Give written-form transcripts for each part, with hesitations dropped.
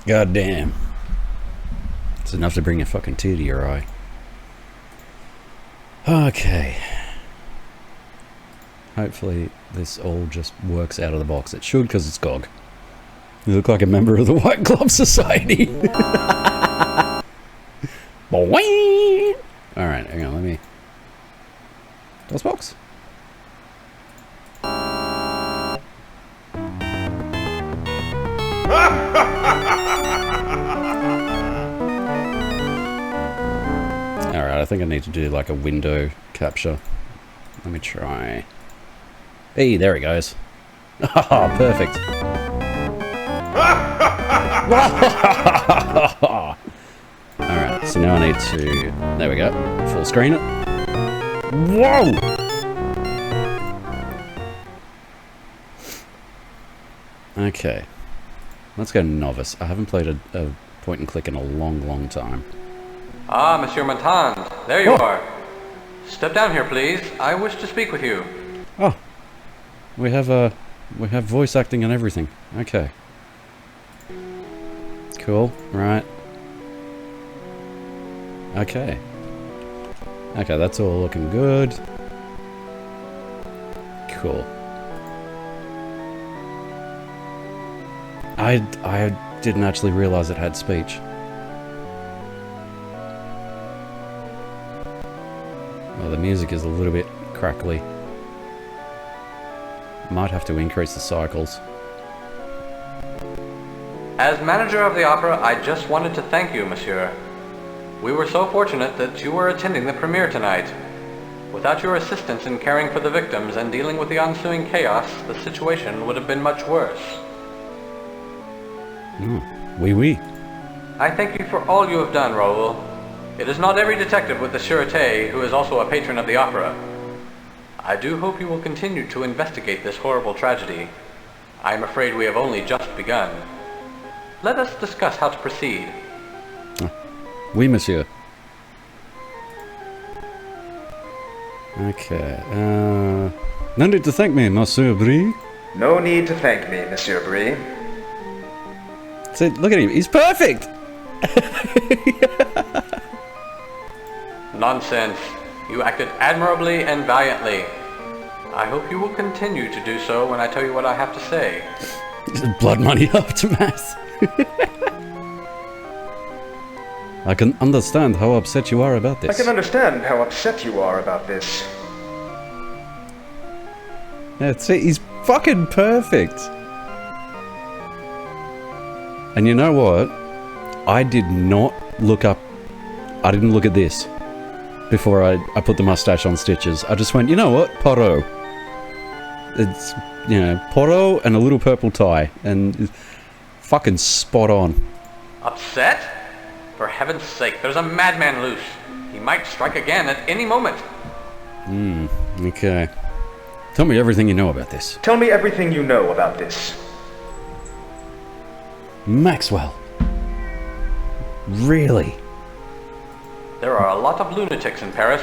God damn. It's enough to bring a fucking tear to your eye. Okay. Hopefully this all just works out of the box. It should, because it's GOG. You look like a member of the White Glove Society. Boing! Alright, hang on, let me... DOSBox? Alright, I think I need to do like a window capture. Let me try. Hey, there it goes. Ah, perfect. Alright, so now I need to... There we go. Full screen it. Whoa! Okay. Let's go novice. I haven't played a point and click in a long, long time. Ah, Monsieur Montand. There you are. Step down here, please. I wish to speak with you. Oh. We have voice acting and everything. Okay. Cool. Right. Okay. Okay, that's all looking good. Cool. I didn't actually realize it had speech. Well, the music is a little bit crackly. Might have to increase the cycles. As manager of the opera, I just wanted to thank you, monsieur. We were so fortunate that you were attending the premiere tonight. Without your assistance in caring for the victims and dealing with the ensuing chaos, the situation would have been much worse. Oui, oui. I thank you for all you have done, Raoul. It is not every detective with the Sûreté who is also a patron of the opera. I do hope you will continue to investigate this horrible tragedy. I am afraid we have only just begun. Let us discuss how to proceed. Oui, monsieur. Okay, no need to thank me, Monsieur Brie. No need to thank me, Monsieur Brie. See, look at him, he's perfect! Nonsense. You acted admirably and valiantly. I hope you will continue to do so when I tell you what I have to say. Blood money aftermath. I can understand how upset you are about this. I can understand how upset you are about this. Yeah, see, he's fucking perfect. And you know what? I didn't look at this before I put the mustache on Stitches. I just went, you know what? Poirot. It's, you know, Poirot and a little purple tie. And it's fucking spot on. Upset? For heaven's sake, there's a madman loose. He might strike again at any moment. Okay. Tell me everything you know about this. Tell me everything you know about this. Maxwell. Really? There are a lot of lunatics in Paris.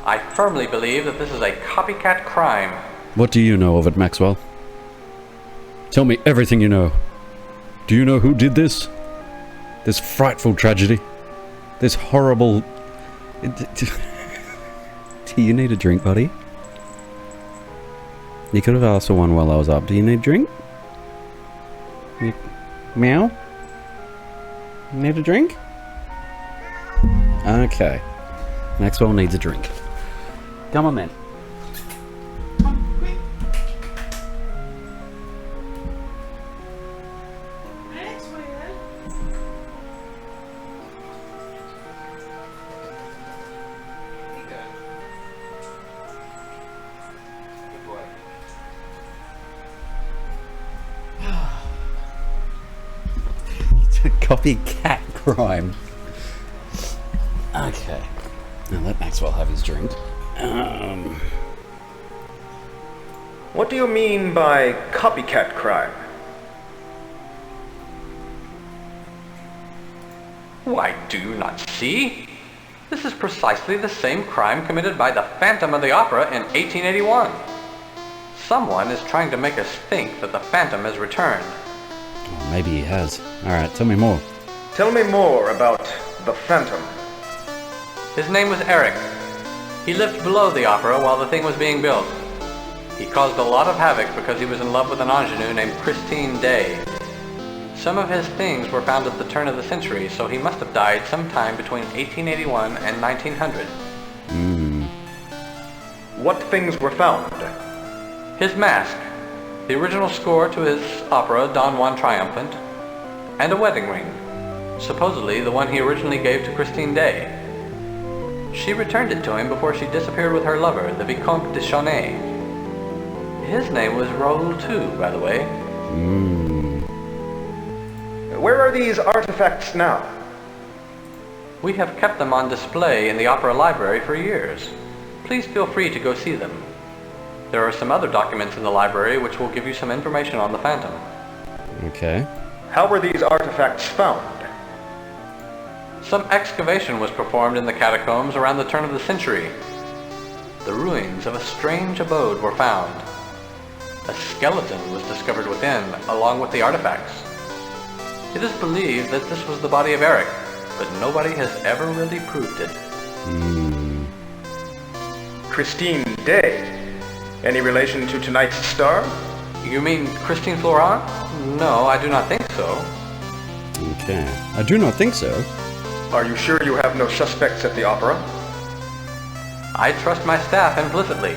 I firmly believe that this is a copycat crime. What do you know of it, Maxwell? Tell me everything you know. Do you know who did this? This frightful tragedy? This horrible... Do you need a drink, buddy? You could have asked for one while I was up. Do you need a drink? Meow? Need a drink? Okay. Maxwell needs a drink. Come on, then. Copycat crime. Okay. Now let Maxwell have his drink. What do you mean by copycat crime? Why, do you not see? This is precisely the same crime committed by the Phantom of the Opera in 1881. Someone is trying to make us think that the Phantom has returned. Oh, maybe he has. Alright, tell me more. Tell me more about the Phantom. His name was Eric. He lived below the opera while the thing was being built. He caused a lot of havoc because he was in love with an ingenue named Christine Day. Some of his things were found at the turn of the century, so he must have died sometime between 1881 and 1900. What things were found? His mask, the original score to his opera Don Juan Triumphant, and a wedding ring, supposedly the one he originally gave to Christine Day. She returned it to him before she disappeared with her lover, the Vicomte de Chauny. His name was Raoul too, by the way. Where are these artifacts now? We have kept them on display in the opera library for years. Please feel free to go see them. There are some other documents in the library which will give you some information on the Phantom. Okay. How were these artifacts found? Some excavation was performed in the catacombs around the turn of the century. The ruins of a strange abode were found. A skeleton was discovered within, along with the artifacts. It is believed that this was the body of Eric, but nobody has ever really proved it. Christine Day? Any relation to tonight's star? You mean Christine Florent? No, I do not think so. Okay. I do not think so. Are you sure you have no suspects at the opera? I trust my staff implicitly.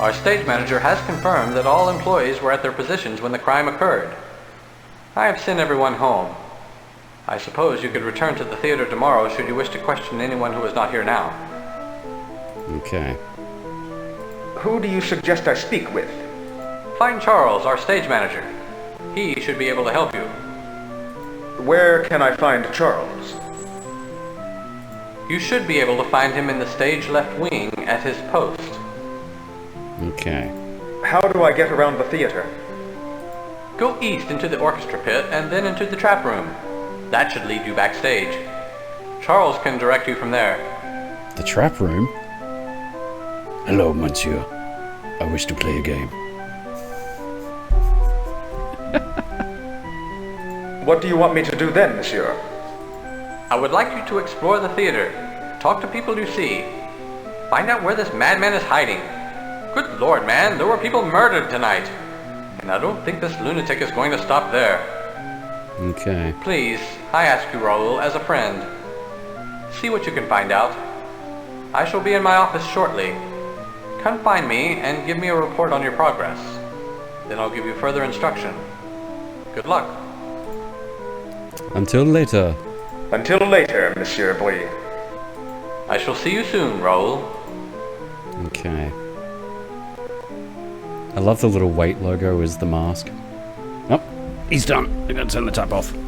Our stage manager has confirmed that all employees were at their positions when the crime occurred. I have sent everyone home. I suppose you could return to the theater tomorrow should you wish to question anyone who is not here now. Okay. Who do you suggest I speak with? Find Charles, our stage manager. He should be able to help you. Where can I find Charles? You should be able to find him in the stage left wing at his post. Okay. How do I get around the theater? Go east into the orchestra pit and then into the trap room. That should lead you backstage. Charles can direct you from there. The trap room? Hello, monsieur. I wish to play a game. What do you want me to do then, monsieur? I would like you to explore the theater. Talk to people you see. Find out where this madman is hiding. Good Lord, man, there were people murdered tonight. And I don't think this lunatic is going to stop there. Okay. Please, I ask you, Raoul, as a friend. See what you can find out. I shall be in my office shortly. Come find me and give me a report on your progress. Then I'll give you further instruction. Good luck. Until later. Until later, Monsieur Bouy. I shall see you soon, Raoul. Okay. I love the little weight logo as the mask. Oh, he's done. I'm gonna turn the tap off. Good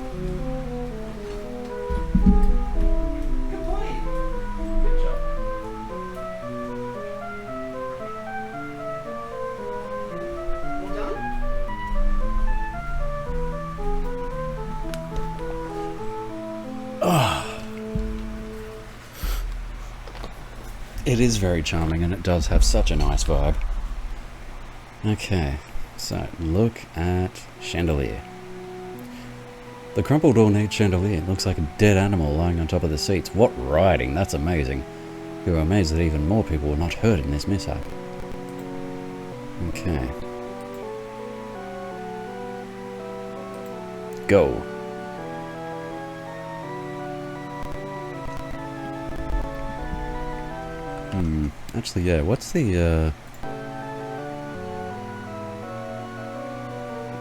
point. Good job. All done? It is very charming and it does have such a nice vibe. Okay, so look at chandelier. The crumpled ornate chandelier looks like a dead animal lying on top of the seats. What writing, that's amazing. You're amazed that even more people were not hurt in this mishap. Okay. Go. Actually, yeah, what's the,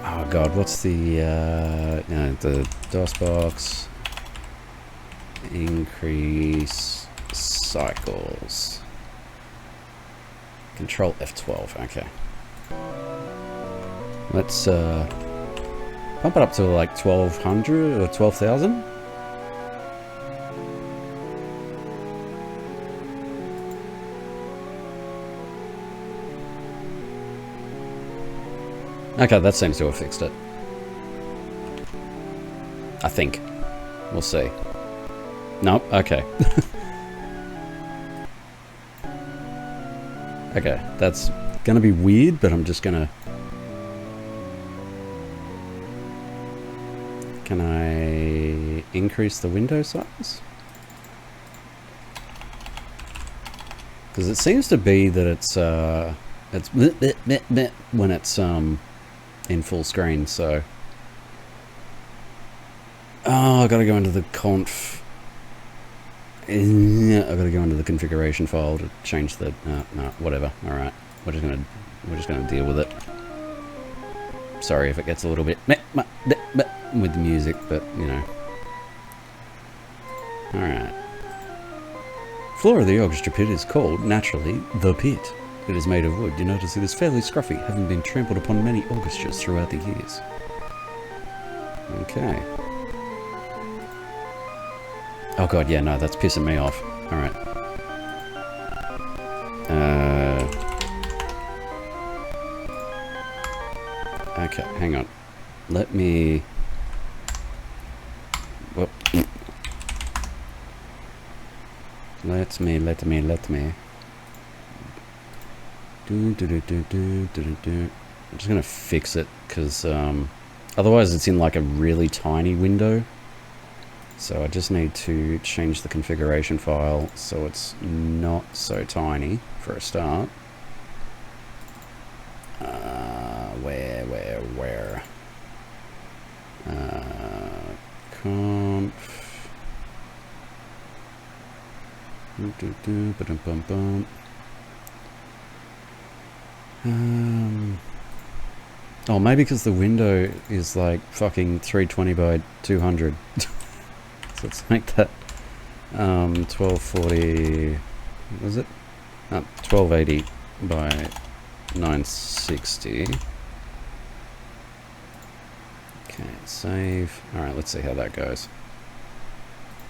oh god, what's the, the DOS box, increase cycles, Control F12, okay. Let's, pump it up to like 1200 or 12,000? Okay, that seems to have fixed it. I think. We'll see. Nope, okay. Okay, that's gonna be weird, but I'm just gonna... Can I increase the window size? Because it seems to be that it's when it's in full screen. So, oh, I gotta go into the conf. I gotta go into the configuration file to change the. No, whatever. All right, we're just gonna deal with it. Sorry if it gets a little bit with the music, but you know. All right. Floor of the orchestra pit is called, naturally, the pit. It is made of wood. You notice it is fairly scruffy, having been trampled upon many orchestras throughout the years. Okay. Oh god, yeah, no, that's pissing me off. Alright. Okay, hang on. Let me... Whoop. Let me. I'm just gonna fix it, because otherwise it's in like a really tiny window. So I just need to change the configuration file so it's not so tiny for a start. Where? Conf. Oh, maybe because the window is like fucking 320 by 200. So let's make that 1240. What was it? 1280 by 960. Okay, save. Alright, let's see how that goes.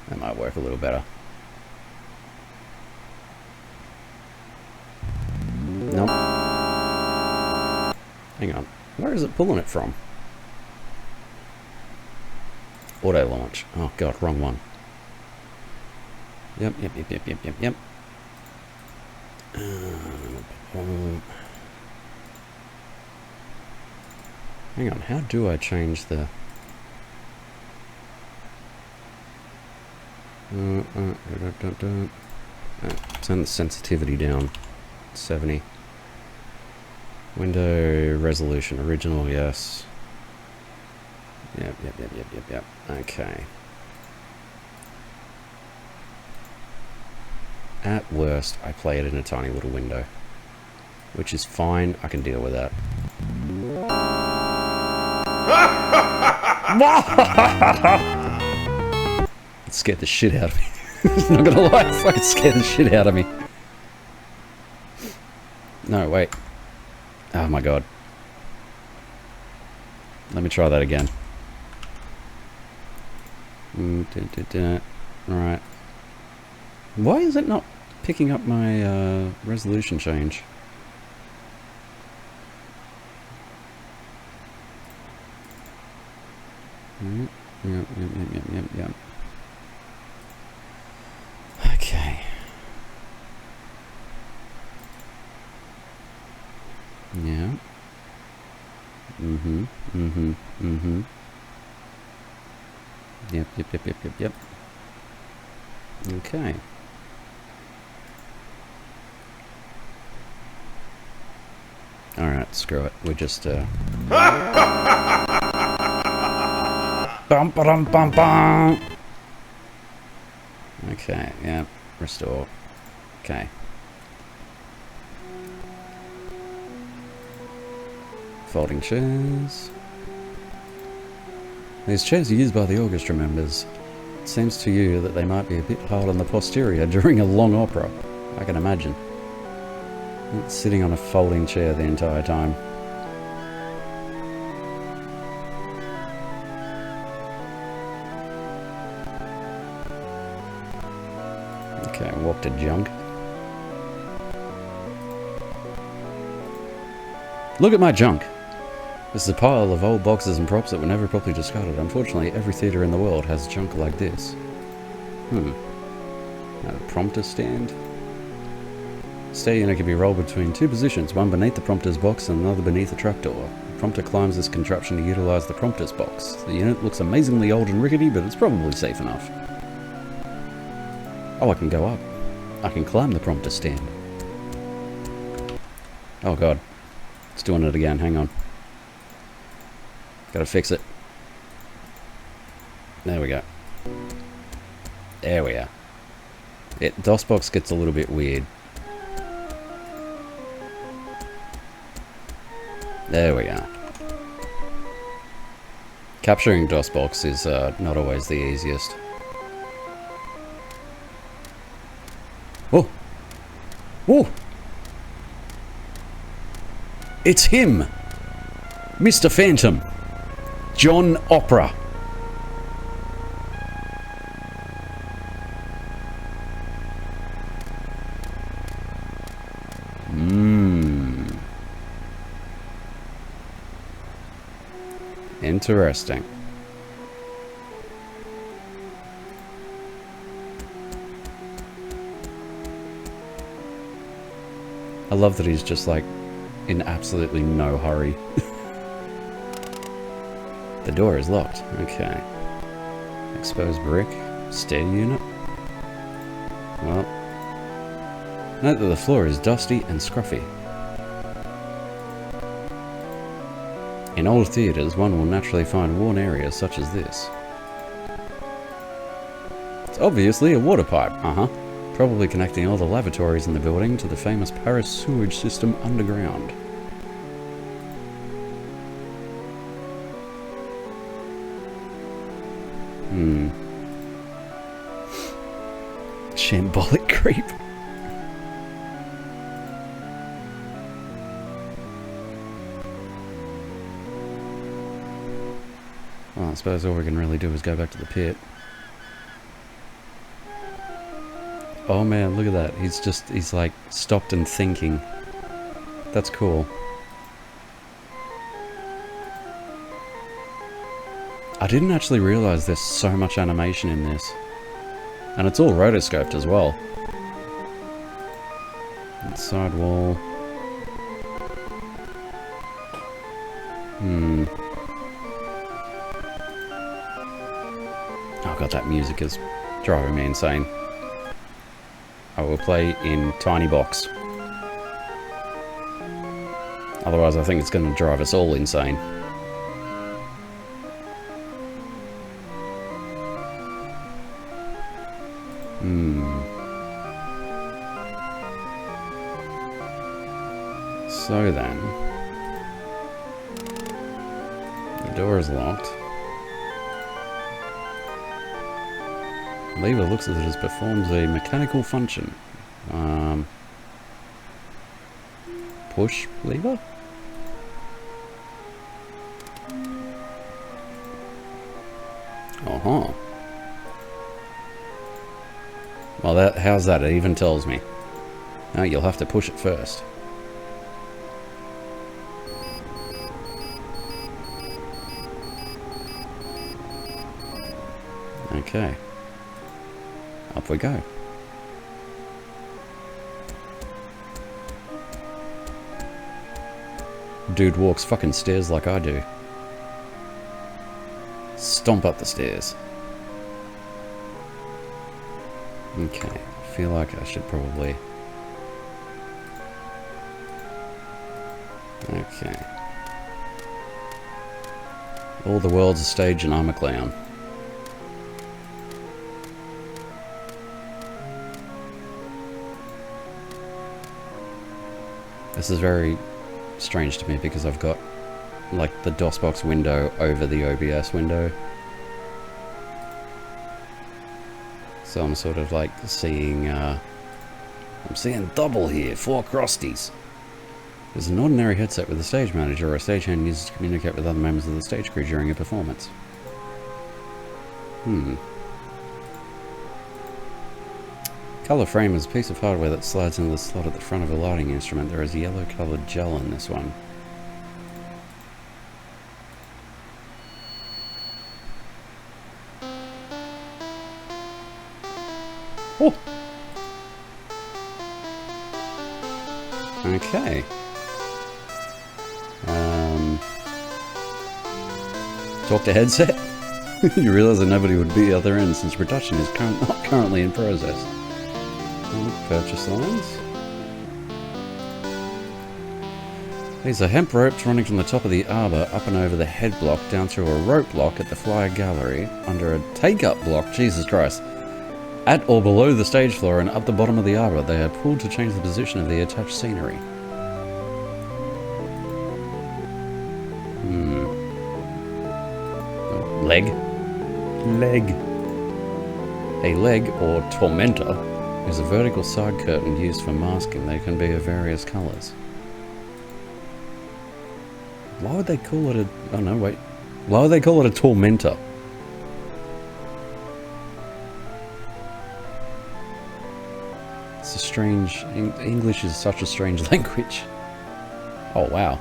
That might work a little better. Nope. Hang on. Where is it pulling it from? Auto launch. Oh god, wrong one. Yep. Hang on, how do I change the... turn the sensitivity down. 70. Window resolution, original, yes. Yep. Okay. At worst, I play it in a tiny little window. Which is fine, I can deal with that. It scared the shit out of me. I'm not gonna lie, it fucking scared the shit out of me. No, wait. Oh my god. Let me try that again. Alright. Why is it not picking up my resolution change? Yep. Okay. Yeah. Yep. Okay. Alright, screw it. We're just, Bum, ba-dum, bum, bum. Okay, yeah. Restore. Okay. Folding chairs. These chairs are used by the orchestra members. It seems to you that they might be a bit hard on the posterior during a long opera. I can imagine. Sitting on a folding chair the entire time. Okay, walk to junk. Look at my junk! This is a pile of old boxes and props that were never properly discarded. Unfortunately, every theatre in the world has junk like this. A prompter stand. Steady unit can be rolled between two positions, one beneath the prompter's box and another beneath the trapdoor. Prompter climbs this contraption to utilize the prompter's box. The unit looks amazingly old and rickety, but it's probably safe enough. Oh, I can go up. I can climb the prompter stand. Oh god. It's doing it again, hang on. Gotta fix it. There we go. There we are. DOSBox gets a little bit weird. There we are. Capturing DOSBox is not always the easiest. Oh! Oh! It's him! Mr. Phantom! John Opera! Interesting. I love that he's just like in absolutely no hurry. The door is locked. Okay. Exposed brick. Stair unit. Well. Note that the floor is dusty and scruffy. In old theatres, one will naturally find worn areas such as this. It's obviously a water pipe. Probably connecting all the lavatories in the building to the famous Paris sewage system underground. Shambolic creep. Well, I suppose all we can really do is go back to the pit. Oh man, look at that. He's like stopped and thinking. That's cool. I didn't actually realize there's so much animation in this. And it's all rotoscoped as well. Side wall. Oh god, that music is driving me insane. I will play in tiny box. Otherwise I think it's going to drive us all insane. So then, the door is locked. Lever looks as if it performs a mechanical function. Push lever? Well, how's that? It even tells me. No, you'll have to push it first. Okay. Up we go. Dude walks fucking stairs like I do. Stomp up the stairs. Okay, I feel like I should probably... Okay. All the world's a stage and I'm a clown. This is very strange to me because I've got like the DOSBox window over the OBS window. So I'm sort of like seeing, I'm seeing double here, 4 crosties. There's an ordinary headset with a stage manager or a stagehand uses to communicate with other members of the stage crew during a performance. Color frame is a piece of hardware that slides into the slot at the front of a lighting instrument. There is yellow colored gel in this one. Oh! Okay. Talk to headset? You realise that nobody would be other end since production is not currently in process. Purchase lines. These are hemp ropes running from the top of the arbour up and over the head block down through a rope block at the flyer gallery under a take-up block, Jesus Christ. At or below the stage floor and up the bottom of the arbour, they are pulled to change the position of the attached scenery. Leg. Leg. A leg, or tormentor, is a vertical side curtain used for masking. They can be of various colours. Why would they call it a... Oh no, wait. Why would they call it a tormentor? It's a strange... English is such a strange language. Oh, wow.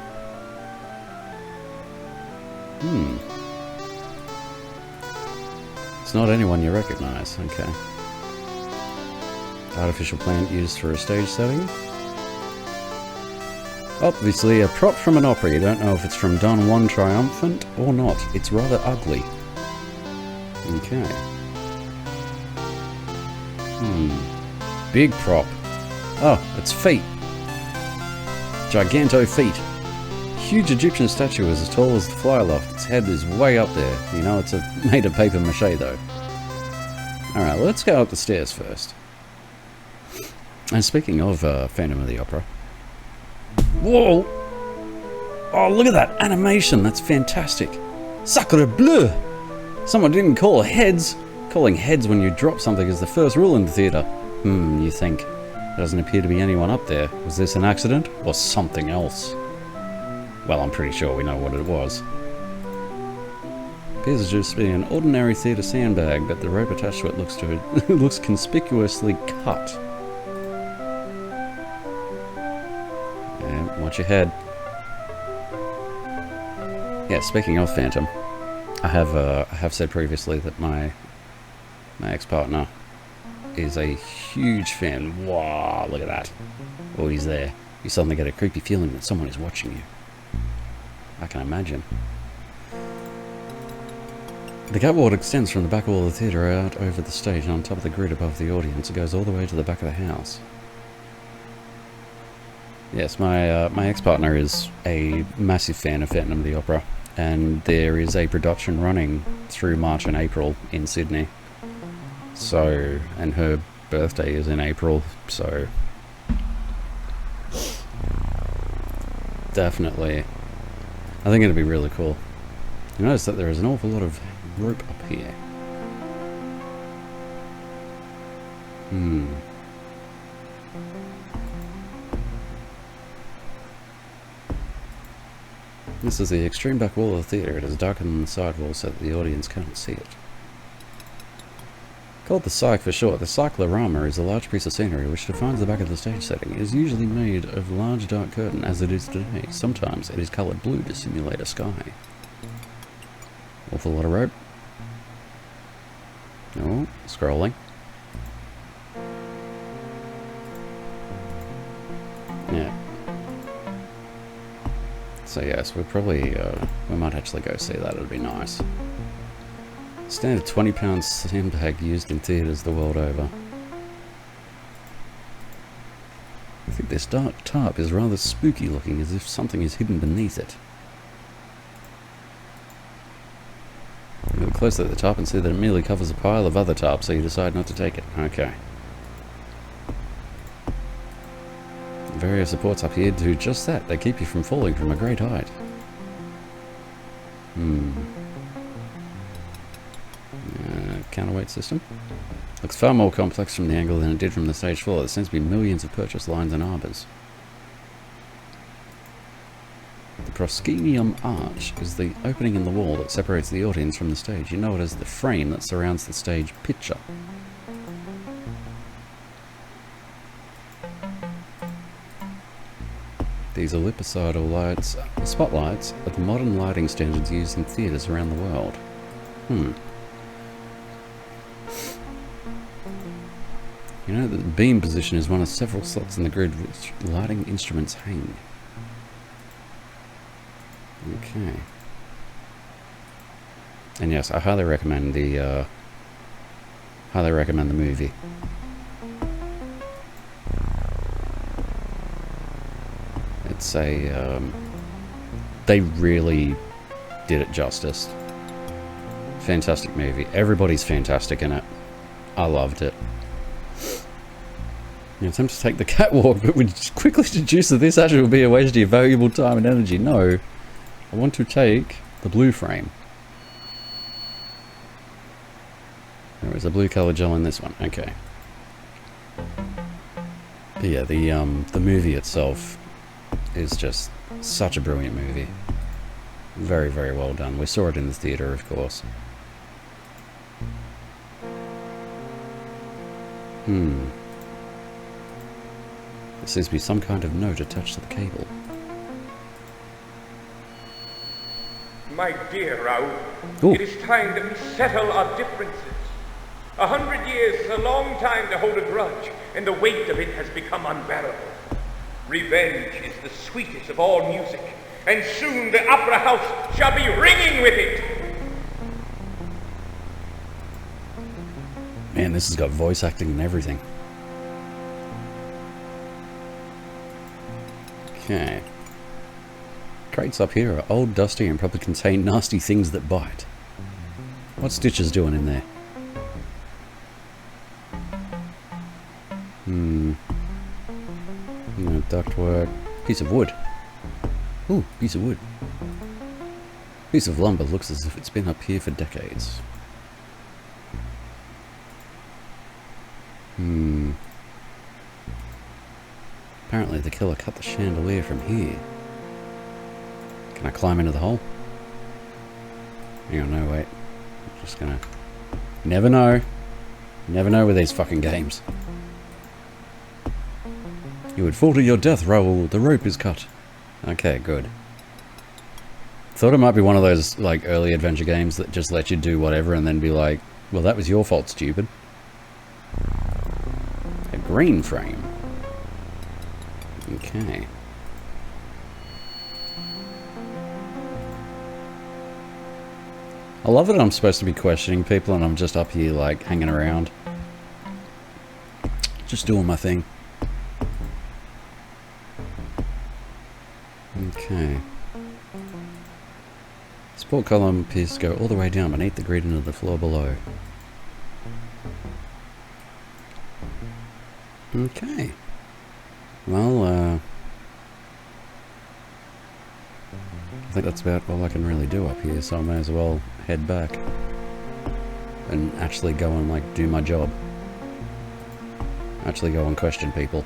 It's not anyone you recognise. Okay. Artificial plant used for a stage setting. Obviously a prop from an opera. You don't know if it's from Don Juan Triumphant or not. It's rather ugly. Okay. Big prop. Oh, it's feet. Giganto feet. Huge Egyptian statue is as tall as the fly loft. Its head is way up there. You know, it's made of paper mache though. Alright, well, let's go up the stairs first. And speaking of Phantom of the Opera. Whoa! Oh, look at that animation. That's fantastic. Sacre bleu! Someone didn't call heads. Calling heads when you drop something is the first rule in the theatre. You think. There doesn't appear to be anyone up there. Was this an accident or something else? Well, I'm pretty sure we know what it was. Appears to just be an ordinary theatre sandbag, but the rope attached to it looks conspicuously cut. Yeah, watch your head. Yeah, speaking of Phantom, I have said previously that my ex-partner is a huge fan. Wow, look at that. Oh, he's there. You suddenly get a creepy feeling that someone is watching you. I can imagine. The catwalk extends from the back wall of the theatre out over the stage and on top of the grid above the audience. It goes all the way to the back of the house. Yes, my ex-partner is a massive fan of Phantom of the Opera, and there is a production running through March and April in Sydney. So, and her birthday is in April, so definitely. I think it'd be really cool. You notice that there is an awful lot of rope up here. This is the extreme back wall of the theatre. It is darker than the side wall so that the audience can't see it. Called the cyc for short, the cyclorama is a large piece of scenery which defines the back of the stage setting. It is usually made of large dark curtain, as it is today. Sometimes it is coloured blue to simulate a sky. Awful lot of rope. Oh, scrolling. Yeah. So yes, we might actually go see that. It'd be nice. Standard £20 sandbag used in theatres the world over. I think this dark tarp is rather spooky looking, as if something is hidden beneath it. You look closely at the tarp and see that it merely covers a pile of other tarps, so you decide not to take it. Okay. Various supports up here do just that. They keep you from falling from a great height. Counterweight system. Looks far more complex from the angle than it did from the stage floor. There seems to be millions of purchase lines and arbours. The proscenium arch is the opening in the wall that separates the audience from the stage. You know it as the frame that surrounds the stage picture. These ellipsoidal lights, spotlights, are the modern lighting standards used in theatres around the world. You know that the beam position is one of several slots in the grid which lighting instruments hang. Okay. And yes, I highly recommend the movie. It's a they really did it justice. Fantastic movie. Everybody's fantastic in it. I loved it. You attempt to take the catwalk, but we quickly deduce that this actually will be a waste of your valuable time and energy. No, I want to take the blue frame. There is a blue color gel in this one. Okay. But yeah, the movie itself is just such a brilliant movie. Very, very well done. We saw it in the theater, of course. There seems to be some kind of note attached to the cable. My dear Raoul, Ooh. it is time that we settle our differences. 100 years is a long time to hold a grudge, and the weight of it has become unbearable. Revenge is the sweetest of all music, and soon the opera house shall be ringing with it. Man, this has got voice acting and everything. Okay. Crates up here are old, dusty, and probably contain nasty things that bite. What's Stitches doing in there? No, ductwork. Piece of wood. Ooh, piece of wood. Piece of lumber looks as if it's been up here for decades. Apparently the killer cut the chandelier from here. Can I climb into the hole? Hang on, no, wait. I'm just gonna... Never know. Never know with these fucking games. You would fall to your death, Raoul. The rope is cut. Okay, good. Thought it might be one of those, like, early adventure games that just let you do whatever and then be like, well, that was your fault, stupid. A green frame. Okay. I love that I'm supposed to be questioning people and I'm just up here, like, hanging around. Just doing my thing. Okay. Support column appears to go all the way down beneath the grid into the floor below. Okay. Well, I think that's about all I can really do up here, so I may as well head back and actually go and, like, do my job. Actually go and question people.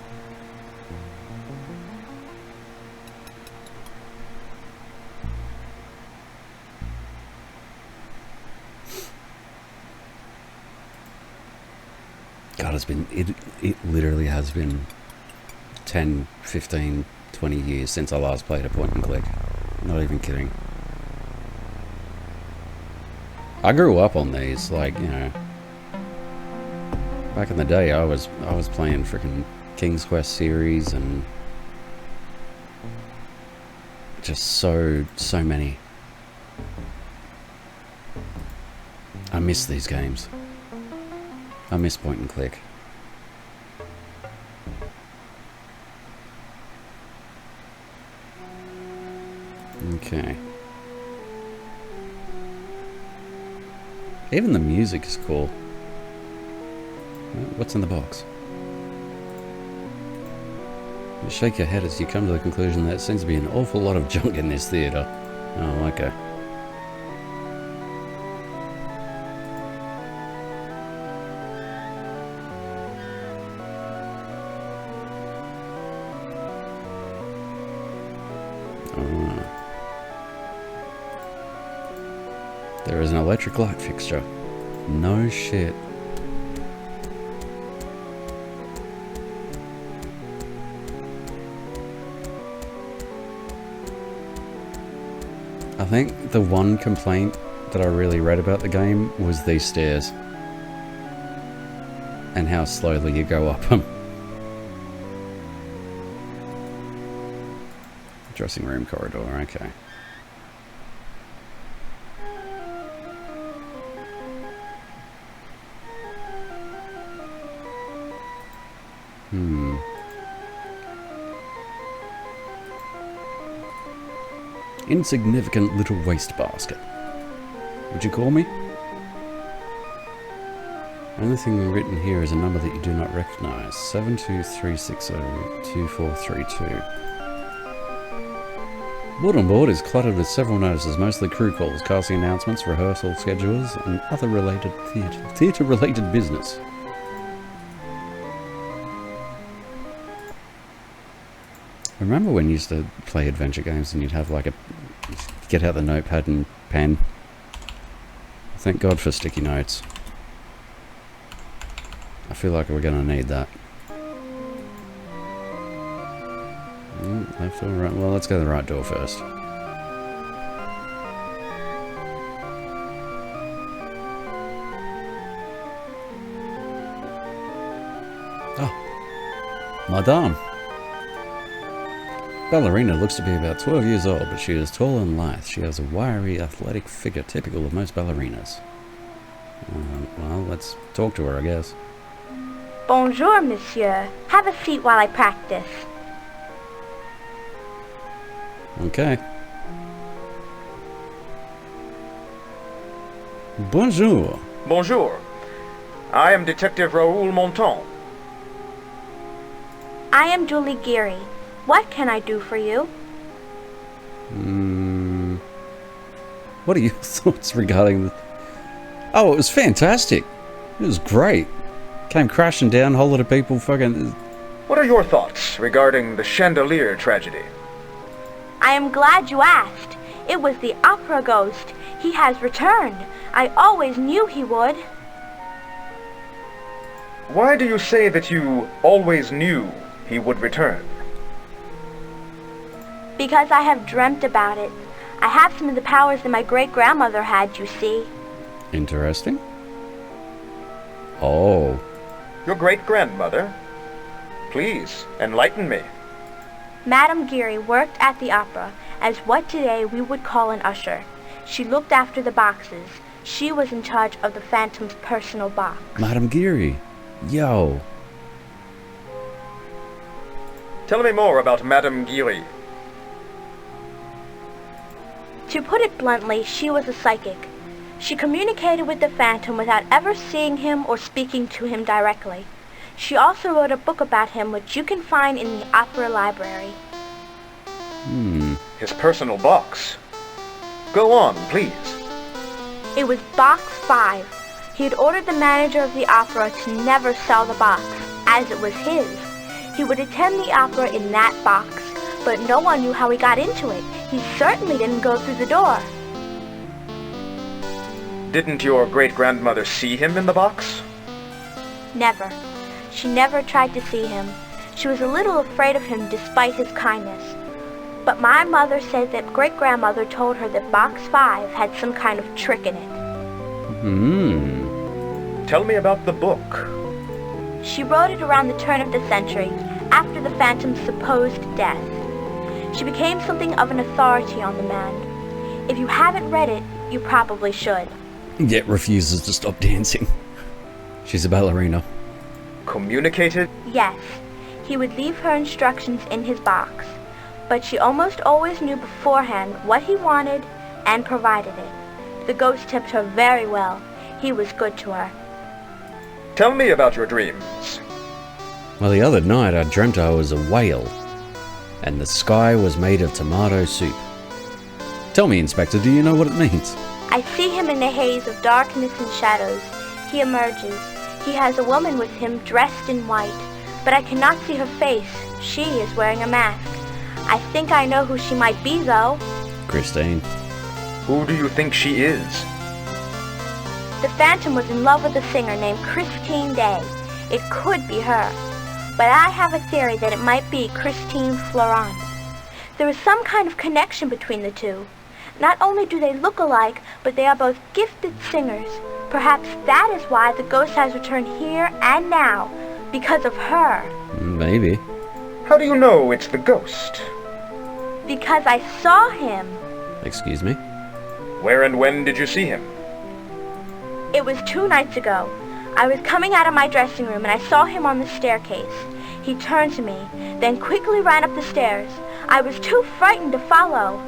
God, it literally has been 10, 15, 20 years since I last played a point and click. Not even kidding. I grew up on these, like, you know, back in the day I was playing freaking King's Quest series and just so many. I miss these games. I miss point and click. Okay. Even the music is cool. What's in the box? You shake your head as you come to the conclusion that there seems to be an awful lot of junk in this theatre. Oh, okay. There is an electric light fixture. No shit. I think the one complaint that I really read about the game was these stairs. And how slowly you go up them. Dressing room corridor, okay. Insignificant little wastebasket. Would you call me? Only thing written here is a number that you do not recognize. 723602432. Bulletin board is cluttered with several notices, mostly crew calls, casting announcements, rehearsal schedules, and other related theatre-related business. Remember when you used to play adventure games and you'd have like get out the notepad and pen? Thank God for sticky notes. I feel like we're gonna need that. Left or right? Well, let's go to the right door first. Ah, Madame. Ballerina looks to be about 12 years old, but she is tall and lithe. She has a wiry, athletic figure typical of most ballerinas. Well, let's talk to her, I guess. Bonjour, monsieur. Have a seat while I practice. Okay. Bonjour. Bonjour. I am Detective Raoul Monton. I am Julie Geary. What can I do for you? What are your thoughts regarding the... Oh, it was fantastic. It was great. Came crashing down, whole lot of people fucking... What are your thoughts regarding the chandelier tragedy? I am glad you asked. It was the opera ghost. He has returned. I always knew he would. Why do you say that you always knew he would return? Because I have dreamt about it. I have some of the powers that my great-grandmother had, you see. Interesting. Oh. Your great-grandmother? Please, enlighten me. Madame Geary worked at the opera as what today we would call an usher. She looked after the boxes. She was in charge of the Phantom's personal box. Madame Geary. Yo. Tell me more about Madame Geary. To put it bluntly, she was a psychic. She communicated with the Phantom without ever seeing him or speaking to him directly. She also wrote a book about him, which you can find in the opera library. His personal box. Go on, please. It was Box 5. He had ordered the manager of the opera to never sell the box, as it was his. He would attend the opera in that box, but no one knew how he got into it. He certainly didn't go through the door. Didn't your great-grandmother see him in the box? Never. She never tried to see him. She was a little afraid of him despite his kindness. But my mother said that great-grandmother told her that Box 5 had some kind of trick in it. Tell me about the book. She wrote it around the turn of the century, after the Phantom's supposed death. She became something of an authority on the man. If you haven't read it, you probably should. Yet refuses to stop dancing. She's a ballerina. Communicated? Yes, he would leave her instructions in his box, but she almost always knew beforehand what he wanted and provided it. The ghost tipped her very well. He was good to her. Tell me about your dreams. Well, the other night I dreamt I was a whale, and the sky was made of tomato soup. Tell me, Inspector, do you know what it means? I see him in a haze of darkness and shadows. He emerges. He has a woman with him dressed in white, but I cannot see her face. She is wearing a mask. I think I know who she might be, though. Christine. Who do you think she is? The Phantom was in love with a singer named Christine Day. It could be her, but I have a theory that it might be Christine Florent. There is some kind of connection between the two. Not only do they look alike, but they are both gifted singers. Perhaps that is why the ghost has returned here and now, because of her. Maybe. How do you know it's the ghost? Because I saw him. Excuse me? Where and when did you see him? It was 2 nights ago. I was coming out of my dressing room and I saw him on the staircase. He turned to me, then quickly ran up the stairs. I was too frightened to follow.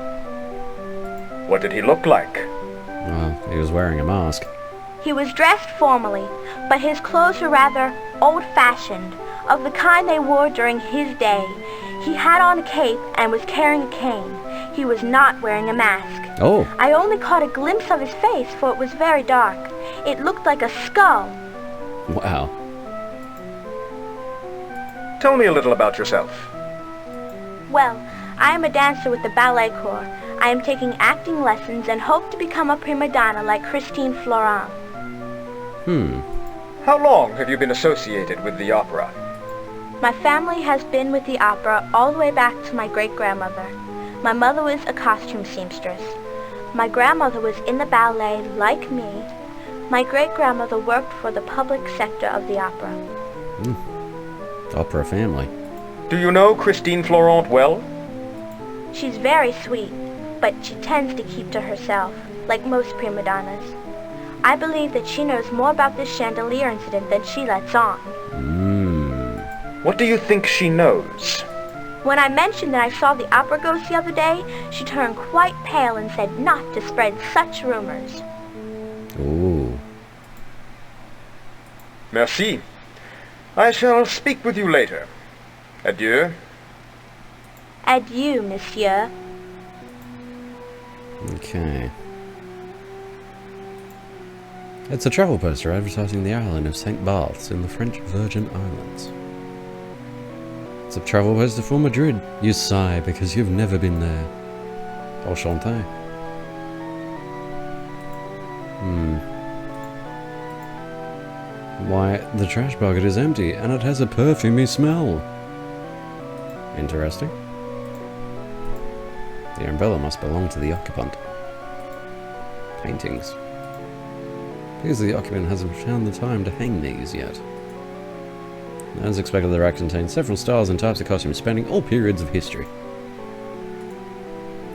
What did he look like? Well, he was wearing a mask. He was dressed formally, but his clothes were rather old-fashioned, of the kind they wore during his day. He had on a cape and was carrying a cane. He was not wearing a mask. Oh. I only caught a glimpse of his face, for it was very dark. It looked like a skull. Wow. Tell me a little about yourself. Well, I am a dancer with the ballet corps. I am taking acting lessons and hope to become a prima donna like Christine Florent. How long have you been associated with the opera? My family has been with the opera all the way back to my great-grandmother. My mother was a costume seamstress. My grandmother was in the ballet like me. My great-grandmother worked for the public sector of the opera. Opera family. Do you know Christine Florent well? She's very sweet, but she tends to keep to herself, like most prima donnas. I believe that she knows more about this chandelier incident than she lets on. What do you think she knows? When I mentioned that I saw the opera ghost the other day, she turned quite pale and said not to spread such rumors. Ooh. Merci. I shall speak with you later. Adieu. Adieu, monsieur. Okay. It's a travel poster advertising the island of St. Barths in the French Virgin Islands. It's a travel poster for Madrid. You sigh because you've never been there. Enchanté. Why, the trash bucket is empty and it has a perfumey smell. Interesting. The umbrella must belong to the occupant. Paintings. Because the occupant hasn't found the time to hang these yet. As expected, the rack contains several styles and types of costumes spanning all periods of history.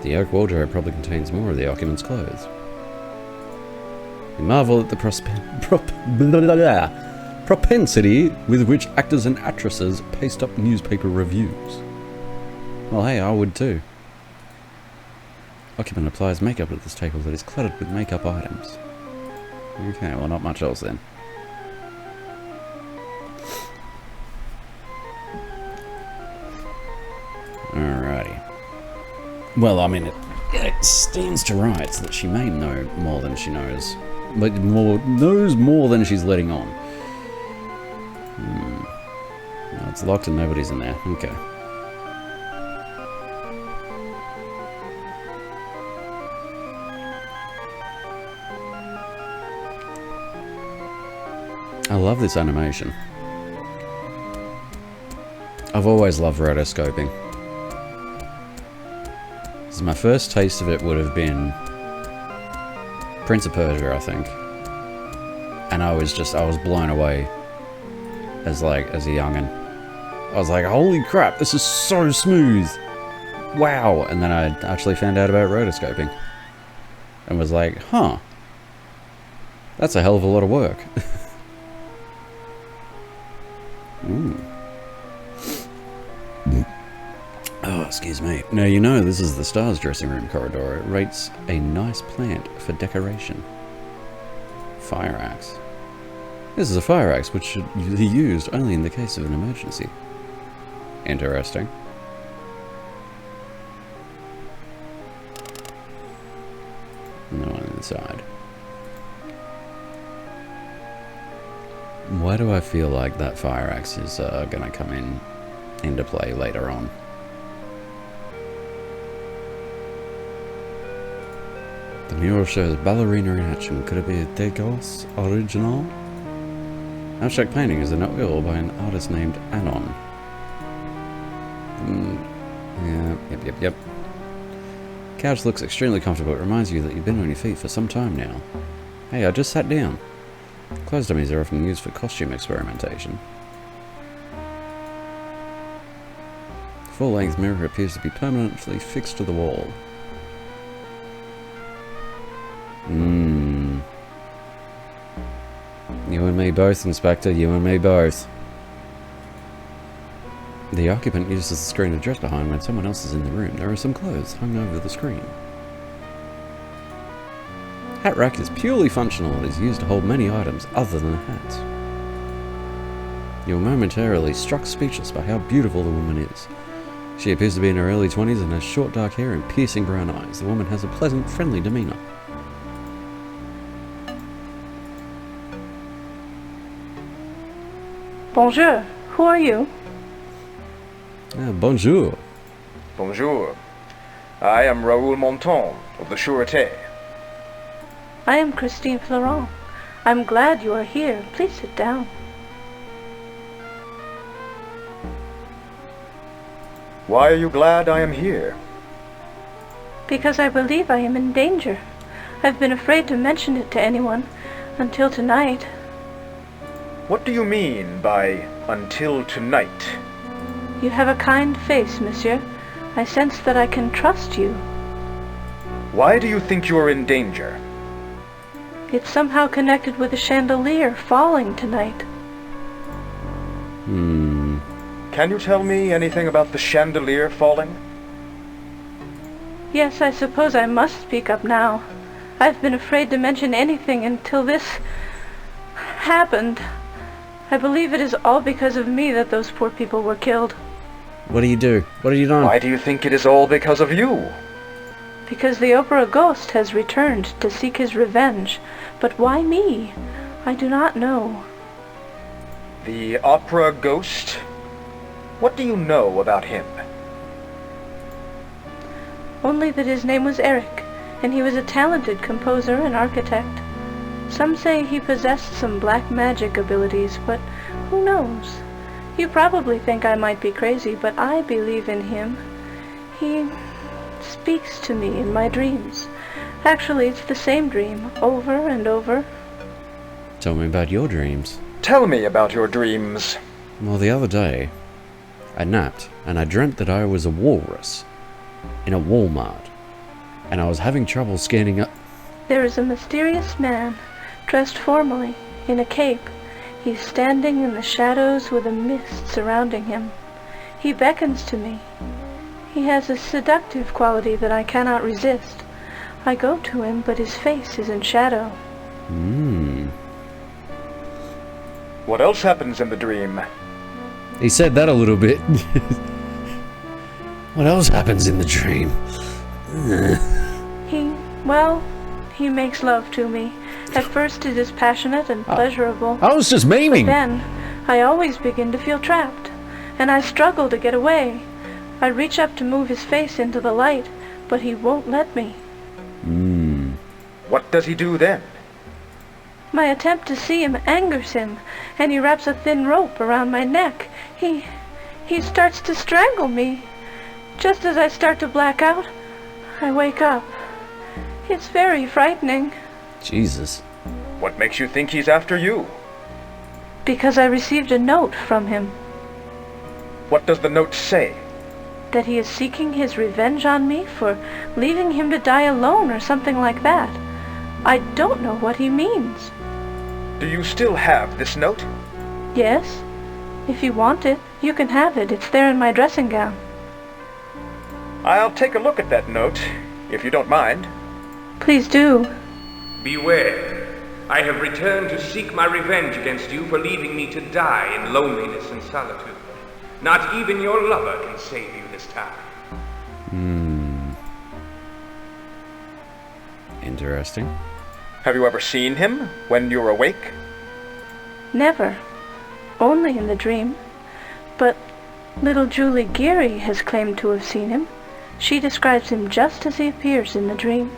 The oak wardrobe probably contains more of the occupant's clothes. We marvel at the propensity with which actors and actresses paste up newspaper reviews. Well, hey, I would too. Occupant applies makeup at this table that is cluttered with makeup items. Okay, well, not much else then. Alrighty. Well, I mean, it stands to rights that she may know more than she knows. But knows more than she's letting on. No, it's locked and nobody's in there. Okay. I love this animation. I've always loved rotoscoping. My first taste of it would have been Prince of Persia, I think. And I was blown away as a youngin'. I was like, holy crap, this is so smooth! Wow! And then I actually found out about rotoscoping. And was like, huh. That's a hell of a lot of work. Oh, excuse me. Now, you know this is the Stars dressing room corridor. It rates a nice plant for decoration. Fire axe. This is a fire axe which should be used only in the case of an emergency. Interesting. No one inside. Why do I feel like that fire axe is gonna come into play later on? The mural shows ballerina in action. Could it be a Degas original? Abstract painting is an oil by an artist named Anon. Yep. Couch looks extremely comfortable. It reminds you that you've been on your feet for some time now. Hey, I just sat down. Clothes dummies are often used for costume experimentation. The full-length mirror appears to be permanently fixed to the wall. You and me both, Inspector. You and me both. The occupant uses the screen to dress behind when someone else is in the room. There are some clothes hung over the screen. Hat rack is purely functional. It is used to hold many items other than hats. You're momentarily struck speechless by how beautiful the woman is. She appears to be in her early 20s and has short dark hair and piercing brown eyes. The woman has a pleasant, friendly demeanor. Bonjour. Who are you? Bonjour. Bonjour. I am Raoul Monton of the Sûreté. I am Christine Florent. I'm glad you are here. Please sit down. Why are you glad I am here? Because I believe I am in danger. I've been afraid to mention it to anyone until tonight. What do you mean by until tonight? You have a kind face, monsieur. I sense that I can trust you. Why do you think you are in danger? It's somehow connected with the chandelier falling tonight. Can you tell me anything about the chandelier falling? Yes, I suppose I must speak up now. I've been afraid to mention anything until this happened. I believe it is all because of me that those poor people were killed. What do you do? What have you done? Why do you think it is all because of you? Because the opera ghost has returned to seek his revenge. But why me? I do not know. The opera ghost? What do you know about him? Only that his name was Eric, and he was a talented composer and architect. Some say he possessed some black magic abilities, but who knows? You probably think I might be crazy, but I believe in him. He speaks to me in my dreams. Actually, it's the same dream, over and over. Tell me about your dreams. Tell me about your dreams. Well, the other day, I napped, and I dreamt that I was a walrus in a Walmart, and I was having trouble scanning up. There is a mysterious man, dressed formally, in a cape. He's standing in the shadows with a mist surrounding him. He beckons to me. He has a seductive quality that I cannot resist. I go to him, but his face is in shadow. What else happens in the dream? He said that a little bit. What else happens in the dream? He makes love to me. At first it is passionate and pleasurable. I was just memeing. Then I always begin to feel trapped, and I struggle to get away. I reach up to move his face into the light, but he won't let me. What does he do then? My attempt to see him angers him, and he wraps a thin rope around my neck. He starts to strangle me. Just as I start to black out, I wake up. It's very frightening. Jesus. What makes you think he's after you? Because I received a note from him. What does the note say? That he is seeking his revenge on me for leaving him to die alone or something like that. I don't know what he means. Do you still have this note? Yes. If you want it, you can have it. It's there in my dressing gown. I'll take a look at that note, if you don't mind. Please do. Beware. I have returned to seek my revenge against you for leaving me to die in loneliness and solitude. Not even your lover can save you this time. Interesting. Have you ever seen him when you're awake? Never. Only in the dream. But little Julie Geary has claimed to have seen him. She describes him just as he appears in the dream.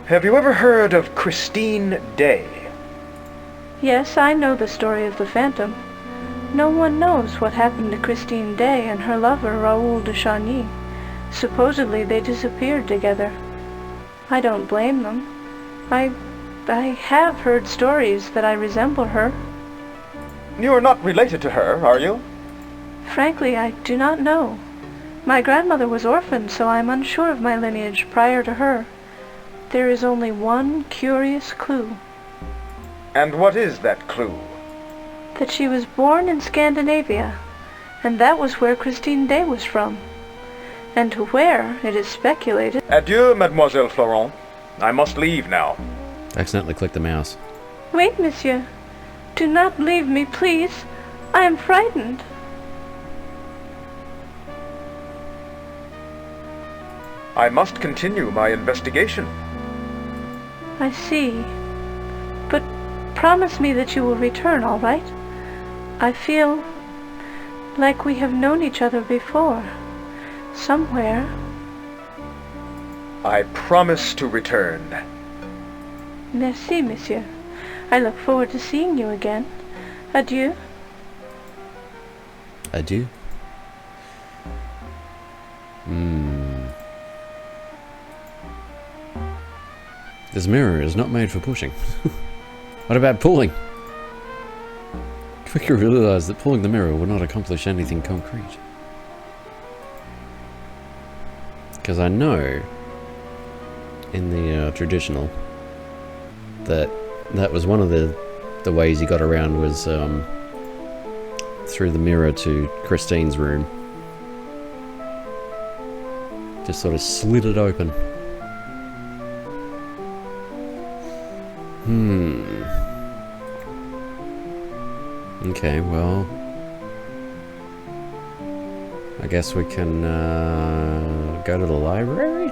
Have you ever heard of Christine Day? Yes, I know the story of the Phantom. No one knows what happened to Christine Day and her lover Raoul de Chagny. Supposedly they disappeared together. I don't blame them. I have heard stories that I resemble her. You are not related to her, are you? Frankly, I do not know. My grandmother was orphaned, so I am unsure of my lineage prior to her. There is only one curious clue. And what is that clue? That she was born in Scandinavia, and that was where Christine Day was from. And to where, it is speculated. Adieu, Mademoiselle Florent. I must leave now. Accidentally clicked the mouse. Wait, monsieur. Do not leave me, please. I am frightened. I must continue my investigation. I see. But promise me that you will return, all right? I feel like we have known each other before. Somewhere. I promise to return. Merci, monsieur. I look forward to seeing you again. Adieu. Adieu. This mirror is not made for pushing. What about pulling? Quickly realized that pulling the mirror would not accomplish anything concrete. Because I know in the traditional that was one of the ways he got around was through the mirror to Christine's room. Just sort of slid it open. Okay, well, I guess we can go to the library?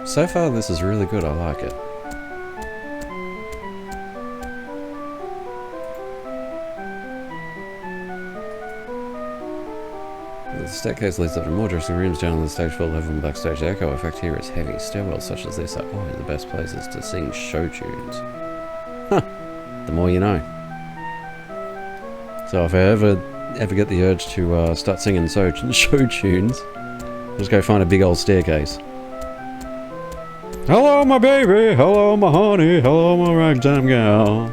So far this is really good, I like it. The staircase leads up to more dressing rooms down on the stage floor level and backstage. The echo effect here is heavy. Stairwells such as this are always the best places to sing show tunes. Huh. The more you know. So if I ever get the urge to start singing show tunes, just go find a big old staircase. Hello my baby, hello my honey, hello my ragtime gal.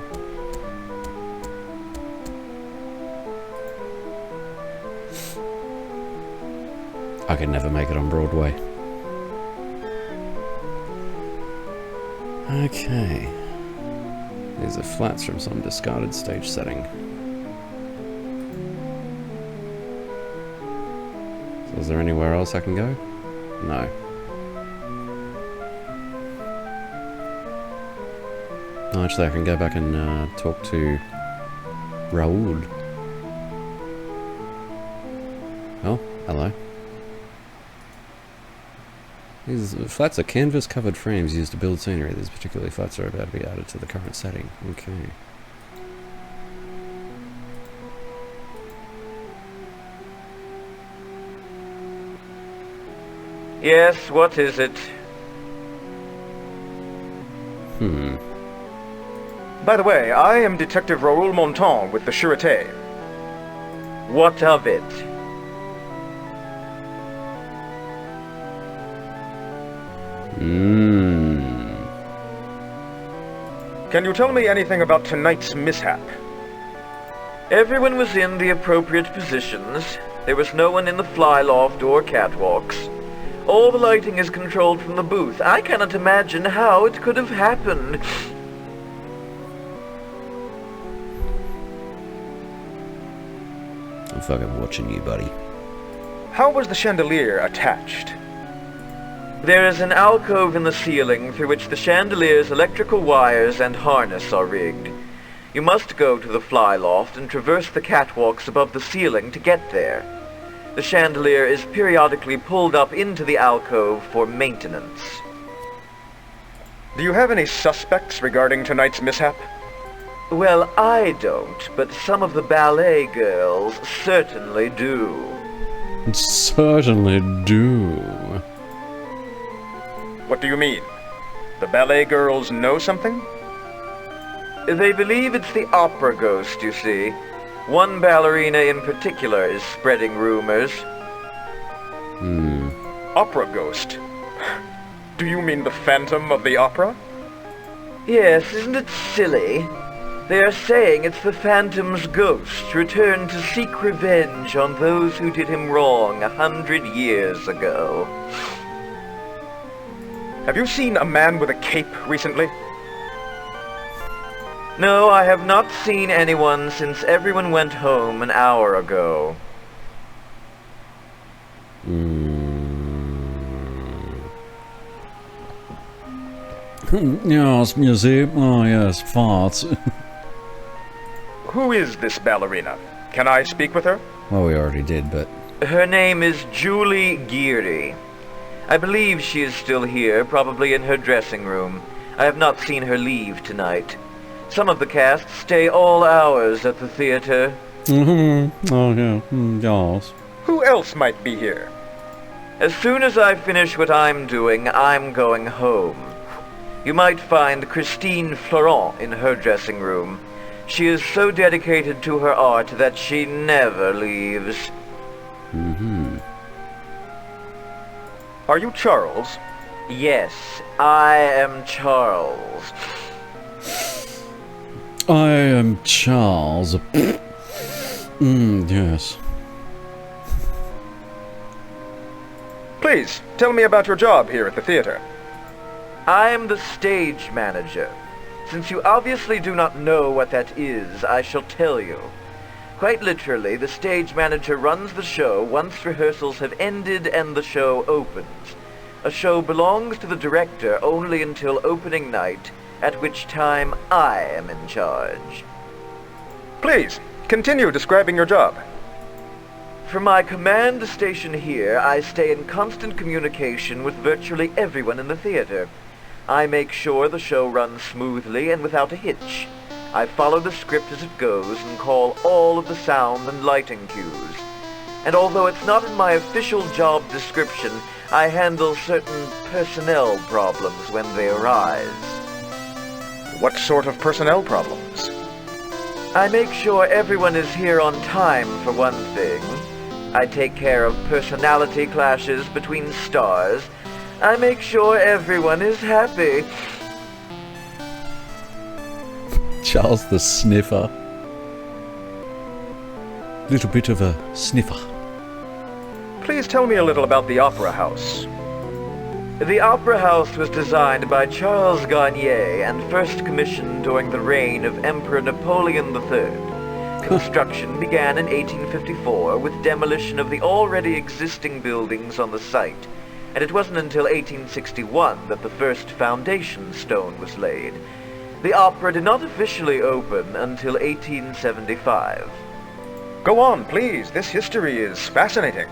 I could never make it on Broadway. Okay. These are flats from some discarded stage setting. So is there anywhere else I can go? No. No, actually I can go back and talk to Raoul. Oh, hello. These flats are canvas-covered frames used to build scenery. These particular flats are about to be added to the current setting. Okay. Yes, what is it? By the way, I am Detective Raoul Monton with the Sûreté. What of it? Can you tell me anything about tonight's mishap? Everyone was in the appropriate positions. There was no one in the fly loft or catwalks. All the lighting is controlled from the booth. I cannot imagine how it could have happened. I'm fucking watching you, buddy. How was the chandelier attached? There is an alcove in the ceiling through which the chandelier's electrical wires and harness are rigged. You must go to the fly loft and traverse the catwalks above the ceiling to get there. The chandelier is periodically pulled up into the alcove for maintenance. Do you have any suspects regarding tonight's mishap? Well, I don't, but some of the ballet girls certainly do. Certainly do. What do you mean? The ballet girls know something? They believe it's the opera ghost, you see. One ballerina in particular is spreading rumors. Opera ghost? Do you mean the Phantom of the Opera? Yes, isn't it silly? They are saying it's the Phantom's ghost returned to seek revenge on those who did him wrong 100 years ago. Have you seen a man with a cape recently? No, I have not seen anyone since everyone went home an hour ago. Yes, music. Oh, yes, farts. Who is this ballerina? Can I speak with her? Well, we already did, but... Her name is Julie Geary. I believe she is still here, probably in her dressing room. I have not seen her leave tonight. Some of the cast stay all hours at the theater. Mm-hmm. Oh, yeah. Yes. Who else might be here? As soon as I finish what I'm doing, I'm going home. You might find Christine Florent in her dressing room. She is so dedicated to her art that she never leaves. Mm-hmm. Are you Charles? Yes, I am Charles. I am Charles. Yes. Please, tell me about your job here at the theater. I am the stage manager. Since you obviously do not know what that is, I shall tell you. Quite literally, the stage manager runs the show once rehearsals have ended and the show opens. A show belongs to the director only until opening night, at which time I am in charge. Please, continue describing your job. From my command station here, I stay in constant communication with virtually everyone in the theater. I make sure the show runs smoothly and without a hitch. I follow the script as it goes and call all of the sound and lighting cues. And although it's not in my official job description, I handle certain personnel problems when they arise. What sort of personnel problems? I make sure everyone is here on time, for one thing. I take care of personality clashes between stars. I make sure everyone is happy. Charles the Sniffer. Little bit of a sniffer. Please tell me a little about the Opera House. The Opera House was designed by Charles Garnier and first commissioned during the reign of Emperor Napoleon III. Construction began in 1854 with demolition of the already existing buildings on the site, and it wasn't until 1861 that the first foundation stone was laid. The opera did not officially open until 1875. Go on, please. This history is fascinating.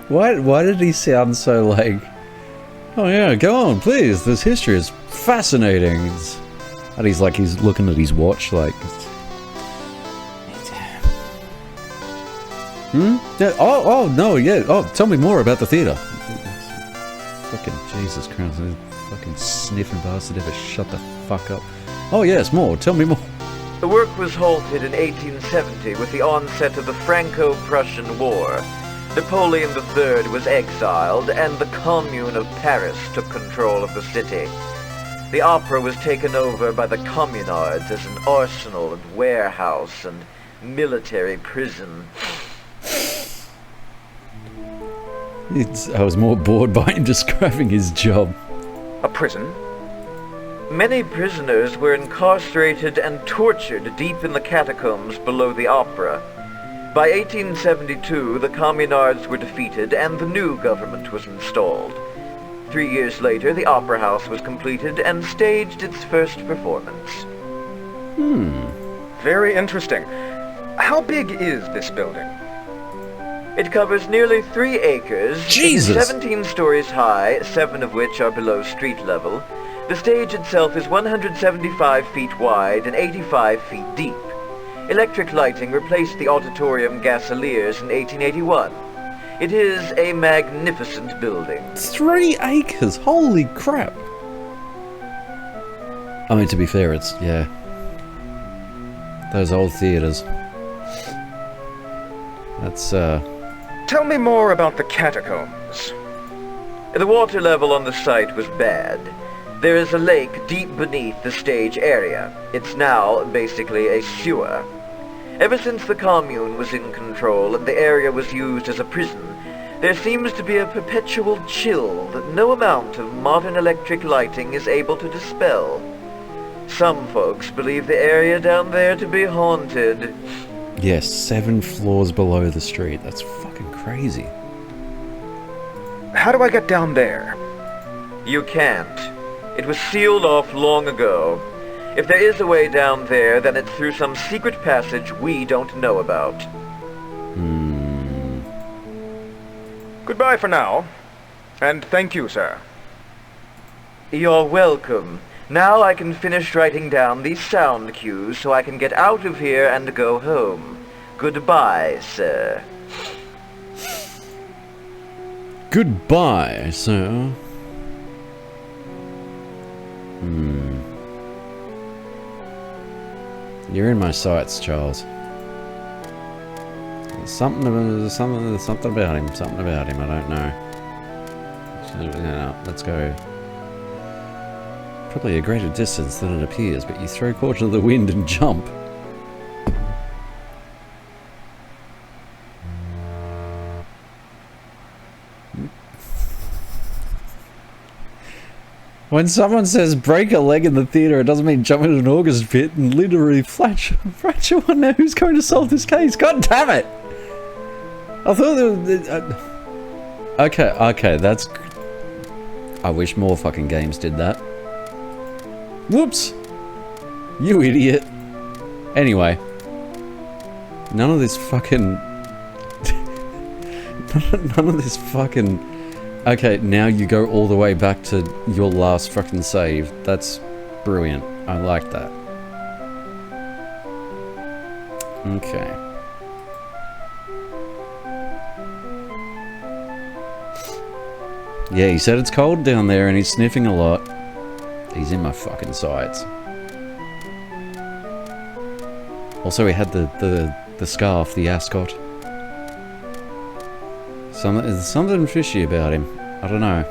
Why did he sound so like... Oh yeah, go on, please. This history is fascinating. And he's like, he's looking at his watch like... Yeah, oh, no, yeah. Oh, tell me more about the theater. Fucking Jesus Christ. Fucking sniffing bastard ever shut the fuck up. Oh yes, more. Tell me more. The work was halted in 1870 with the onset of the Franco-Prussian War. Napoleon III was exiled, and the Commune of Paris took control of the city. The opera was taken over by the communards as an arsenal and warehouse and military prison. I was more bored by him describing his job. A prison? Many prisoners were incarcerated and tortured deep in the catacombs below the opera. By 1872, the communards were defeated and the new government was installed. 3 years later, the Opera House was completed and staged its first performance. Very interesting. How big is this building? It covers nearly 3 acres. Jesus! It is 17 stories high, 7 of which are below street level. The stage itself is 175 feet wide and 85 feet deep. Electric lighting replaced the auditorium gasoliers in 1881. It is a magnificent building. 3 acres! Holy crap! I mean, to be fair, it's, yeah. Those old theatres. That's, Tell me more about the catacombs. The water level on the site was bad. There is a lake deep beneath the stage area. It's now basically a sewer. Ever since the commune was in control and the area was used as a prison, there seems to be a perpetual chill that no amount of modern electric lighting is able to dispel. Some folks believe the area down there to be haunted. Yes, 7 floors below the street. That's fucking crazy. How do I get down there? You can't. It was sealed off long ago. If there is a way down there, then it's through some secret passage we don't know about. Goodbye for now. And thank you, sir. You're welcome. Now I can finish writing down these sound cues so I can get out of here and go home. Goodbye, sir. Goodbye, sir. You're in my sights, Charles. Something about him. Something about him. I don't know. Let's go. Probably a greater distance than it appears, but you throw caution to the wind and jump. When someone says break a leg in the theatre, it doesn't mean jump into an orchestra pit and literally fracture one. Now who's going to solve this case? God damn it! I thought there was... okay, that's... I wish more fucking games did that. Whoops! You idiot! Anyway. None of this fucking... none of this fucking... Okay, now you go all the way back to your last fucking save. That's brilliant. I like that. Okay. Yeah, he said it's cold down there and he's sniffing a lot. He's in my fucking sights. Also, he had the scarf, the ascot. There's something fishy about him. I don't know.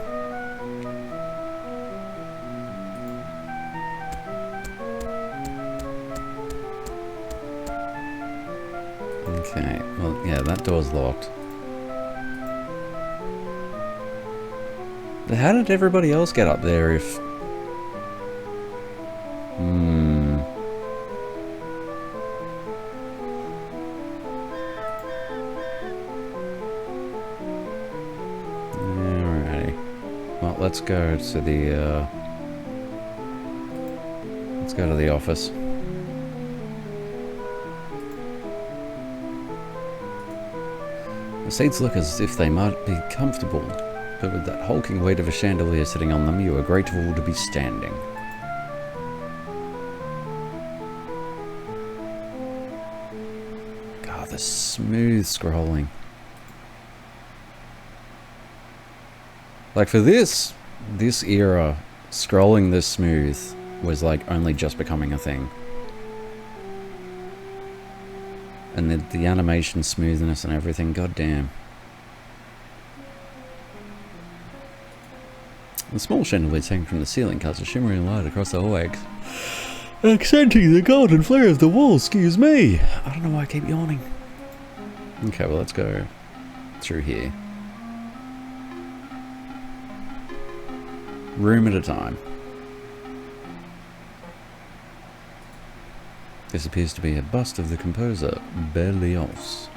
Okay, well, yeah, that door's locked. But how did everybody else get up there if... Let's go to the, let's go to the office. The seats look as if they might be comfortable, but with that hulking weight of a chandelier sitting on them, you are grateful to be standing. God, the smooth scrolling. Like for this era, scrolling this smooth was like only just becoming a thing. And the animation smoothness and everything, goddamn. The small chandelier hanging from the ceiling casts a shimmering light across the hallway, accenting the golden flare of the wall, excuse me. I don't know why I keep yawning. Okay, well let's go through here. Room at a time. This appears to be a bust of the composer, Berlioz.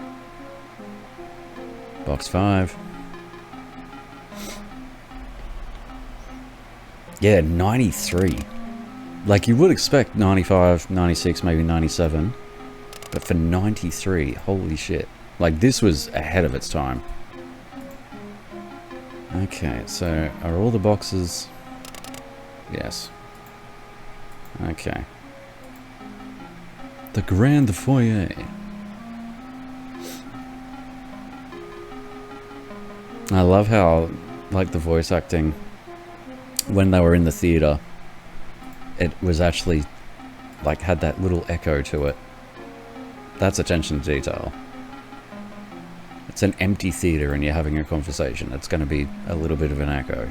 Box 5. Yeah, 93. Like, you would expect 95, 96, maybe 97. But for 93, holy shit. Like, this was ahead of its time. Okay, so are all the boxes... Yes. Okay. The Grand Foyer. I love how, like, the voice acting, when they were in the theatre, it was actually, like, had that little echo to it. That's attention to detail. It's an empty theatre and you're having a conversation. It's going to be a little bit of an echo.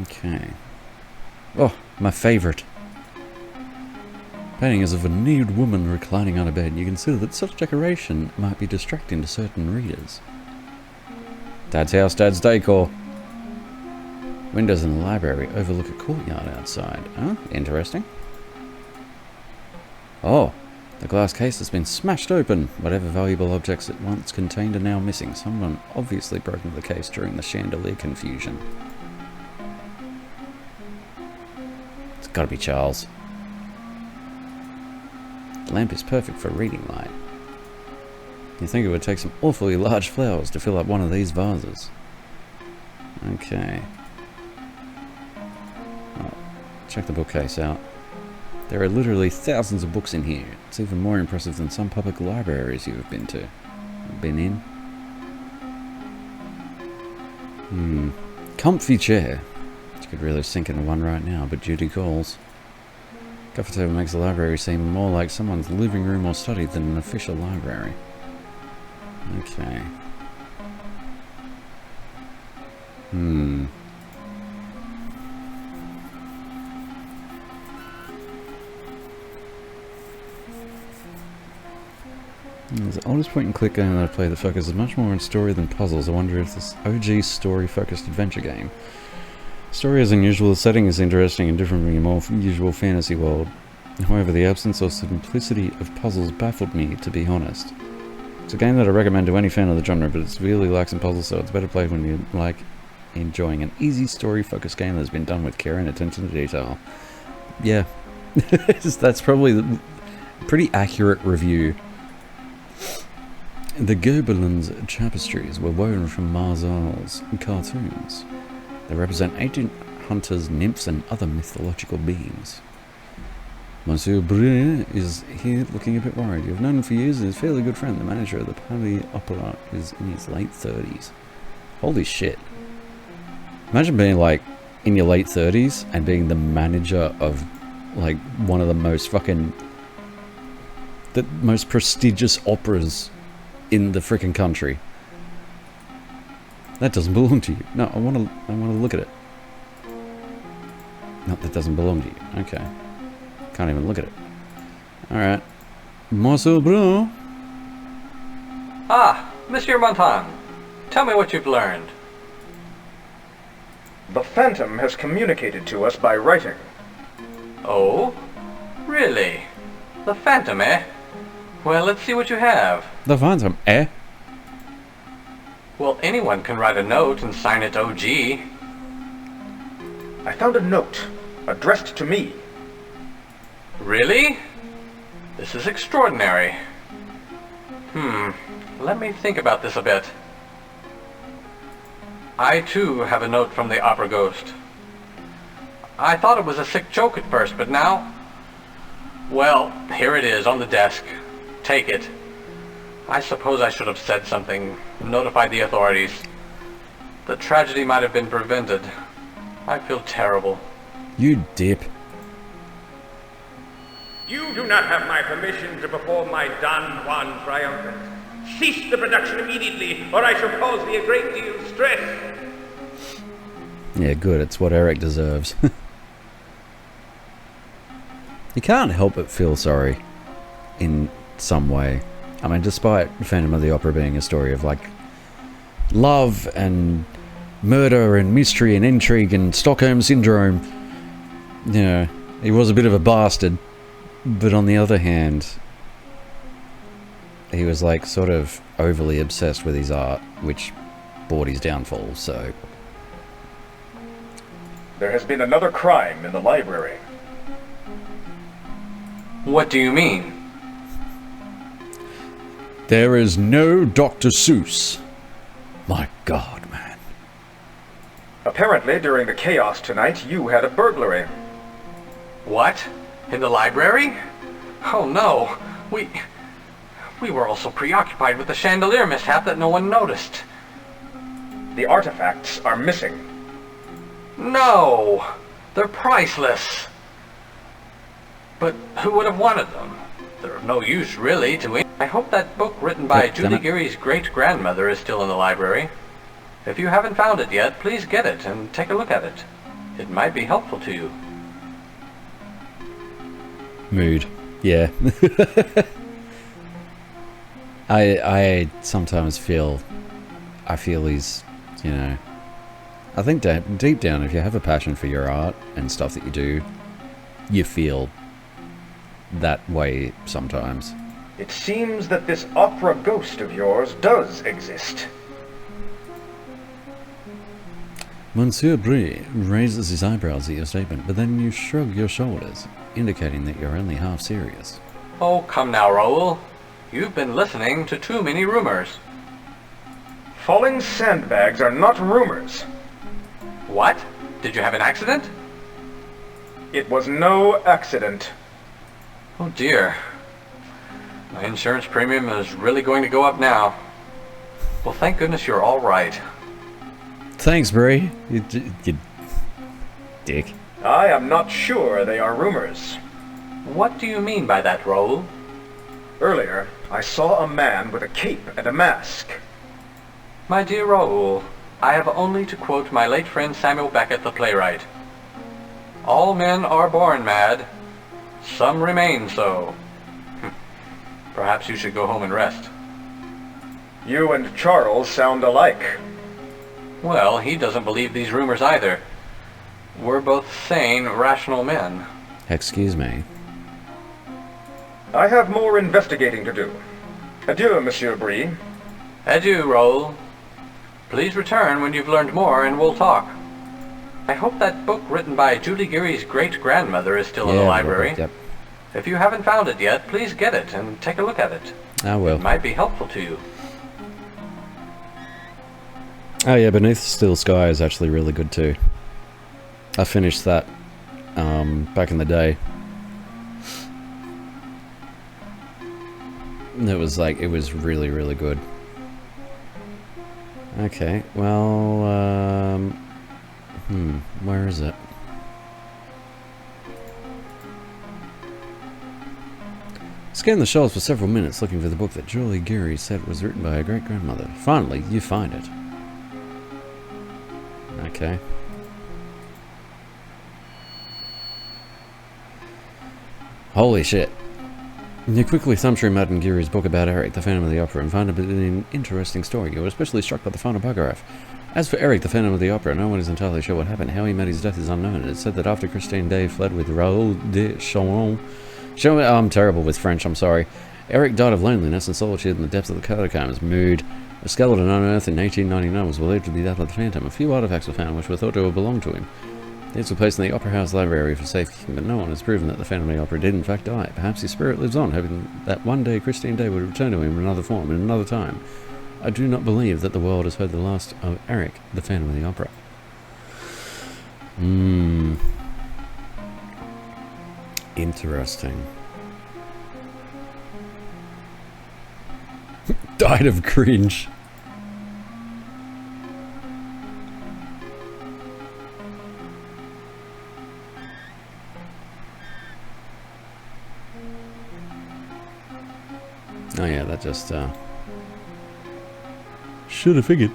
Okay. Oh, my favourite. Painting is of a nude woman reclining on a bed. You consider that such decoration might be distracting to certain readers. Dad's house, Dad's decor. Windows in the library overlook a courtyard outside. Oh, interesting. Oh, the glass case has been smashed open. Whatever valuable objects it once contained are now missing. Someone obviously broke into the case during the chandelier confusion. It's gotta be Charles. The lamp is perfect for reading light. You think it would take some awfully large flowers to fill up one of these vases. Okay. Oh, check the bookcase out. There are literally thousands of books in here. It's even more impressive than some public libraries you have been in. Comfy chair. You could really sink into one right now, but duty calls. Coffee table makes the library seem more like someone's living room or study than an official library. Okay. The oldest point-and-click game that I've played that focuses much more on story than puzzles. I wonder if this OG story-focused adventure game. Story is unusual, the setting is interesting and different from your more usual fantasy world. However, the absence or simplicity of puzzles baffled me, to be honest. It's a game that I recommend to any fan of the genre, but it severely lacks in puzzles, so it's better played when you like enjoying an easy story-focused game that's been done with care and attention to detail. Yeah, that's probably a pretty accurate review. The Gobelins tapestries were woven from Marzal's cartoons. They represent ancient hunters, nymphs, and other mythological beings. Monsieur Brunner is here looking a bit worried. You've known him for years and he's a fairly good friend. The manager of the Palais Opera is in his late 30s. Holy shit. Imagine being like in your late 30s and being the manager of like one of the most the most prestigious operas in the freaking country. That doesn't belong to you. No, I want to look at it. No, that doesn't belong to you. Okay. Can't even look at it. Alright. Monsieur Brun. Ah, Monsieur Montan. Tell me what you've learned. The Phantom has communicated to us by writing. Oh? Really? The Phantom, eh? Well, let's see what you have. The Phantom, eh? Well, anyone can write a note and sign it OG. I found a note, addressed to me. Really? This is extraordinary. Let me think about this a bit. I too have a note from the Opera Ghost. I thought it was a sick joke at first, but now... Well, here it is on the desk. Take it. I suppose I should have said something, notified the authorities. The tragedy might have been prevented. I feel terrible. You dip. You do not have my permission to perform my Don Juan triumphant. Cease the production immediately, or I shall cause thee a great deal of stress. Yeah, good. It's what Eric deserves. You can't help but feel sorry in some way. I mean, despite Phantom of the Opera being a story of, like, love and murder and mystery and intrigue and Stockholm Syndrome, you know, he was a bit of a bastard. But on the other hand, he was, like, sort of overly obsessed with his art, which brought his downfall, so... There has been another crime in the library. What do you mean? There is no Dr. Seuss. My God, man. Apparently, during the chaos tonight, you had a burglary. What? In the library? Oh no, we were all so preoccupied with the chandelier mishap that no one noticed. The artifacts are missing. No! They're priceless! But who would have wanted them? They're of no use, really, to me. I hope that book written by Julie Geary's great-grandmother is still in the library. If you haven't found it yet, please get it and take a look at it. It might be helpful to you. Mood. Yeah. I sometimes feel... I feel he's, you know... I think deep down, if you have a passion for your art and stuff that you do, you feel that way sometimes. It seems that this opera ghost of yours does exist. Monsieur Brie raises his eyebrows at your statement, but then you shrug your shoulders, indicating that you're only half serious. Oh, come now, Raoul. You've been listening to too many rumors. Falling sandbags are not rumors. What? Did you have an accident? It was no accident. Oh dear. My insurance premium is really going to go up now. Well, thank goodness you're all right. Thanks, Brie. You dick. I am not sure they are rumors. What do you mean by that, Raoul? Earlier, I saw a man with a cape and a mask. My dear Raoul, I have only to quote my late friend Samuel Beckett, the playwright. All men are born mad. Some remain so. Perhaps you should go home and rest. You and Charles sound alike. Well, he doesn't believe these rumors either. We're both sane, rational men. Excuse me. I have more investigating to do. Adieu, Monsieur Brie. Adieu, Raoul. Please return when you've learned more and we'll talk. I hope that book written by Julie Geary's great-grandmother is still in the library. Yep. If you haven't found it yet, please get it and take a look at it. I will. It might be helpful to you. Oh yeah, Beneath the Still Sky is actually really good too. I finished that back in the day. It was really, really good. Okay, well, where is it? Scanned the shelves for several minutes looking for the book that Julie Geary said was written by her great-grandmother. Finally, you find it. Okay. Holy shit. You quickly thumb through Madame Geary's book about Eric, the Phantom of the Opera, and find it an interesting story. You were especially struck by the final paragraph. As for Eric, the Phantom of the Opera, no one is entirely sure what happened. How he met his death is unknown. It's said that after Christine Day fled with Raoul de Chauron... I'm terrible with French, I'm sorry. Eric died of loneliness and solitude in the depths of the catacombs. Mood. A skeleton unearthed in 1899 was believed to be that of the Phantom. A few artifacts were found which were thought to have belonged to him. These were placed in the Opera House library for safekeeping, but no one has proven that the Phantom of the Opera did in fact die. Perhaps his spirit lives on, hoping that one day Christine Day would return to him in another form, in another time. I do not believe that the world has heard the last of Eric, the Phantom of the Opera. Interesting. Died of cringe. Oh yeah, that just, should have figured.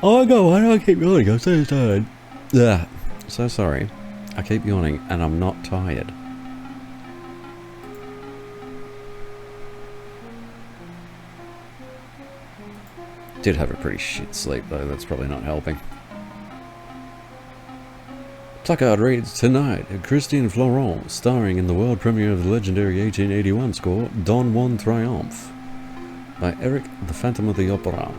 Oh no, why do I keep yawning? I'm so tired. Yeah, so sorry. I keep yawning and I'm not tired. Did have a pretty shit sleep though, that's probably not helping. Placard reads, tonight, Christine Florent, starring in the world premiere of the legendary 1881 score, Don Juan Triomphe, by Eric, the Phantom of the Opera.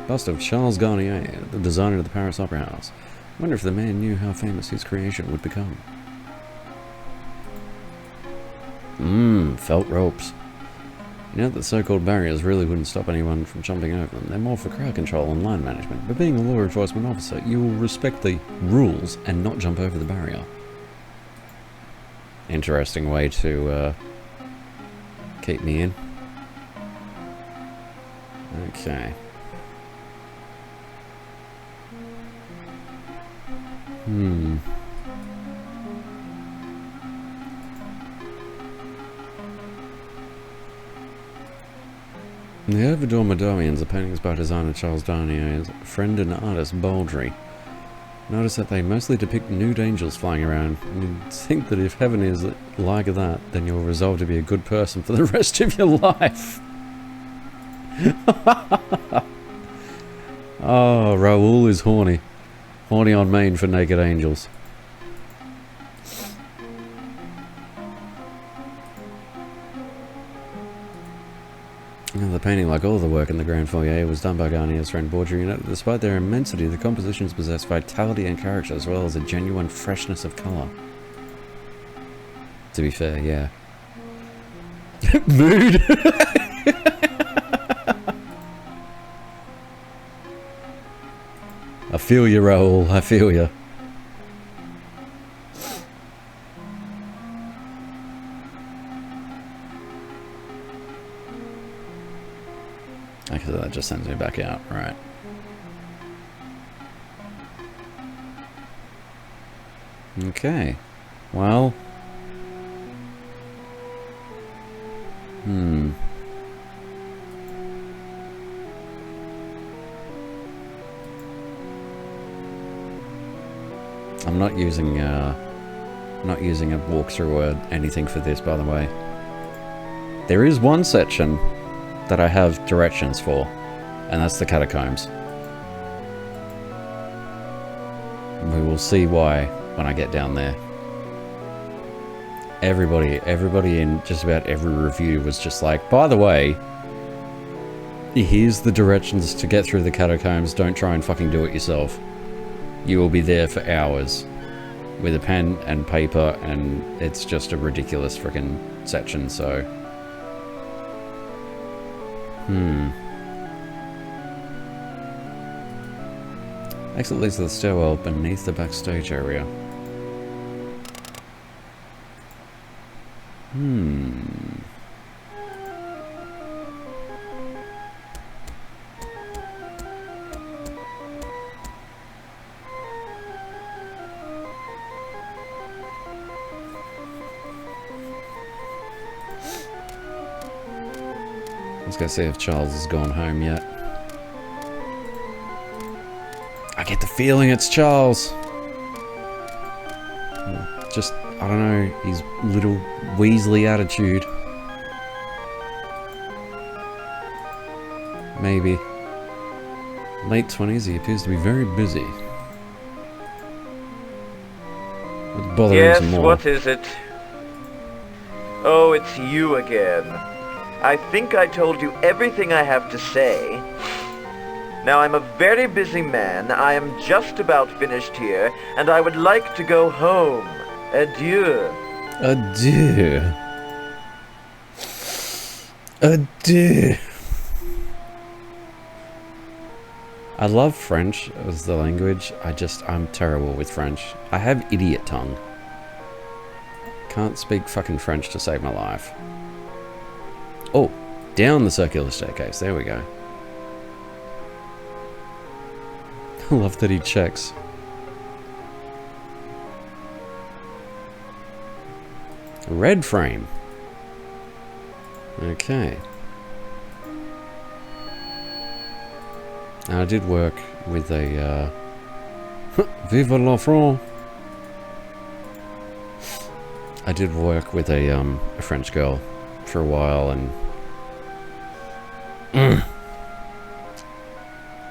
Bust of Charles Garnier, the designer of the Paris Opera House. Wonder if the man knew how famous his creation would become. Felt ropes. You know that so-called barriers really wouldn't stop anyone from jumping over them. They're more for crowd control and line management. But being a law enforcement officer, you will respect the rules and not jump over the barrier. Interesting way to keep me in. Okay. The Overdore medallions are paintings by designer Charles Garnier's friend and artist Baldry. Notice that they mostly depict nude angels flying around. You'd think that if heaven is like that, then you'll resolve to be a good person for the rest of your life. Oh, Raoul is horny. Horny on main for naked angels. The painting, like all the work in the Grand Foyer, was done by Garnier's friend Baudry. Despite their immensity, the compositions possess vitality and character, as well as a genuine freshness of colour. To be fair, yeah. Mood! I feel you, Raoul. I feel you. Okay, so that just sends me back out. Right. Okay. Well. I'm not using a walkthrough or anything for this, by the way. There is one section that I have directions for, and that's the catacombs. We will see why when I get down there. Everybody in just about every review was just like, by the way, here's the directions to get through the catacombs, don't try and fucking do it yourself. You will be there for hours with a pen and paper, and it's just a ridiculous freaking section, so... Exit leads to the stairwell beneath the backstage area. Let's go see if Charles has gone home yet. I get the feeling it's Charles. Just, I don't know, his little Weasley attitude. Maybe. Late 20s, he appears to be very busy. Let's bother him some more. Yes, what is it? Oh, it's you again. I think I told you everything I have to say. Now, I'm a very busy man. I am just about finished here, and I would like to go home. Adieu. Adieu. Adieu. I love French as the language. I'm terrible with French. I have idiot tongue. Can't speak fucking French to save my life. Oh, down the circular staircase. There we go. I love that he checks. Red frame. Okay. Now, I did work with a Vive l'enfant. I did work with a French girl for a while, and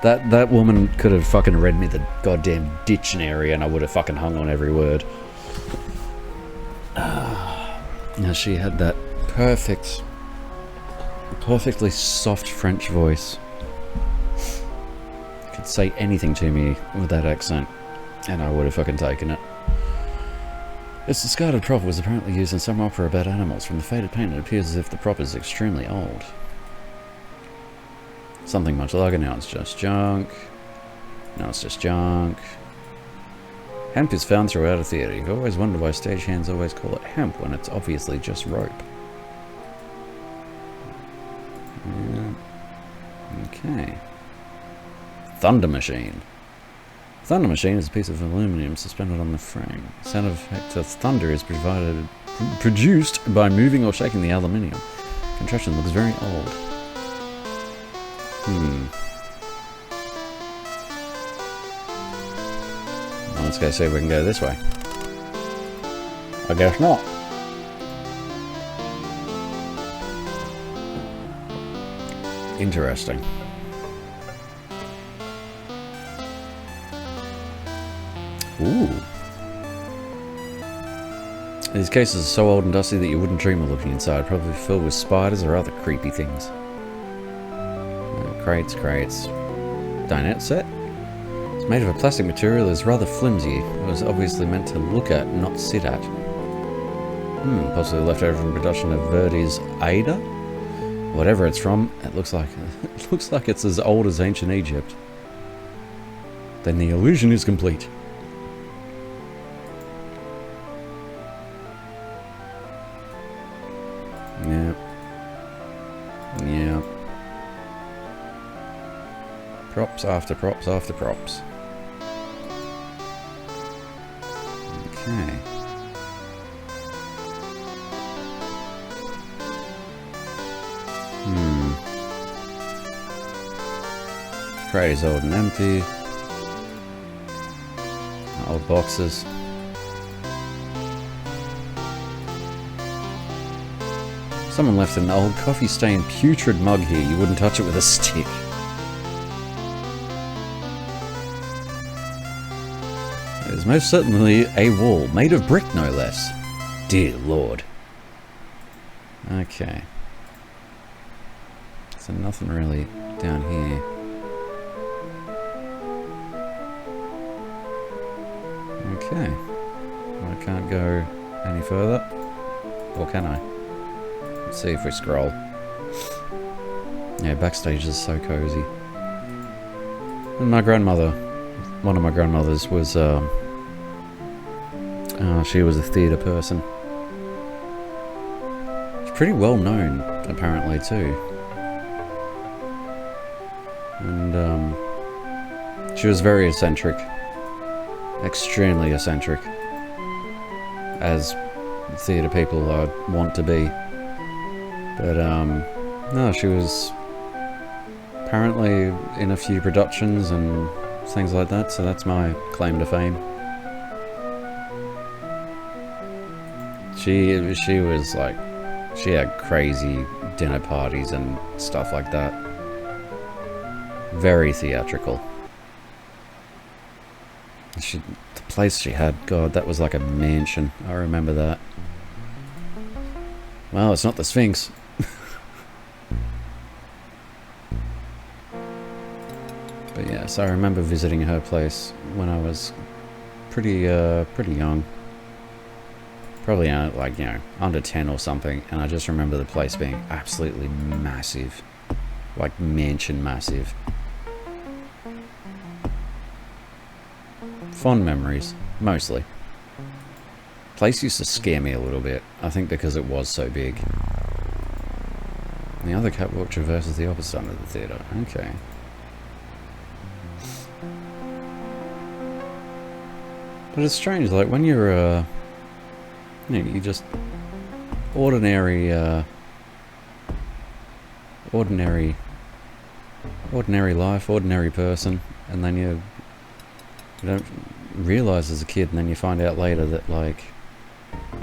that woman could have fucking read me the goddamn dictionary, and I would have fucking hung on every word. Now, she had that perfectly soft French voice. Could say anything to me with that accent, and I would have fucking taken it. Its discarded prop was apparently used in some opera about animals. From the faded paint, it appears as if the prop is extremely old. Something much like it. Now it's just junk. Now it's just junk. Hemp is found throughout a theatre. You've always wondered why stagehands always call it hemp when it's obviously just rope. Yeah. Okay. Thunder machine. Thunder machine is a piece of aluminum suspended on the frame. The sound effect of thunder is produced by moving or shaking the aluminium. Contraption looks very old. Well, let's go see if we can go this way. I guess not. Ooh. These cases are so old and dusty that you wouldn't dream of looking inside. Probably filled with spiders or other creepy things. Crates. Dinette set? It's made of a plastic material. It's rather flimsy. It was obviously meant to look at, not sit at. Possibly left over from production of Verdi's Ada? Whatever it's from, it looks like it's as old as ancient Egypt. Then the illusion is complete. Yeah. Props after props after props. Okay. Crate is old and empty. Old boxes. Someone left an old coffee-stained putrid mug here. You wouldn't touch it with a stick. There's most certainly a wall, made of brick no less. Dear Lord. Okay. So nothing really down here. Okay. I can't go any further. Or can I? Let's see if we scroll. Yeah, backstage is so cozy. And my grandmother, one of my grandmothers was, she was a theatre person. She's pretty well known, apparently, too. And, she was very eccentric. Extremely eccentric. As theatre people want to be. But, no, she was apparently in a few productions and things like that, so that's my claim to fame. She was like, she had crazy dinner parties and stuff like that. Very theatrical. The place she had, God, that was like a mansion. I remember that. Well, it's not the Sphinx. But yes, I remember visiting her place when I was pretty young. Probably like, you know, under 10 or something, and I just remember the place being absolutely massive. Like mansion massive. Fond memories, mostly. Place used to scare me a little bit, I think because it was so big. And the other catwalk traverses the opposite side of the theatre. Okay. But it's strange, like when you're, you know, you just ordinary life, ordinary person, and then you don't realize as a kid, and then you find out later that, like,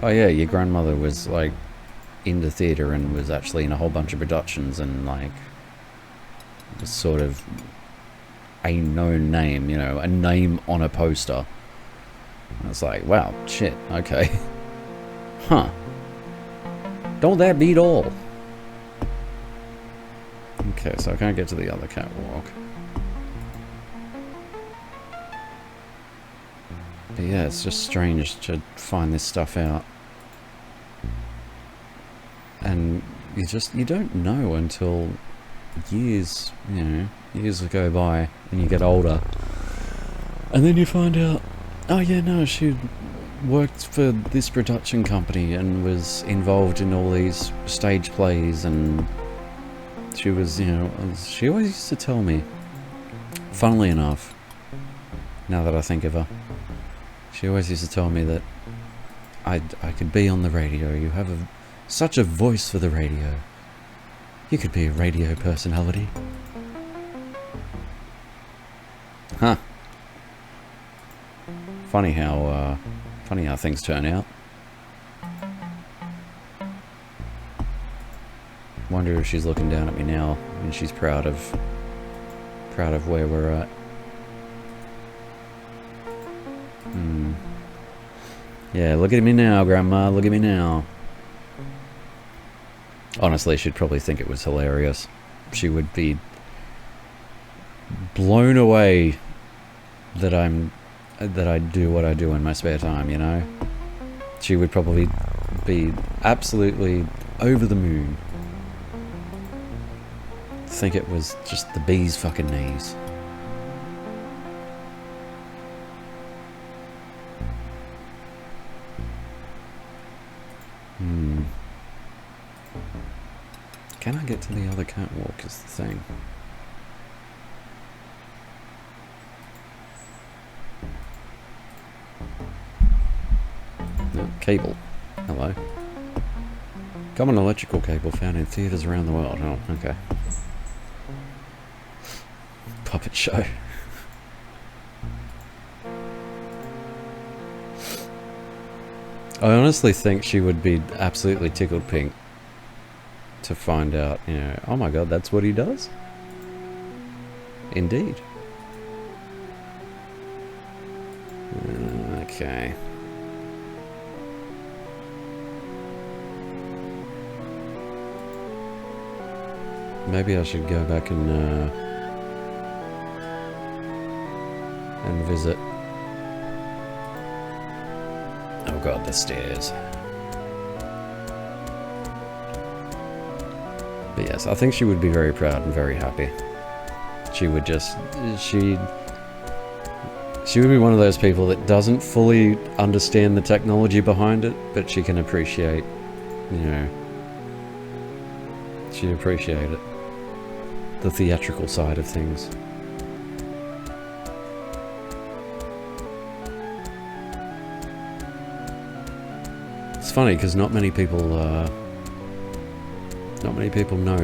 oh yeah, your grandmother was like into theatre and was actually in a whole bunch of productions and like was sort of a known name, you know, a name on a poster. And it's like, wow, shit, okay. Huh. Don't that beat all? Okay, so I can't get to the other catwalk. But yeah, it's just strange to find this stuff out. And you don't know until years, you know, years go by and you get older. And then you find out, oh yeah, no, she worked for this production company and was involved in all these stage plays, and she was, you know, she always used to tell me, funnily enough, now that I think of her, she always used to tell me that I could be on the radio. You have such a voice for the radio. You could be a radio personality. Huh. Funny how things turn out. Wonder if she's looking down at me now and she's proud of where we're at. Yeah, look at me now, Grandma. Look at me now. Honestly, she'd probably think it was hilarious. She would be blown away that I do what I do in my spare time, you know? She would probably be absolutely over the moon. Think it was just the bee's fucking knees. Can I get to the other catwalk is the thing. No, cable. Hello. Common electrical cable found in theatres around the world. Oh, okay. Puppet show. I honestly think she would be absolutely tickled pink to find out, you know, oh my god, that's what he does? Indeed. Okay. Maybe I should go back and visit. Oh god, the stairs. But yes, I think she would be very proud and very happy. She would just, she would be one of those people that doesn't fully understand the technology behind it, but she can appreciate, you know, she'd appreciate it. The theatrical side of things. It's funny because not many people know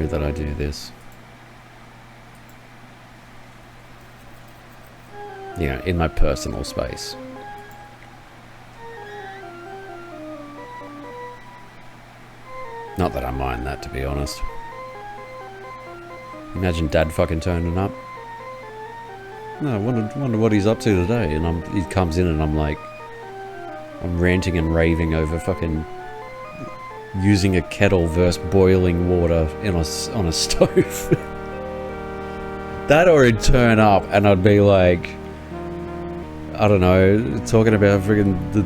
that I do this. You know, in my personal space. Not that I mind that, to be honest. Imagine Dad fucking turning up. No, I wonder what he's up to today. And he comes in and I'm like, I'm ranting and raving over fucking using a kettle versus boiling water on a stove. That, or he'd turn up and I'd be like, I don't know, talking about friggin' the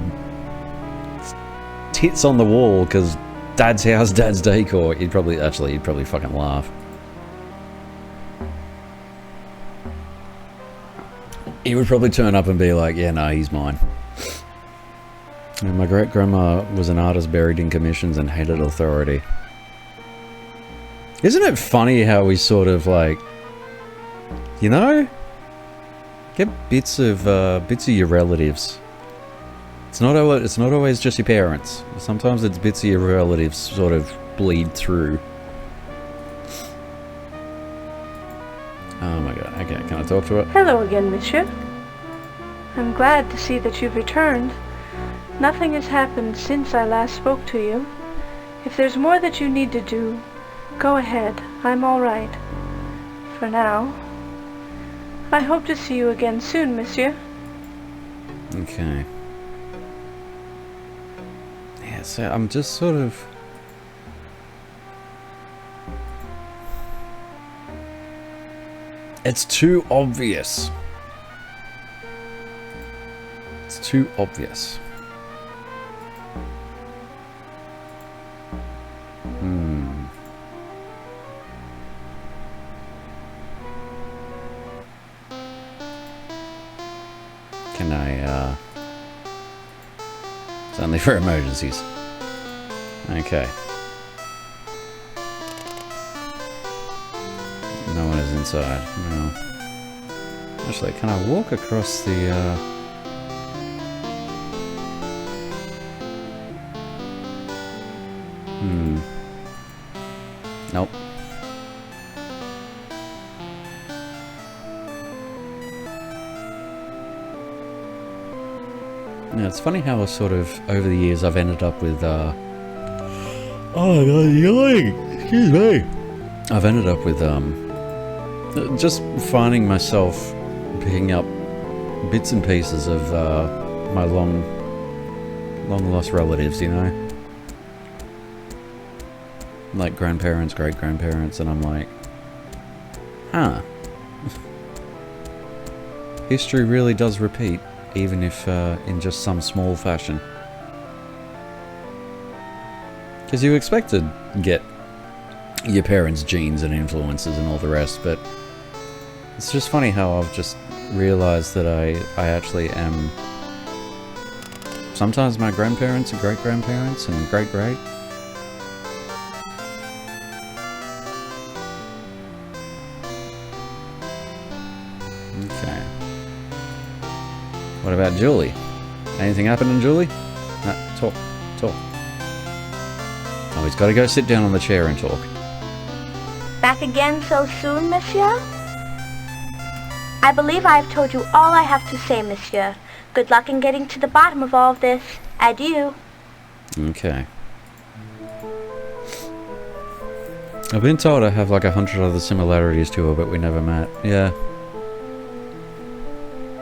tits on the wall because Dad's house, Dad's decor. He'd probably fucking laugh. He would probably turn up and be like, yeah, no, he's mine. And my great-grandma was an artist buried in commissions and hated authority. Isn't it funny how we sort of like, you know, get bits of your relatives. It's not always just your parents. Sometimes it's bits of your relatives sort of bleed through. Oh my god, okay, can I talk to it? Hello again, monsieur. I'm glad to see that you've returned. Nothing has happened since I last spoke to you. If there's more that you need to do, go ahead. I'm all right. For now. I hope to see you again soon, monsieur. Okay. Yeah, so I'm just sort of... It's too obvious. It's too obvious. Can I, It's only for emergencies. Okay. No one is inside. No. Actually, can I walk across the, Nope. Yeah, it's funny how sort of, over the years, I've ended up with, oh my god, yelling! Excuse me! I've ended up with, just finding myself picking up bits and pieces of, my long long lost relatives, you know? Like grandparents, great-grandparents, and I'm like, huh. History really does repeat, even if in just some small fashion. Because you expect to get your parents' genes and influences and all the rest, but it's just funny how I've just realized that I actually am sometimes my grandparents and great-grandparents and great-great. Okay. What about Julie? Anything happening, Julie? No, talk. Oh, he's got to go sit down on the chair and talk. Back again so soon, monsieur? I believe I have told you all I have to say, monsieur. Good luck in getting to the bottom of all of this. Adieu. Okay. I've been told I have like 100 other similarities to her, but we never met. Yeah.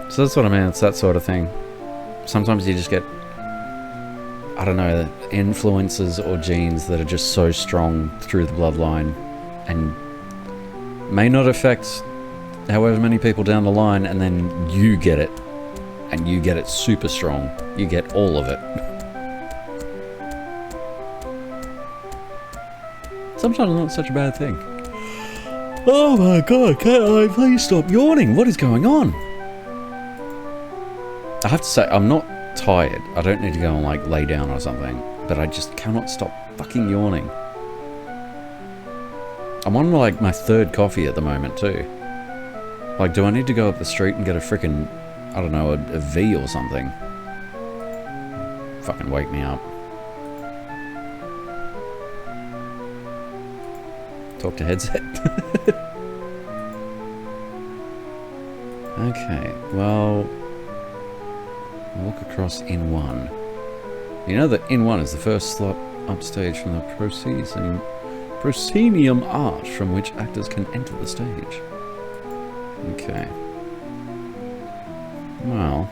So that's what I mean, it's that sort of thing. Sometimes you just get, I don't know, influences or genes that are just so strong through the bloodline and may not affect however many people down the line, and then you get it. And you get it super strong. You get all of it. Sometimes not such a bad thing. Oh my god, can't I please stop yawning? What is going on? I have to say, I'm not tired. I don't need to go and like lay down or something. But I just cannot stop fucking yawning. I'm on like my 3rd coffee at the moment too. Like, do I need to go up the street and get a frickin', I don't know, a V or something? Fucking wake me up. Talk to headset. Okay, well, walk across in 1. You know that in 1 is the first slot upstage from the proscenium arch from which actors can enter the stage. Okay. Well,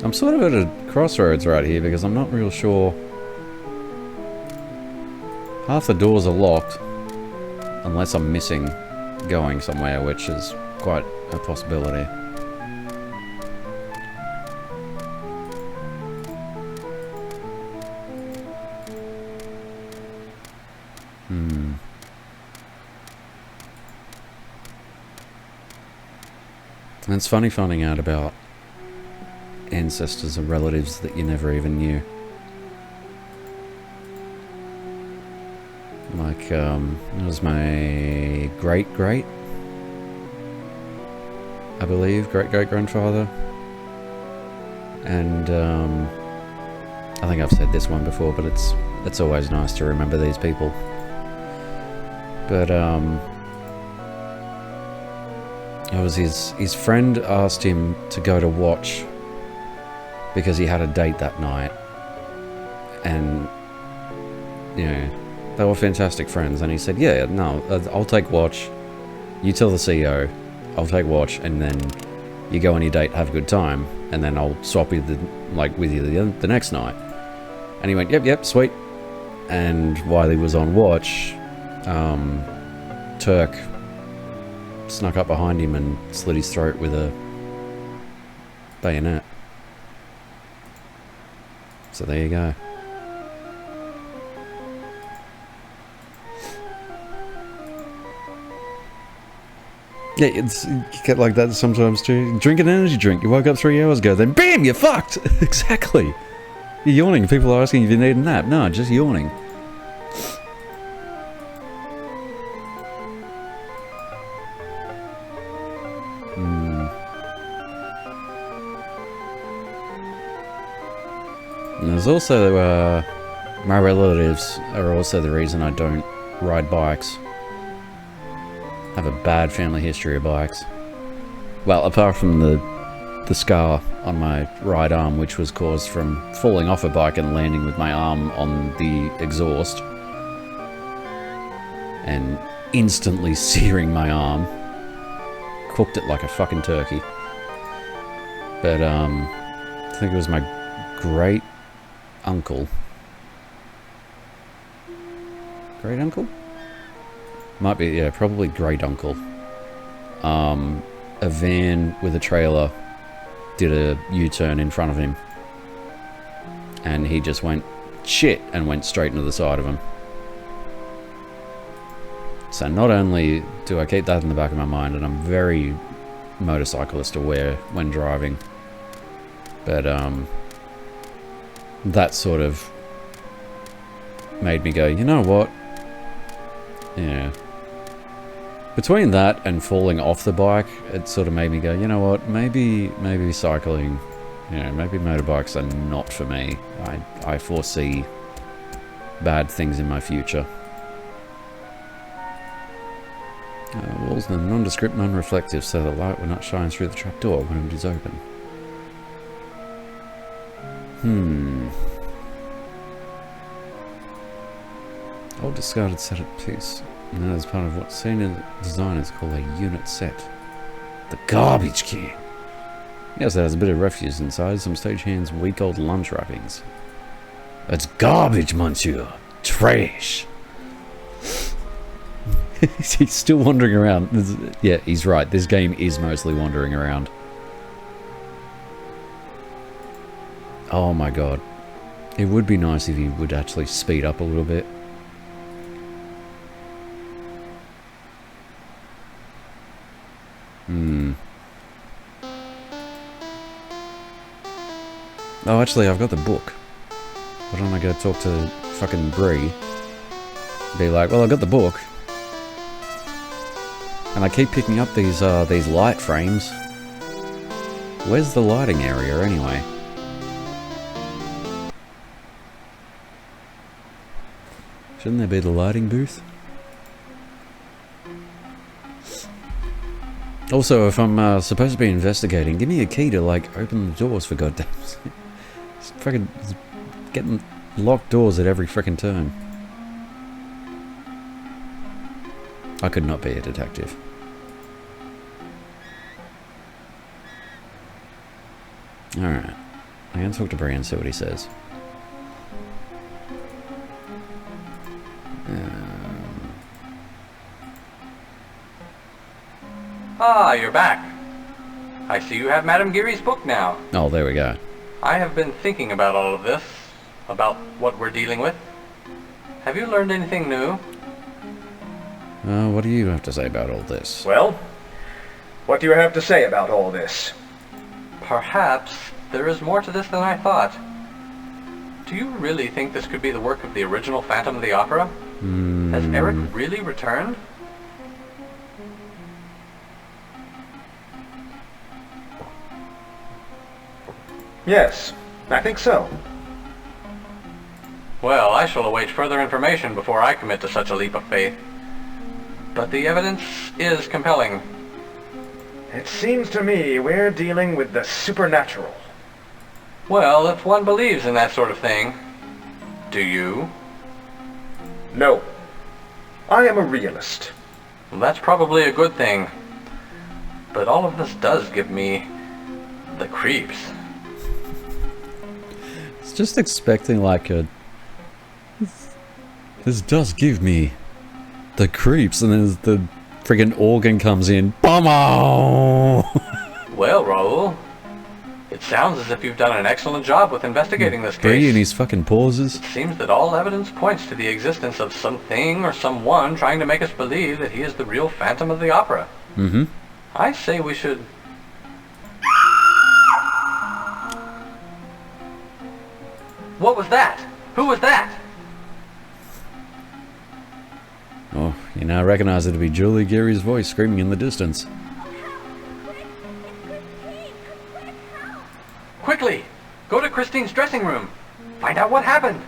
I'm sort of at a crossroads right here because I'm not real sure. Half the doors are locked, unless I'm missing going somewhere, which is quite a possibility. And it's funny finding out about ancestors or relatives that you never even knew. Like, it was my great-great, I believe, great-great-grandfather. And, I think I've said this one before, but it's always nice to remember these people. But, it was his friend asked him to go to watch because he had a date that night. And, you know, they were fantastic friends. And he said, yeah, no, I'll take watch. You tell the CEO, I'll take watch, and then you go on your date, have a good time, and then I'll swap with you the next night. And he went, yep, sweet. And while he was on watch, Turk snuck up behind him and slit his throat with a bayonet. So there you go. Yeah, you get like that sometimes too. Drink an energy drink. You woke up 3 hours ago, then BAM! You're fucked! Exactly. You're yawning. People are asking if you need a nap. No, just yawning. And there's also, my relatives are also the reason I don't ride bikes. I have a bad family history of bikes. Well, apart from the scar on my right arm, which was caused from falling off a bike and landing with my arm on the exhaust. And instantly searing my arm. Cooked it like a fucking turkey. But, I think it was my uncle. Great uncle? Might be, yeah, probably great uncle. A van with a trailer did a U-turn in front of him. And he just went, shit, and went straight into the side of him. So not only do I keep that in the back of my mind, and I'm very motorcyclist aware when driving, but that sort of made me go, you know what? Yeah. Between that and falling off the bike, it sort of made me go, you know what? Maybe cycling, you know, maybe motorbikes are not for me. I foresee bad things in my future. Walls are nondescript, non-reflective, so the light will not shine through the trapdoor when it is open. Old discarded set of piece. And that is part of what senior designers call a unit set. The garbage can! Yes, it has a bit of refuse inside, some stagehands' week-old lunch wrappings. It's garbage, monsieur! Trash! He's still wandering around. Yeah, he's right. This game is mostly wandering around. Oh my god. It would be nice if he would actually speed up a little bit. Oh, actually, I've got the book. Why don't I go talk to fucking Bree? Be like, well, I got the book. And I keep picking up these light frames. Where's the lighting area, anyway? Shouldn't there be the lighting booth? Also, if I'm supposed to be investigating, give me a key to, like, open the doors, for goddamn sake. Just fucking getting locked doors at every frickin' turn. I could not be a detective. Alright. I'm gonna talk to Bree and see what he says. Ah, you're back. I see you have Madame Geary's book now. Oh, there we go. I have been thinking about all of this, about what we're dealing with. Have you learned anything new? What do you have to say about all this? Well, what do you have to say about all this? Perhaps there is more to this than I thought. Do you really think this could be the work of the original Phantom of the Opera? Has Eric really returned? Yes, I think so. Well, I shall await further information before I commit to such a leap of faith. But the evidence is compelling. It seems to me we're dealing with the supernatural. Well, if one believes in that sort of thing, do you? No. I am a realist. Well, that's probably a good thing. But all of this does give me the creeps. It's just expecting like a... This does give me the creeps, and then the friggin' organ comes in. Bomo! Well, Raoul, it sounds as if you've done an excellent job with investigating this Bree case. and his fucking pauses. It seems that all evidence points to the existence of something or someone trying to make us believe that he is the real Phantom of the Opera. Mm-hmm. I say we should... What was that? Who was that? Oh, you now recognize it to be Julie Geary's voice screaming in the distance. Quickly! Go to Christine's dressing room. Find out what happened.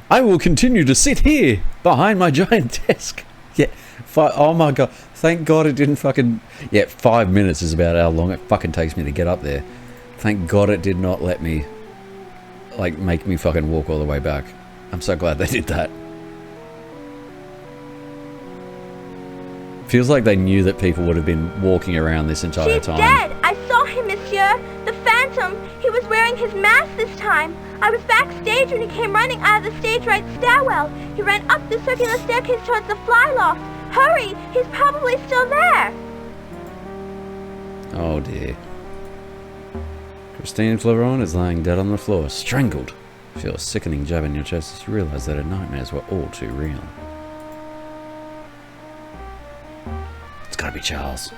I will continue to sit here behind my giant desk. Yeah, oh my god. Thank god it didn't fucking... Yeah, 5 minutes is about how long it fucking takes me to get up there. Thank god it did not let me, like, make me fucking walk all the way back. I'm so glad they did that. Feels like they knew that people would have been walking around this entire She's time. dead! I saw him, monsieur! The Phantom Phantom! He was wearing his mask this time! I was backstage when he came running out of the stage right stairwell. He ran up the circular staircase towards the fly loft. Hurry! He's probably still there! Oh dear. Christine Fleuron is lying dead on the floor, strangled. You feel a sickening jab in your chest as you realize that her nightmares were all too real. It's gotta be Charles.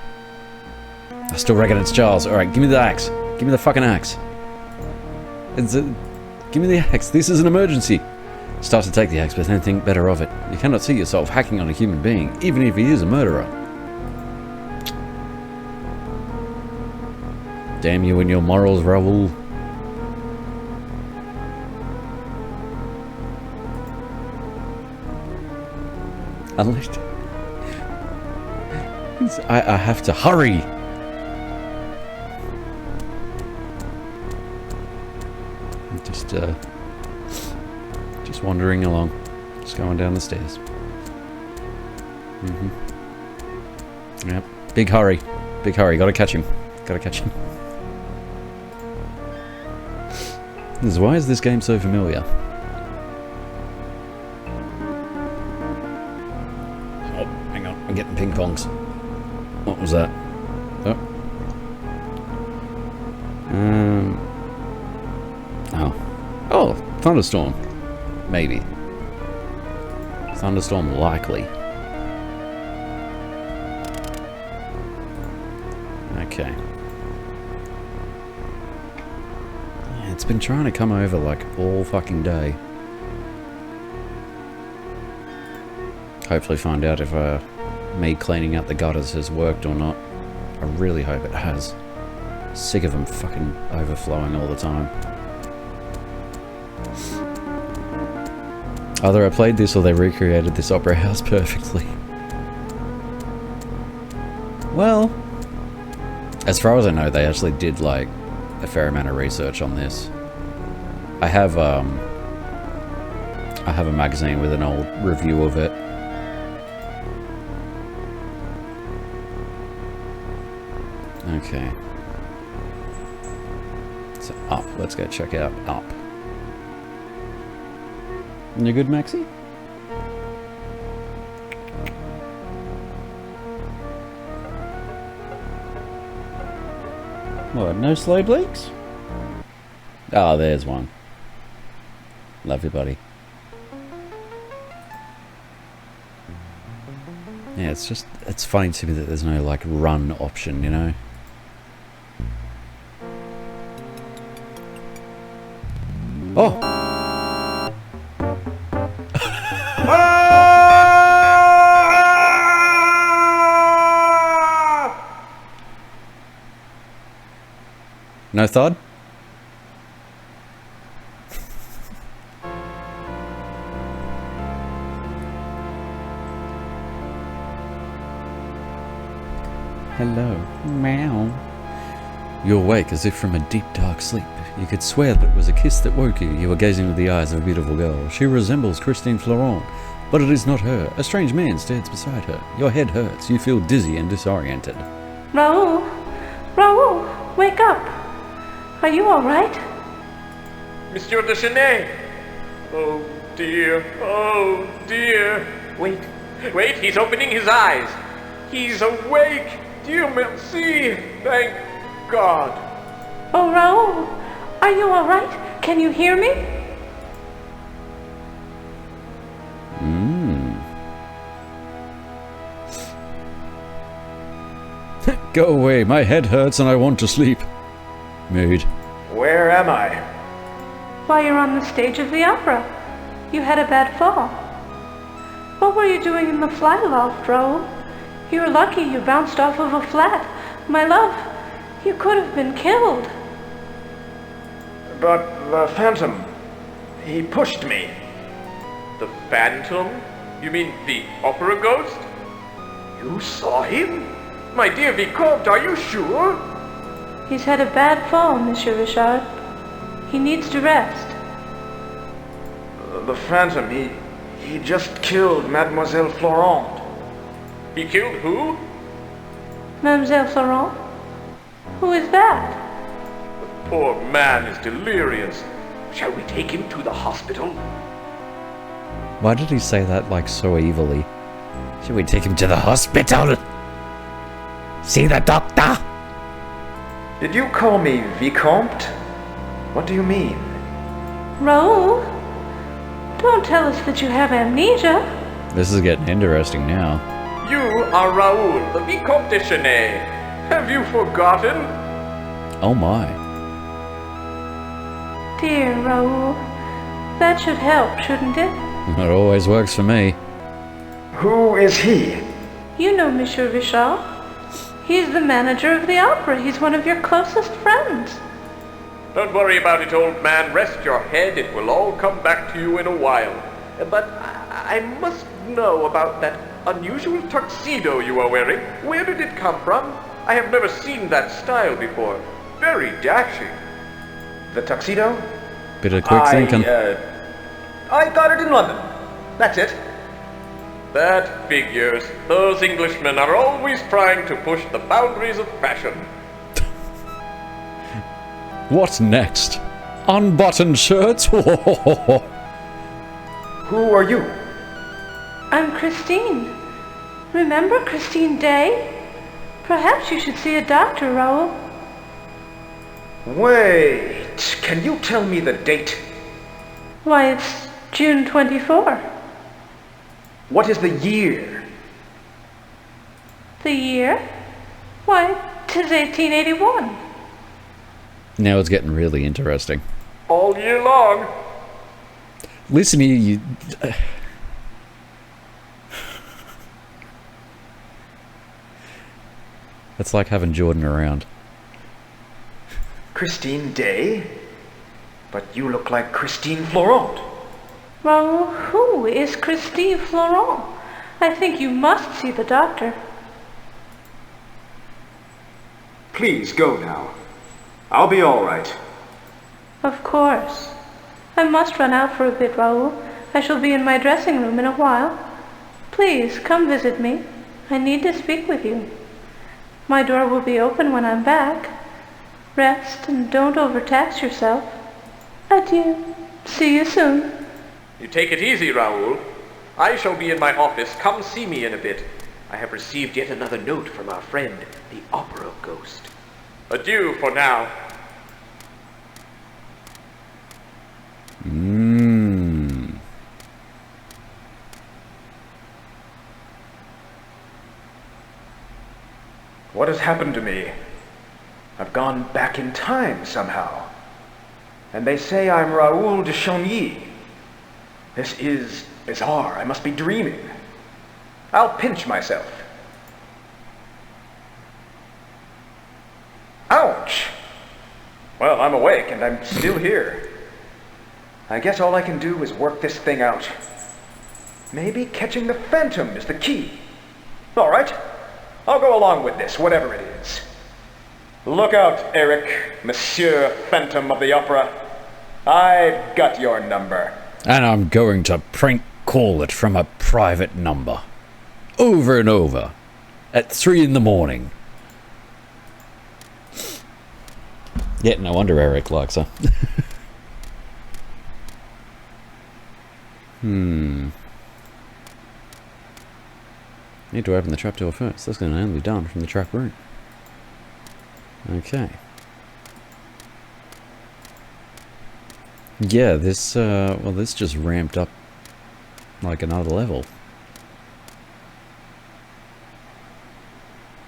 I still reckon it's Charles. Alright, give me the axe. Give me the fucking axe. Give me the axe. This is an emergency. Start to take the axe, but then think better of it. You cannot see yourself hacking on a human being, even if he is a murderer. Damn you and your morals, Raoul. Unless... I have to hurry. Just wandering along, just going down the stairs. Yep. Big hurry. Gotta catch him. Why is this game so familiar? Oh, hang on. I'm getting ping pongs. What was that? Oh. Oh, thunderstorm. Maybe. Thunderstorm likely. Okay. Yeah, it's been trying to come over like all fucking day. Hopefully find out if me cleaning out the gutters has worked or not. I really hope it has. Sick of them fucking overflowing all the time. Either I played this or they recreated this opera house perfectly. Well, as far as I know, they actually did like a fair amount of research on this. I have a magazine with an old review of it. Okay. So up, let's go check out Up. You good, Maxie? What, no slow blinks? Oh, there's one. Love you, buddy. Yeah, it's funny to me that there's no, like, run option, you know? Oh! No thud? Hello. Meow. You awake as if from a deep dark sleep. You could swear that it was a kiss that woke you. You were gazing with the eyes of a beautiful girl. She resembles Christine Fleuron, but it is not her. A strange man stands beside her. Your head hurts. You feel dizzy and disoriented. Raoul! Raoul! Wake up! Are you all right? Monsieur de Chenet! Oh dear, oh dear. Wait, he's opening his eyes. He's awake. Dieu merci. Thank God. Oh, Raoul! Are you all right? Can you hear me? Go away. My head hurts and I want to sleep. Mood. Where am I? Why, you're on the stage of the opera. You had a bad fall. What were you doing in the fly loft, Raoul? You're lucky you bounced off of a flat. My love, you could have been killed. But the Phantom, he pushed me. The Phantom? You mean the opera ghost? You saw him? My dear Vicomte, are you sure? He's had a bad fall, Monsieur Richard. He needs to rest. The Phantom, he just killed Mademoiselle Florent. He killed who? Mademoiselle Florent? Who is that? Poor man is delirious. Shall we take him to the hospital? Why did he say that like so evilly? Should we take him to the hospital? See the doctor? Did you call me Vicomte? What do you mean? Raoul, don't tell us that you have amnesia. This is getting interesting now. You are Raoul, the Vicomte de Chenet. Have you forgotten? Oh my. Dear Raoul, that should help, shouldn't it? It always works for me. Who is he? You know Monsieur Richard. He's the manager of the opera. He's one of your closest friends. Don't worry about it, old man. Rest your head. It will all come back to you in a while. But I must know about that unusual tuxedo you are wearing. Where did it come from? I have never seen that style before. Very dashing. The tuxedo? Bit of quick thinking. I got it in London. That's it. That figures. Those Englishmen are always trying to push the boundaries of fashion. What's next? Unbuttoned shirts? Who are you? I'm Christine. Remember Christine Day? Perhaps you should see a doctor, Raoul. Wait, can you tell me the date? Why, it's June 24. What is the year? The year? Why, 'tis 1881. Now it's getting really interesting. All year long. Listen here, you... It's like having Jordan around. Christine Day? But you look like Christine Florent. Raoul, who is Christine Florent? I think you must see the doctor. Please go now. I'll be all right. Of course. I must run out for a bit, Raoul. I shall be in my dressing room in a while. Please, come visit me. I need to speak with you. My door will be open when I'm back. Rest and don't overtax yourself. Adieu. See you soon. You take it easy, Raoul. I shall be in my office. Come see me in a bit. I have received yet another note from our friend, the opera ghost. Adieu for now. What has happened to me? I've gone back in time somehow. And they say I'm Raoul de Chagny. This is bizarre. I must be dreaming. I'll pinch myself. Ouch! Well, I'm awake and I'm still here. I guess all I can do is work this thing out. Maybe catching the phantom is the key. All right, I'll go along with this, whatever it is. Look out, Eric, Monsieur Phantom of the Opera. I've got your number. And I'm going to prank call it from a private number. Over and over. At 3 in the morning. Yeah, no wonder Eric likes her. Need to open the trapdoor first. That's going to only be done from the trap room. Okay. Yeah, this, well, this just ramped up like another level.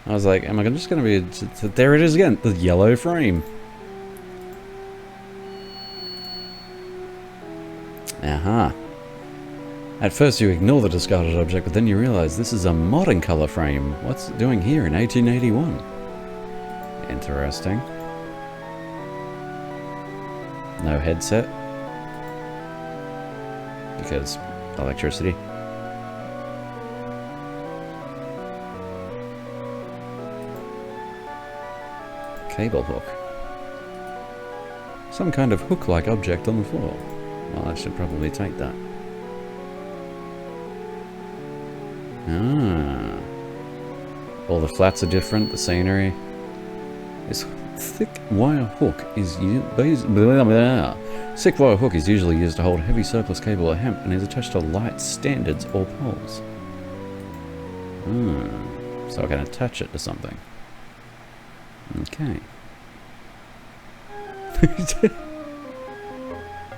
I was like, am I just going to be... There it is again, the yellow frame. Aha. At first you ignore the discarded object, but then you realize this is a modern color frame. What's it doing here in 1881? Interesting. No headset. Because electricity. Cable hook. Some kind of hook-like object on the floor. Well, I should probably take that. Ah. All the flats are different, the scenery. Thick wire hook is Thick wire hook is usually used to hold heavy surplus cable or hemp and is attached to light standards or poles. So I can attach it to something. Okay.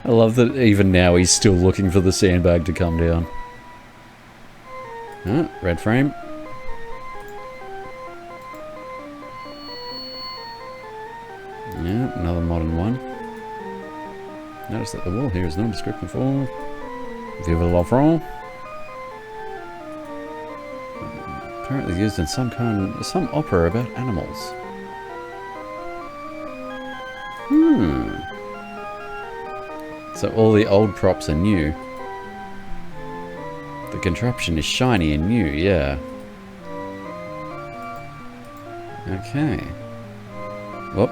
I love that even now he's still looking for the sandbag to come down. Red frame. Yeah, another modern one. Notice that the wall here is nondescript and full. Vive la France. Apparently used in some opera about animals. So all the old props are new. The contraption is shiny and new, yeah. Okay. Whoop.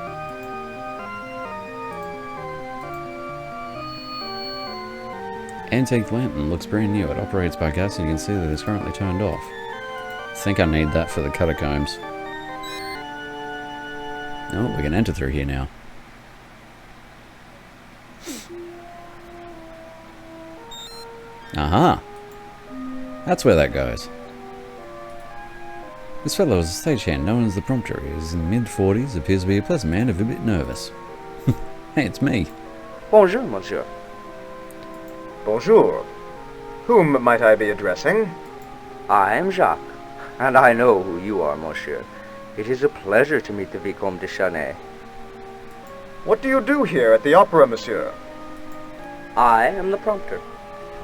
Antique lantern looks brand new. It operates by gas and you can see that it's currently turned off. I think I need that for the catacombs. Oh, we can enter through here now. Aha! That's where that goes. This fellow is a stagehand known as the Prompter. He is in the mid-40s, appears to be a pleasant man, a bit nervous. Hey, it's me. Bonjour, monsieur. Bonjour. Whom might I be addressing? I am Jacques, and I know who you are, monsieur. It is a pleasure to meet the Vicomte de Chanay. What do you do here at the opera, monsieur? I am the prompter.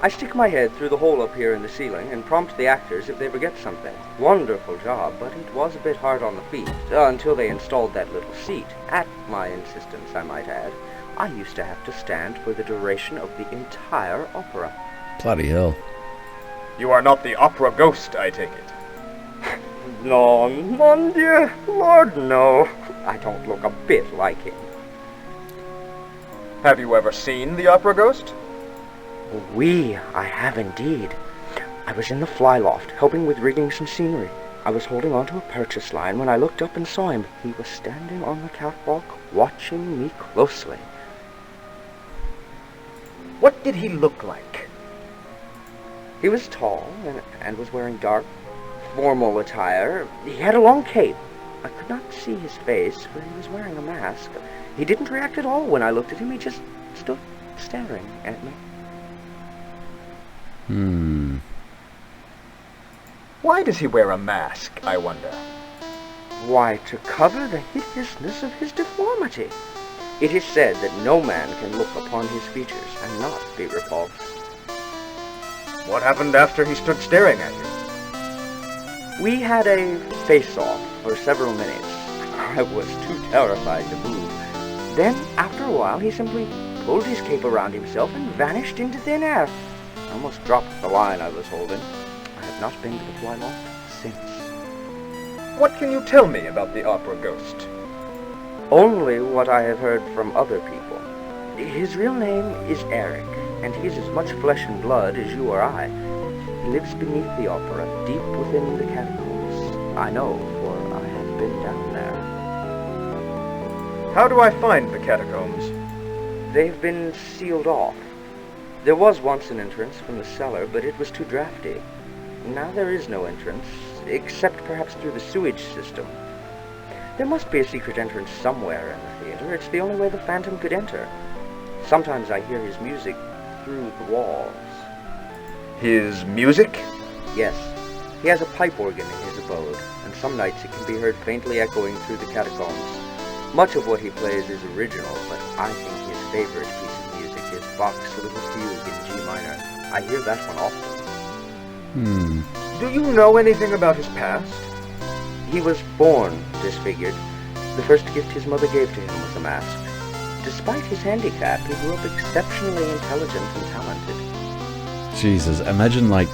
I stick my head through the hole up here in the ceiling and prompt the actors if they forget something. Wonderful job, but it was a bit hard on the feet until they installed that little seat. At my insistence, I might add. I used to have to stand for the duration of the entire opera. Bloody hell. You are not the opera ghost, I take it. No, mon Dieu, Lord, no. I don't look a bit like him. Have you ever seen the opera ghost? Oui, I have indeed. I was in the fly loft, helping with rigging some scenery. I was holding onto a purchase line when I looked up and saw him. He was standing on the catwalk, watching me closely. What did he look like? He was tall and was wearing dark, formal attire. He had a long cape. I could not see his face, but he was wearing a mask. He didn't react at all when I looked at him. He just stood staring at me. Why does he wear a mask, I wonder? Why, to cover the hideousness of his deformity. It is said that no man can look upon his features and not be repulsed. What happened after he stood staring at you? We had a face-off for several minutes. I was too terrified to move. Then, after a while, he simply pulled his cape around himself and vanished into thin air. I almost dropped the line I was holding. I have not been to the fly loft since. What can you tell me about the opera ghost? Only what I have heard from other people. His real name is Eric, and he is as much flesh and blood as you or I. He lives beneath the opera, deep within the catacombs. I know, for I have been down there. How do I find the catacombs? They've been sealed off. There was once an entrance from the cellar, but it was too drafty. Now there is no entrance, except perhaps through the sewage system. There must be a secret entrance somewhere in the theater. It's the only way the Phantom could enter. Sometimes I hear his music through the walls. His music? Yes. He has a pipe organ in his abode, and some nights it can be heard faintly echoing through the catacombs. Much of what he plays is original, but I think his favorite piece of music is Bach's Little Fugue in G minor. I hear that one often. Do you know anything about his past? He was born disfigured. The first gift his mother gave to him was a mask. Despite his handicap, he grew up exceptionally intelligent and talented. Jesus, imagine like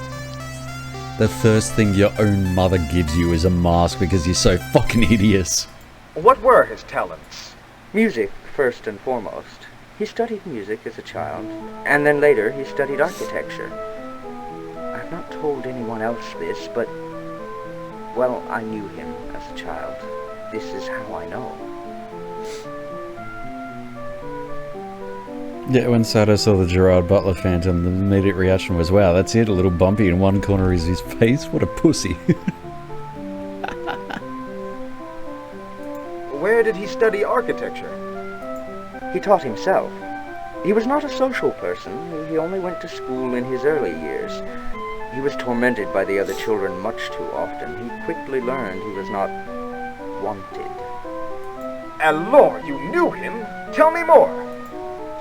the first thing your own mother gives you is a mask because you're so fucking hideous. What were his talents? Music, first and foremost. He studied music as a child, and then later he studied architecture. I've not told anyone else this, but, well, I knew him as a child. This is how I know. Yeah, when Sato saw the Gerard Butler Phantom, the immediate reaction was, wow, that's it, a little bumpy in one corner is his face? What a pussy. Where did he study architecture? He taught himself. He was not a social person. He only went to school in his early years. He was tormented by the other children much too often. He quickly learned he was not wanted. Allure, you knew him? Tell me more.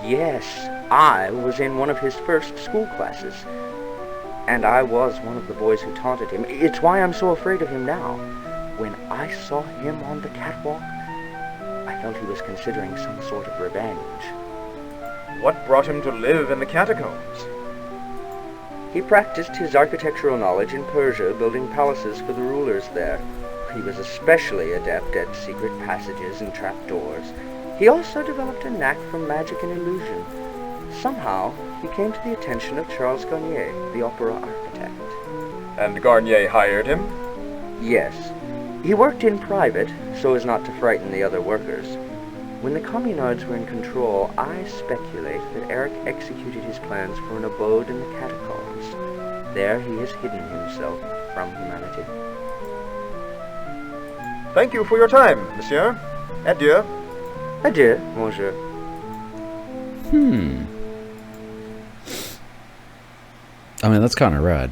Yes, I was in one of his first school classes. And I was one of the boys who taunted him. It's why I'm so afraid of him now. When I saw him on the catwalk, I felt he was considering some sort of revenge. What brought him to live in the catacombs? He practiced his architectural knowledge in Persia, building palaces for the rulers there. He was especially adept at secret passages and trapdoors. He also developed a knack for magic and illusion. Somehow, he came to the attention of Charles Garnier, the opera architect. And Garnier hired him? Yes. He worked in private, so as not to frighten the other workers. When the communards were in control, I speculate that Eric executed his plans for an abode in the catacombs. There he has hidden himself from humanity. Thank you for your time, monsieur. Adieu. Adieu, monsieur. I mean, that's kind of rad.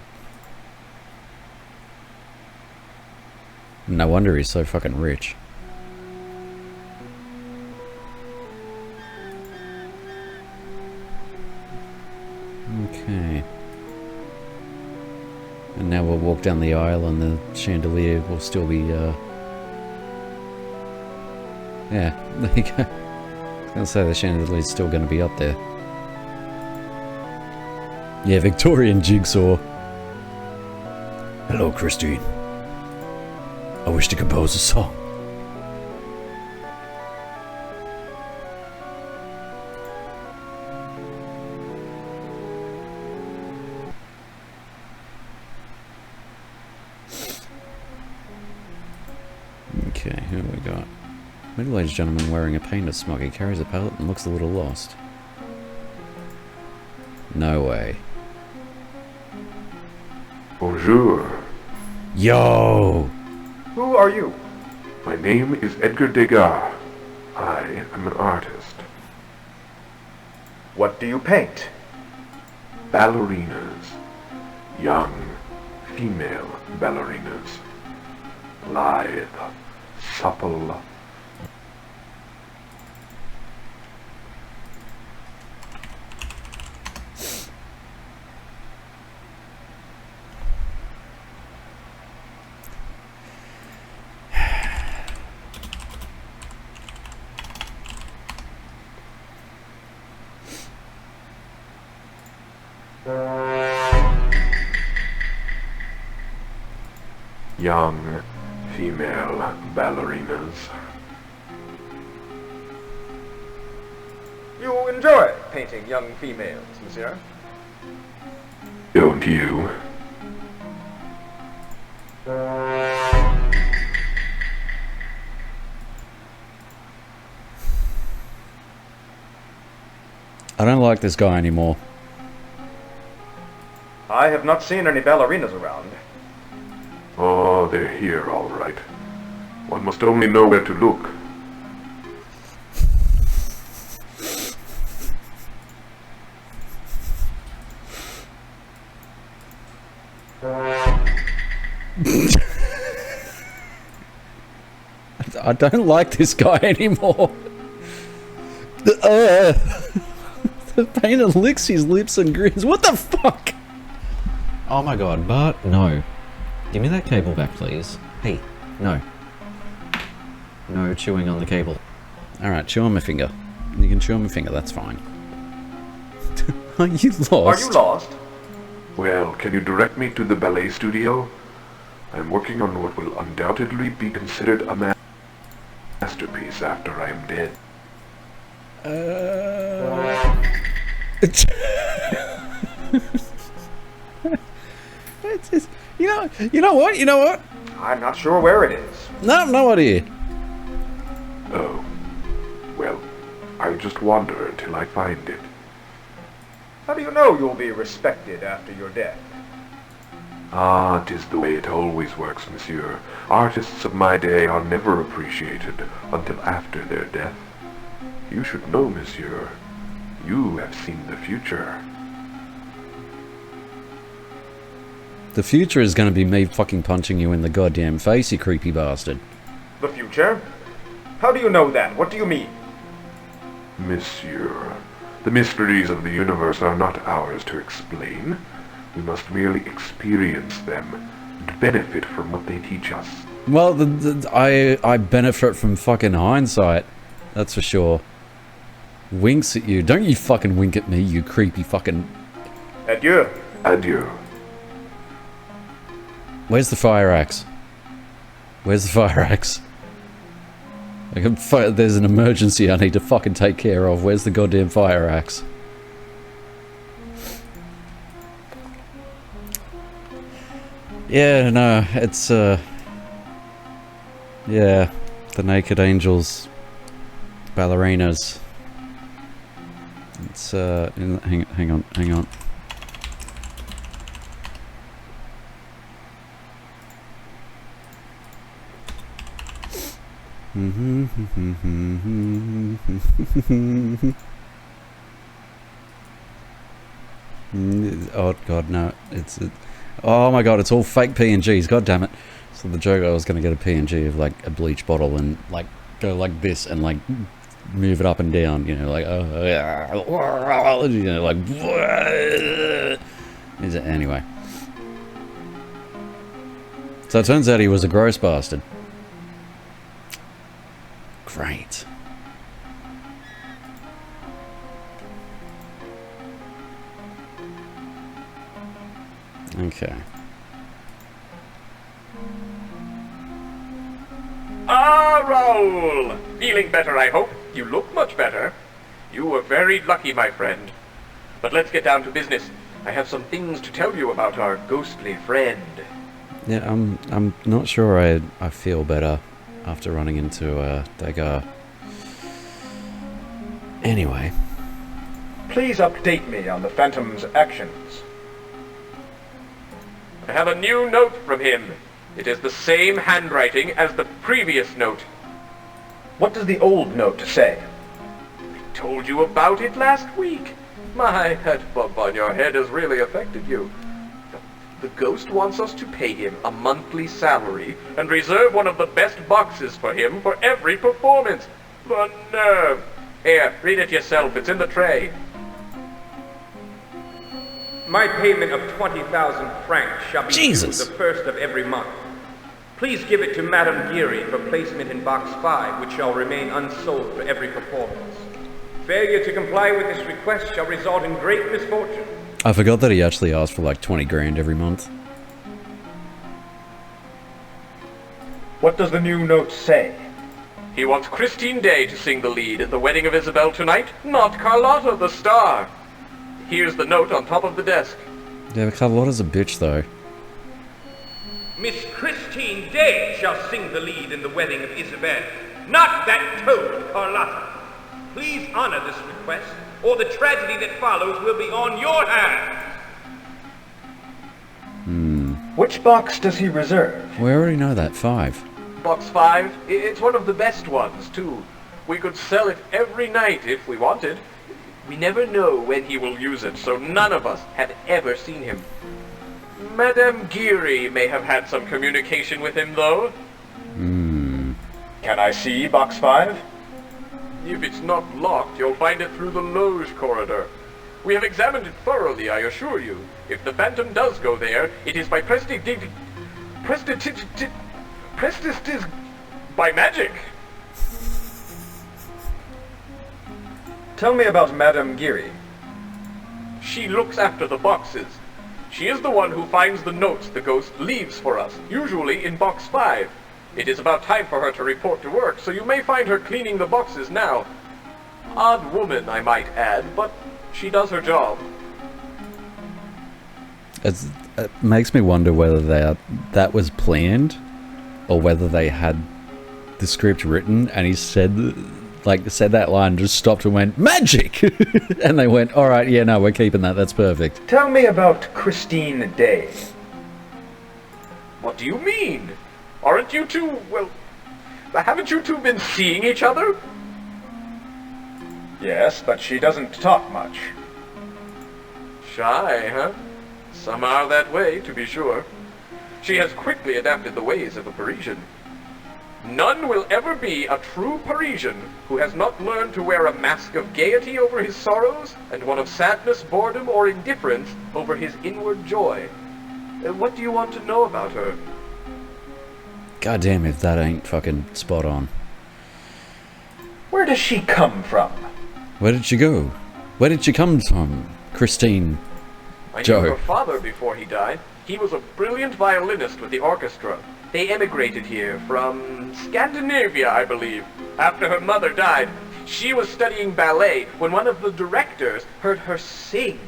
No wonder he's so fucking rich. Okay. And now we'll walk down the aisle and the chandelier will still be, yeah, there you go. I was gonna say the chandelier's still gonna be up there. Yeah, Victorian jigsaw. Hello, Christine. I wish to compose a song. Okay, who have we got? Middle-aged gentleman wearing a painted smock. He carries a palette and looks a little lost. No way. Bonjour. Yo! Who are you? My name is Edgar Degas. I am an artist. What do you paint? Ballerinas. Young, female ballerinas. Lithe, supple. Young, female ballerinas. You enjoy painting young females, monsieur? Don't you? I don't like this guy anymore. I have not seen any ballerinas around. Oh, they're here, all right. One must only know where to look. I don't like this guy anymore. The painter licks his lips and grins. What the fuck? Oh my god, Bart, no. Give me that cable back, please. Hey, no. No chewing on the cable. Alright, chew on my finger. You can chew on my finger, that's fine. Are you lost? Are you lost? Well, can you direct me to the ballet studio? I'm working on what will undoubtedly be considered a masterpiece after I am dead. It's just, you know what? I'm not sure where it is. No idea. Oh, just wander until I find it. How do you know you'll be respected after your death? Ah, 'tis the way it always works, monsieur. Artists of my day are never appreciated until after their death. You should know, monsieur. You have seen the future. The future is going to be me fucking punching you in the goddamn face, you creepy bastard. The future? How do you know that? What do you mean? Monsieur, the mysteries of the universe are not ours to explain. We must merely experience them and benefit from what they teach us. Well, I benefit from fucking hindsight. That's for sure. Winks at you. Don't you fucking wink at me, you creepy fucking... Adieu. Adieu. Where's the fire axe? Where's the fire axe? There's an emergency I need to fucking take care of. Where's the goddamn fire axe? Yeah, no, it's, yeah, the Naked Angels, ballerinas. It's, hang on. Oh god, no, oh my god, it's all fake PNGs, god damn it. So the joke, I was going to get a PNG of like a bleach bottle and like go like this and like move it up and down, you know, like you know, like anyway. So it turns out he was a gross bastard. Great. Okay. Ah, Raoul! Feeling better, I hope. You look much better. You were very lucky, my friend. But let's get down to business. I have some things to tell you about our ghostly friend. Yeah, I'm not sure I feel better after running into Dagar. Anyway. Please update me on the Phantom's actions. I have a new note from him. It is the same handwriting as the previous note. What does the old note say? I told you about it last week. My, that bump on your head has really affected you. The ghost wants us to pay him a monthly salary and reserve one of the best boxes for him for every performance. The nerve! Here, read it yourself. It's in the tray. My payment of 20,000 francs shall be due the first of every month. Please give it to Madame Geary for placement in Box 5, which shall remain unsold for every performance. Failure to comply with this request shall result in great misfortune. I forgot that he actually asked for like 20 grand every month. What does the new note say? He wants Christine Day to sing the lead at the wedding of Isabel tonight, not Carlotta the star. Here's the note on top of the desk. Yeah, Carlotta's a bitch though. Miss Christine Day shall sing the lead in the wedding of Isabel, not that toad Carlotta. Please honor this request, or the tragedy that follows will be on your hands. Which box does he reserve? We already know that. 5. Box 5? It's one of the best ones, too. We could sell it every night if we wanted. We never know when he will use it, so none of us have ever seen him. Madame Geary may have had some communication with him, though. Can I see Box 5? If it's not locked, you'll find it through the loge corridor. We have examined it thoroughly, I assure you. If the Phantom does go there, it is by by magic. Tell me about Madame Geary. She looks after the boxes. She is the one who finds the notes the ghost leaves for us, usually in Box 5. It is about time for her to report to work, so you may find her cleaning the boxes now. Odd woman, I might add, but she does her job. It makes me wonder whether that was planned, or whether they had the script written and he said like, said that line, just stopped and went, magic! And they went, alright, yeah, no, we're keeping that, that's perfect. Tell me about Christine Day. What do you mean? Aren't you two, well, haven't you two been seeing each other? Yes, but she doesn't talk much. Shy, huh? Some are that way, to be sure. She has quickly adapted the ways of a Parisian. None will ever be a true Parisian who has not learned to wear a mask of gaiety over his sorrows and one of sadness, boredom, or indifference over his inward joy. What do you want to know about her? God damn if that ain't fucking spot on. Where does she come from? Where did she go? Where did she come from, Christine? I Joe. knew her father before he died. He was a brilliant violinist with the orchestra. They emigrated here from Scandinavia, I believe. After her mother died, she was studying ballet when one of the directors heard her sing.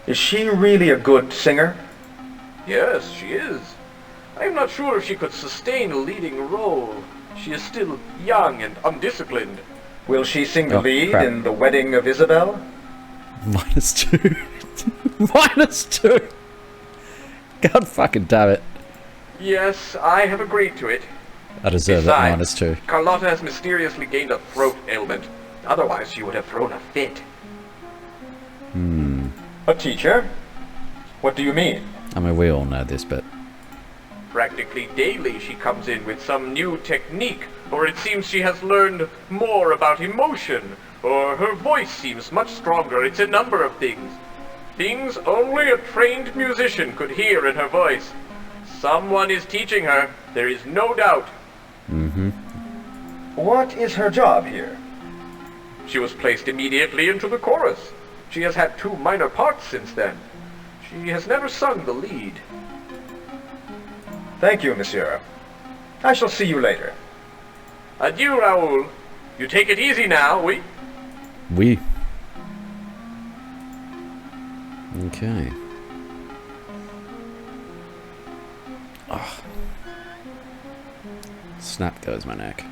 Is she really a good singer? Yes, she is. I am not sure if she could sustain a leading role. She is still young and undisciplined. Will she sing the lead crap. in The Wedding of Isabel? -2. -2. God fucking damn it. Yes, I have agreed to it. I deserve Besides, that -2. Carlotta has mysteriously gained a throat ailment. Otherwise, she would have thrown a fit. A teacher? What do you mean? I mean, we all know this, but... Practically daily, she comes in with some new technique, or it seems she has learned more about emotion, or her voice seems much stronger. It's a number of things. Things only a trained musician could hear in her voice. Someone is teaching her, there is no doubt. What is her job here? She was placed immediately into the chorus. She has had 2 minor parts since then. She has never sung the lead. Thank you, monsieur. I shall see you later. Adieu, Raoul. You take it easy now, oui? We. Okay. Oh. Snap goes my neck.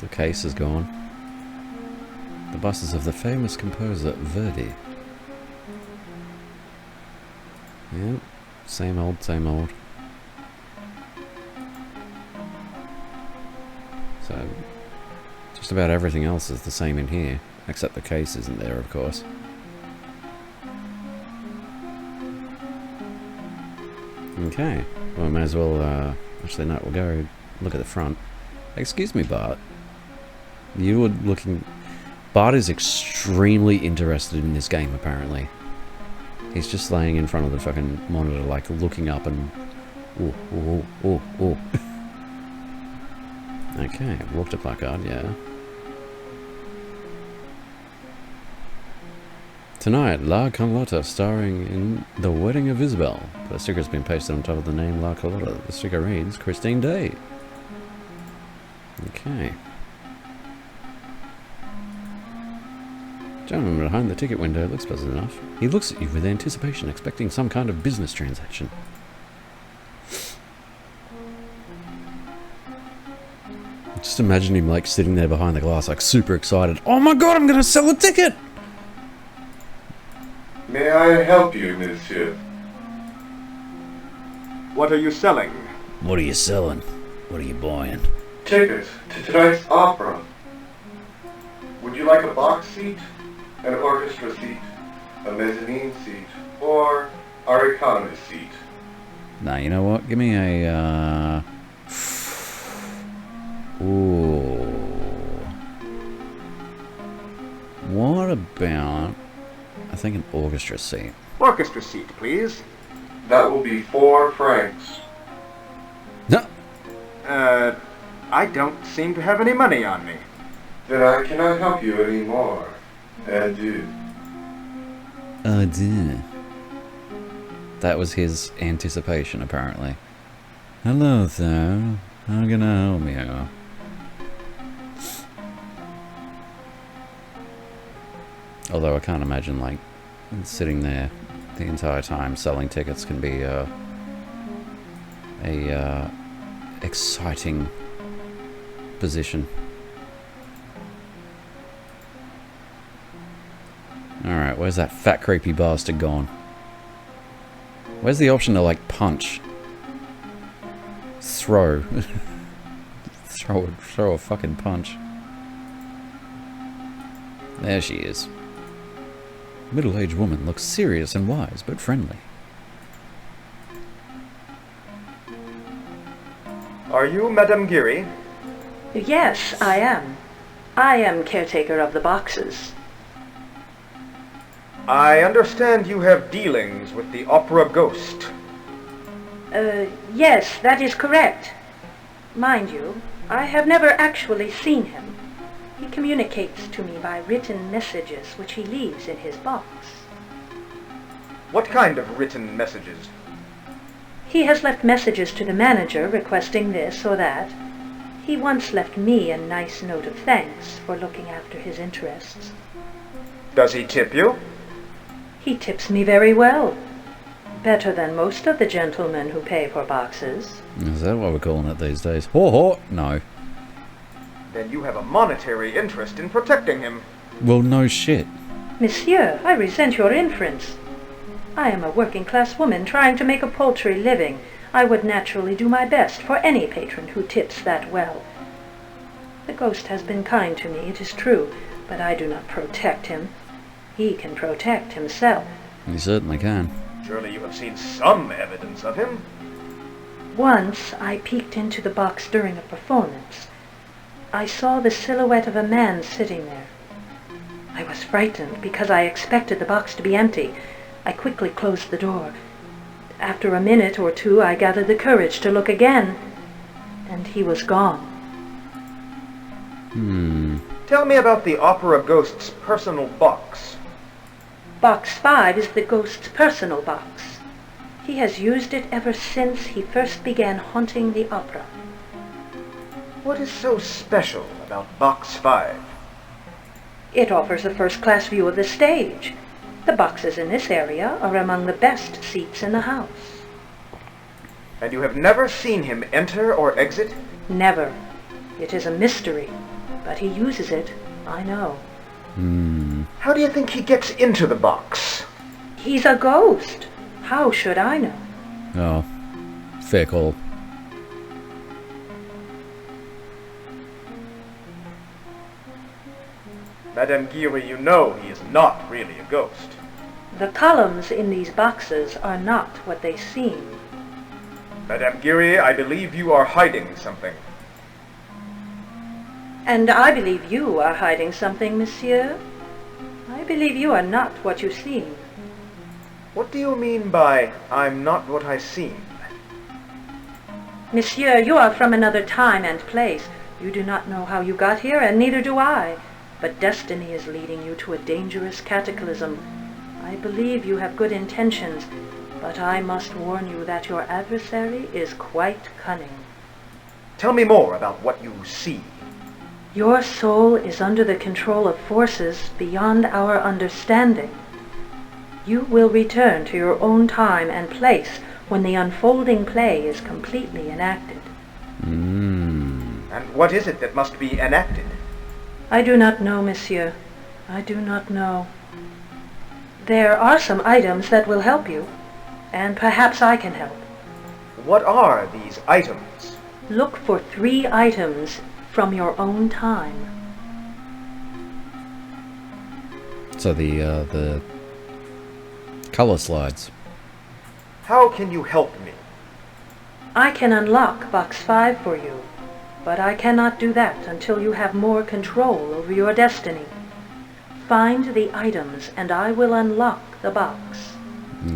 The case is gone. The buses of the famous composer Verdi. Yep, same old, same old. So, just about everything else is the same in here, except the case isn't there, of course. Okay, well, may as well, actually no, we'll go look at the front. Excuse me, Bart. You were looking... Bart is extremely interested in this game, apparently. He's just laying in front of the fucking monitor, like, looking up and... Ooh, ooh, ooh, ooh. Okay, walked a placard, yeah. Tonight, La Carlotta, starring in The Wedding of Isabel. The sticker's been pasted on top of the name La Carlotta. The sticker reads, Christine Day. Okay. Gentleman behind the ticket window looks pleasant enough. He looks at you with anticipation, expecting some kind of business transaction. Just imagine him like sitting there behind the glass, like super excited. Oh my god, I'm gonna sell a ticket! May I help you, monsieur? What are you selling? What are you selling? What are you buying? Tickets to tonight's opera. Would you like a box seat, an orchestra seat, a mezzanine seat, or our economy seat? Nah, you know what? Give me a, Ooh. What about... I think an orchestra seat. Orchestra seat, please. That will be 4 francs. No! I don't seem to have any money on me. Then I cannot help you anymore. Adieu. Adieu. That was his anticipation, apparently. Hello, sir. How can I help you? Although I can't imagine, like, sitting there the entire time. Selling tickets can be a exciting position. Alright, where's that fat creepy bastard gone? Where's the option to, like, punch? Throw. throw a fucking punch. There she is. Middle-aged woman looks serious and wise, but friendly. Are you Madame Geary? Yes, I am. I am caretaker of the boxes. I understand you have dealings with the opera ghost. Yes, that is correct. Mind you, I have never actually seen him. He communicates to me by written messages which he leaves in his box. What kind of written messages? He has left messages to the manager requesting this or that. He once left me a nice note of thanks for looking after his interests. Does he tip you? He tips me very well. Better than most of the gentlemen who pay for boxes. Is that what we're calling it these days? Ho ho! No. Then you have a monetary interest in protecting him. Well, no shit. Monsieur, I resent your inference. I am a working-class woman trying to make a paltry living. I would naturally do my best for any patron who tips that well. The ghost has been kind to me, it is true, but I do not protect him. He can protect himself. You certainly can. Surely you have seen some evidence of him. Once I peeked into the box during a performance. I saw the silhouette of a man sitting there. I was frightened because I expected the box to be empty. I quickly closed the door. After a minute or two, I gathered the courage to look again, and he was gone. Tell me about the opera ghost's personal box. Box 5 is the ghost's personal box. He has used it ever since he first began haunting the opera. What is so special about Box 5? It offers a first-class view of the stage. The boxes in this area are among the best seats in the house. And you have never seen him enter or exit? Never. It is a mystery, but he uses it, I know. How do you think he gets into the box? He's a ghost. How should I know? Oh, fair call. Madame Geary, you know he is not really a ghost. The columns in these boxes are not what they seem. Madame Geary, I believe you are hiding something. And I believe you are hiding something, monsieur. I believe you are not what you seem. What do you mean by, I'm not what I seem? Monsieur, you are from another time and place. You do not know how you got here, and neither do I. But destiny is leading you to a dangerous cataclysm. I believe you have good intentions, but I must warn you that your adversary is quite cunning. Tell me more about what you see. Your soul is under the control of forces beyond our understanding. You will return to your own time and place when the unfolding play is completely enacted. And what is it that must be enacted? I do not know, monsieur. I do not know. There are some items that will help you, and perhaps I can help. What are these items? Look for 3 items from your own time. So the color slides. How can you help me? I can unlock Box 5 for you, but I cannot do that until you have more control over your destiny. Find the items, and I will unlock the box.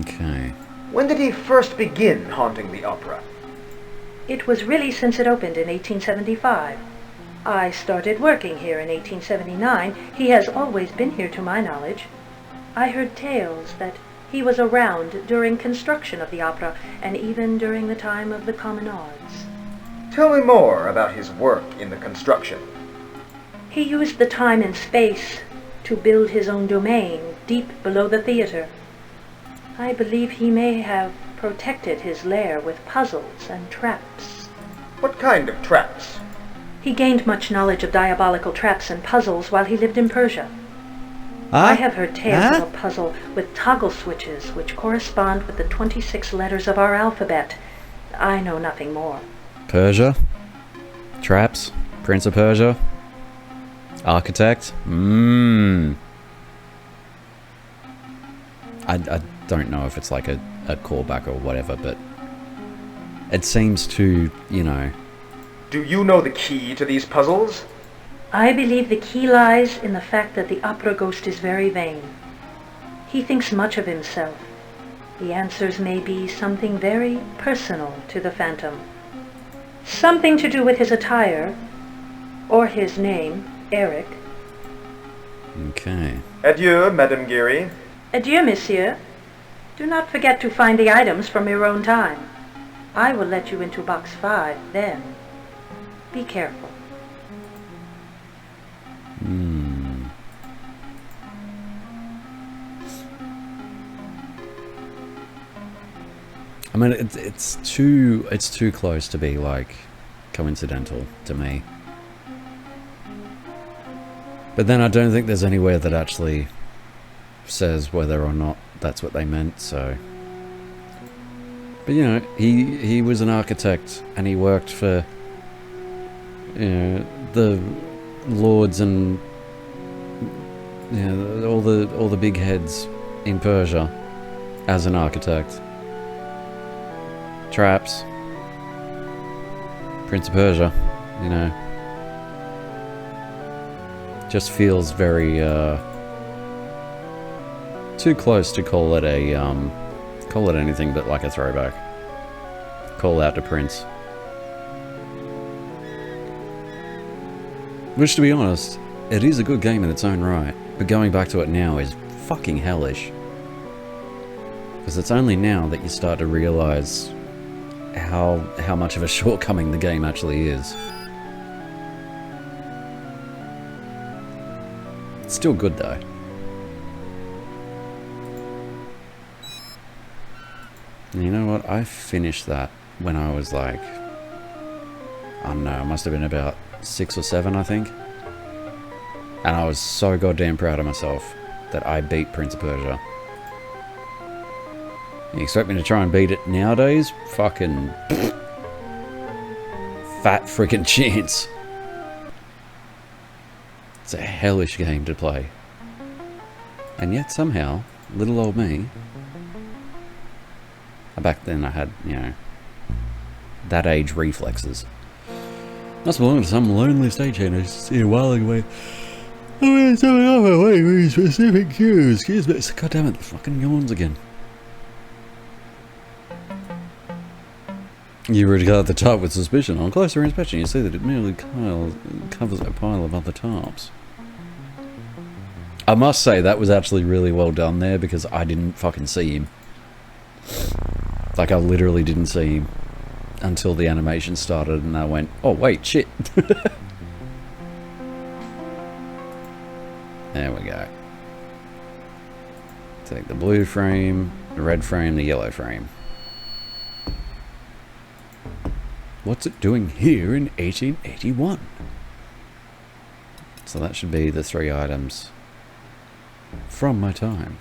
Okay. When did he first begin haunting the opera? It was really since it opened in 1875. I started working here in 1879. He has always been here to my knowledge. I heard tales that he was around during construction of the opera, and even during the time of the communards. Tell me more about his work in the construction. He used the time and space to build his own domain deep below the theater. I believe he may have protected his lair with puzzles and traps. What kind of traps? He gained much knowledge of diabolical traps and puzzles while he lived in Persia. I have heard tales of a puzzle with toggle switches which correspond with the 26 letters of our alphabet. I know nothing more. Persia? Traps? Prince of Persia? Architect? I don't know if it's like a callback or whatever, but it seems to, you know... Do you know the key to these puzzles? I believe the key lies in the fact that the opera ghost is very vain. He thinks much of himself. The answers may be something very personal to the Phantom. Something to do with his attire, or his name, Eric. Okay. Adieu, Madame Geary. Adieu, monsieur. Do not forget to find the items from your own time. I will let you into box 5 then. Be careful. I mean, it's too close to be like coincidental to me. But then I don't think there's anywhere that actually says whether or not that's what they meant, so... But you know, he was an architect and he worked for, you know, the lords and, you know, all the big heads in Persia as an architect. Traps. Prince of Persia, you know. Just feels very too close to call it a call it anything but like a throwback. Call out to Prince. Which, to be honest, it is a good game in its own right, but going back to it now is fucking hellish. Because it's only now that you start to realise how much of a shortcoming the game actually is. It's still good though. And you know what? I finished that when I was like, I don't know, I must have been about 6 or 7, I think. And I was so goddamn proud of myself that I beat Prince of Persia. You expect me to try and beat it nowadays? Fucking fat freaking chance. It's a hellish game to play. And yet somehow, little old me, back then I had, you know, that age reflexes. Must belong to some lonely stagehand who's here whiling away. I'm going off away with specific cues. Excuse me. God damn it, the fucking yawns again. You regard the top with suspicion. On closer inspection, you see that it merely covers a pile of other tops. I must say, that was actually really well done there, because I didn't fucking see him. Like, I literally didn't see him until the animation started, and I went, oh wait, shit. There we go. Take the blue frame, the red frame, the yellow frame. What's it doing here in 1881? So that should be the 3 items from my time.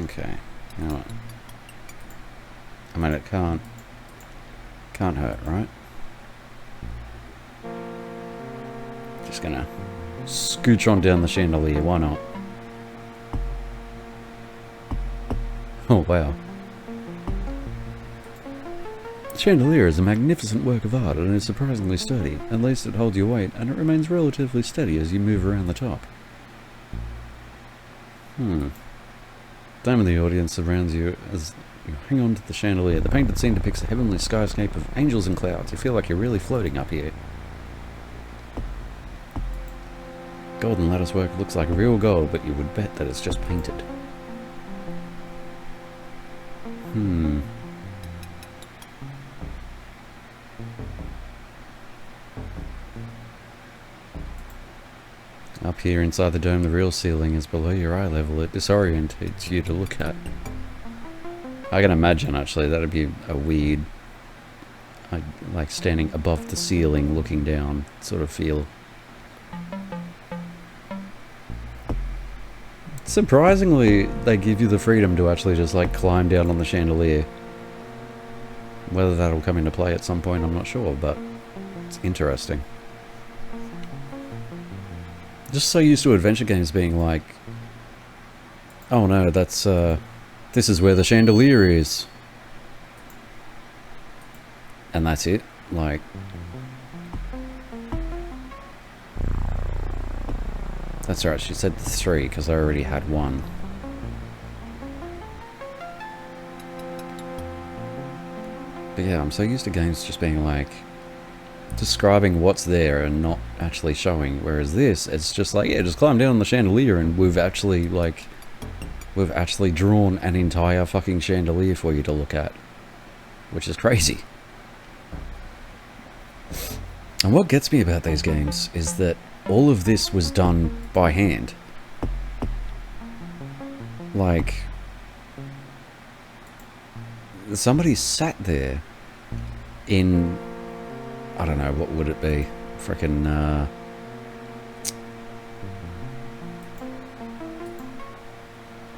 Okay, you know what? I mean, it can't hurt, right? Just gonna scooch on down the chandelier, why not? Oh, wow. The chandelier is a magnificent work of art and is surprisingly sturdy. At least it holds your weight, and it remains relatively steady as you move around the top. Time of the audience surrounds you as you hang on to the chandelier. The painted scene depicts a heavenly skyscape of angels and clouds. You feel like you're really floating up here. Golden lattice work looks like real gold, but you would bet that it's just painted. Up here inside the dome. The real ceiling is below your eye level. It disorientates you to look at. I can imagine, actually, that'd be a weird, like standing above the ceiling looking down sort of feel. Surprisingly, they give you the freedom to actually just like climb down on the chandelier. Whether that'll come into play at some point, I'm not sure, but it's interesting. Just so used to adventure games being like, oh no, that's, this is where the chandelier is. And that's it, like... That's right, she said 3, because I already had 1. But yeah, I'm so used to games just being like, describing what's there and not actually showing, whereas this, it's just like, yeah, just climb down on the chandelier and we've actually, like, we've actually drawn an entire fucking chandelier for you to look at. Which is crazy. And what gets me about these games is that all of this was done by hand. Like, somebody sat there in, I don't know, what would it be? Frickin',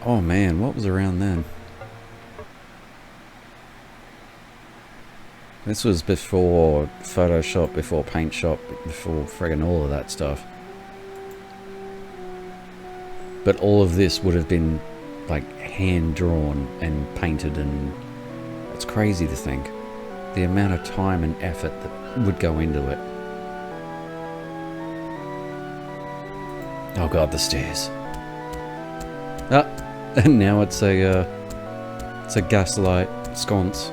oh man, what was around then? This was before Photoshop, before Paint Shop, before friggin' all of that stuff. But all of this would have been, like, hand-drawn and painted, and it's crazy to think. The amount of time and effort that would go into it. Oh god, the stairs. Ah, and now it's a gaslight sconce.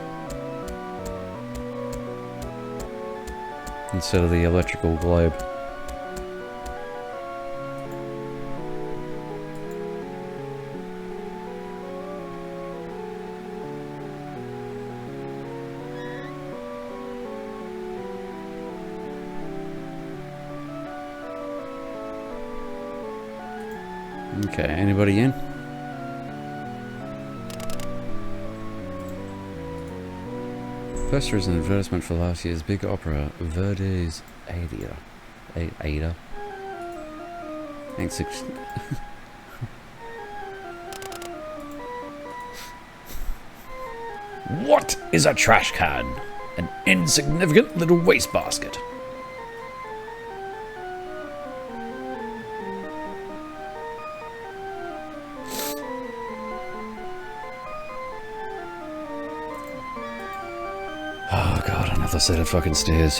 Instead of the electrical globe. Okay, anybody in? Poster is an advertisement for last year's big opera, Verdi's Aida. Aida? Thanks. What is a trash can? An insignificant little wastebasket. Oh god, another set of fucking stairs.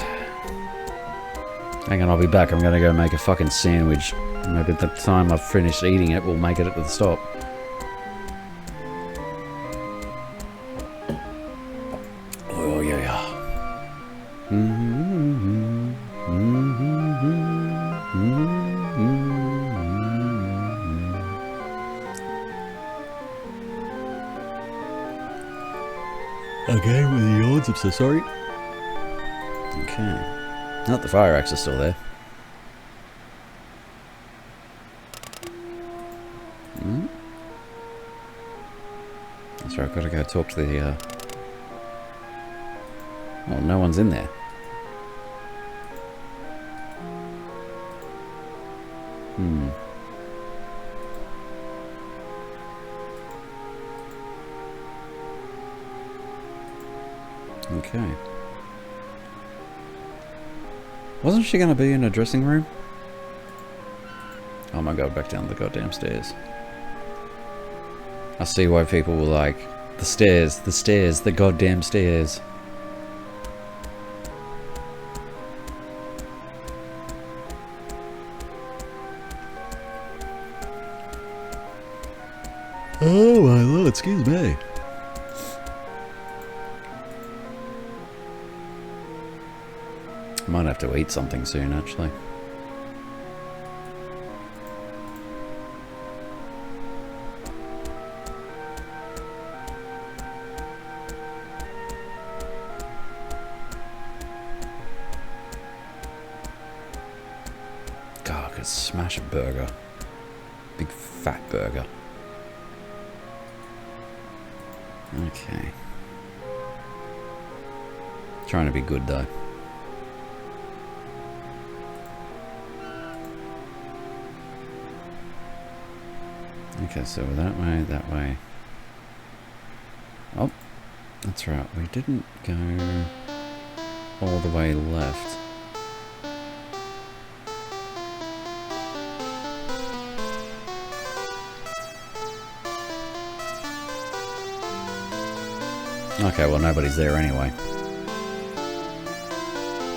Hang on, I'll be back. I'm gonna go make a fucking sandwich. Maybe at the time I've finished eating it, we'll make it to the stop. Oh yeah. Okay, with the yawns, I'm so sorry. Okay. Not the fire axe is still there. That's right, I've got to go talk to the, well, no one's in there. Okay. Wasn't she gonna be in a dressing room? Oh my god, back down the goddamn stairs. I see why people were like, the stairs, the goddamn stairs. Oh my lord, excuse me. Might have to eat something soon, actually. God, smash a burger. Big fat burger. Okay. Trying to be good though. Okay, so that way. Oh, that's right. We didn't go all the way left. Okay, well nobody's there anyway.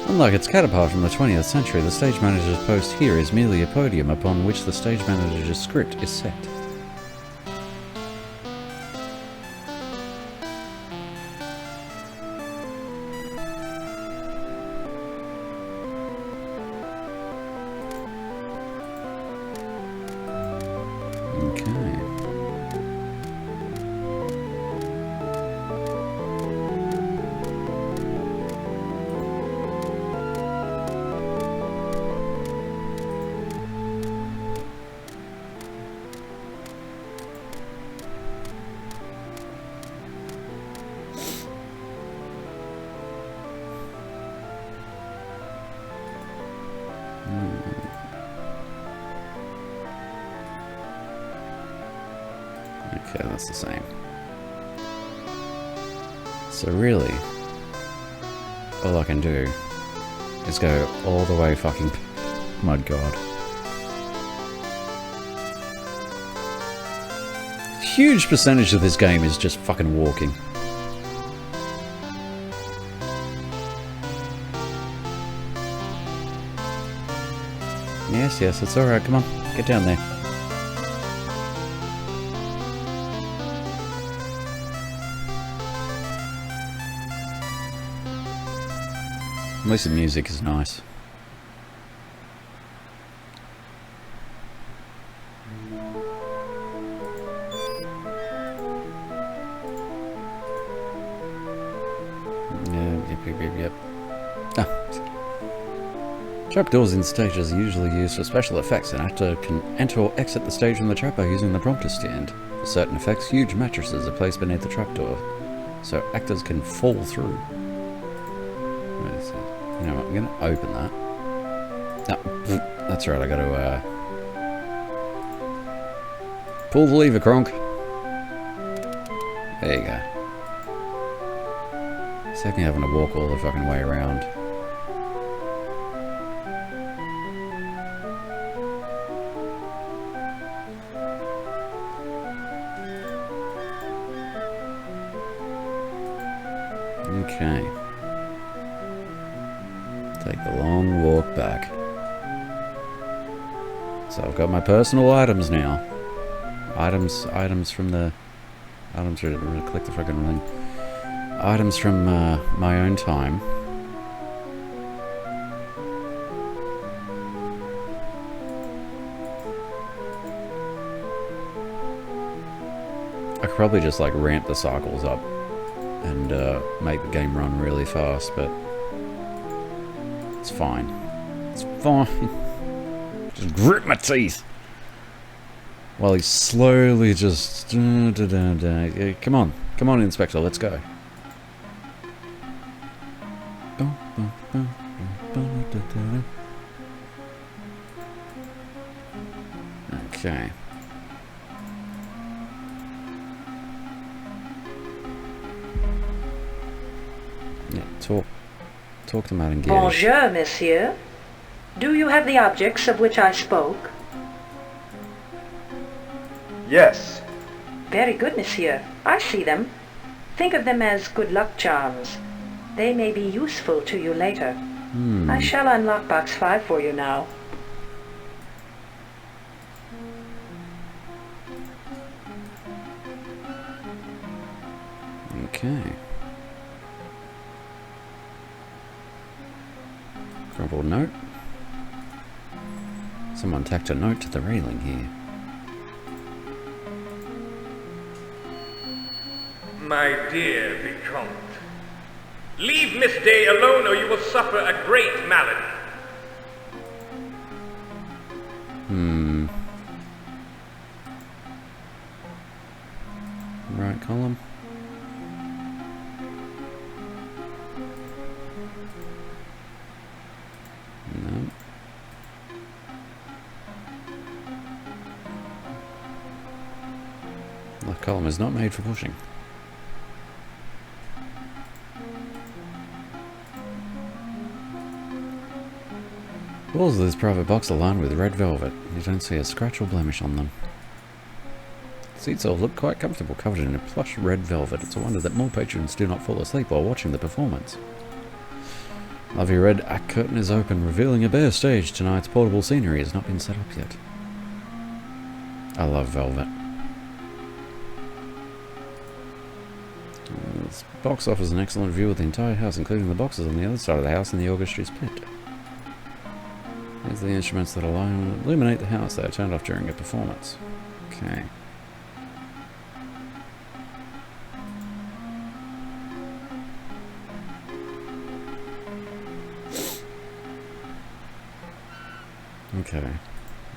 Unlike its counterpart from the 20th century, the stage manager's post here is merely a podium upon which the stage manager's script is set. Okay, that's the same. So really, all I can do is go all the way fucking... My god. Huge percentage of this game is just fucking walking. Yes, yes, it's alright, come on, get down there. At least the music is nice. Yep. Trapdoors in stages are usually used for special effects. An actor can enter or exit the stage from the trap by using the prompter stand. For certain effects, huge mattresses are placed beneath the trapdoor, so actors can fall through. You know what, I'm gonna open that. No, that's right, I gotta, pull the lever, Kronk. There you go. Save me having to walk all the fucking way around. Okay. Take the long walk back. So I've got my personal items now. Items from the... Items, click the fucking ring. Items from my own time. I could probably just like ramp the cycles up and make the game run really fast, but it's fine. It's fine. Just grit my teeth while he's slowly just... Come on. Come on, Inspector, let's go. Okay. Yeah, talk to Madame Geary. Bonjour, monsieur. Do you have the objects of which I spoke? Yes. Very good, monsieur. I see them. Think of them as good luck charms. They may be useful to you later. I shall unlock box 5 for you now. Okay. Crumpled note. Someone tacked a note to the railing here. My dear Vicomte, leave Miss Day alone or you will suffer a great malady. column? No. The column is not made for pushing. Walls of this private box are lined with red velvet. You don't see a scratch or blemish on them. Seats all look quite comfortable, covered in a plush red velvet. It's a wonder that more patrons do not fall asleep while watching the performance. Lovely red curtain is open, revealing a bare stage. Tonight's portable scenery has not been set up yet. I love velvet. This box offers an excellent view of the entire house, including the boxes on the other side of the house and the orchestra split. Here's the instruments that illuminate the house. They are turned off during a performance. Okay. Okay.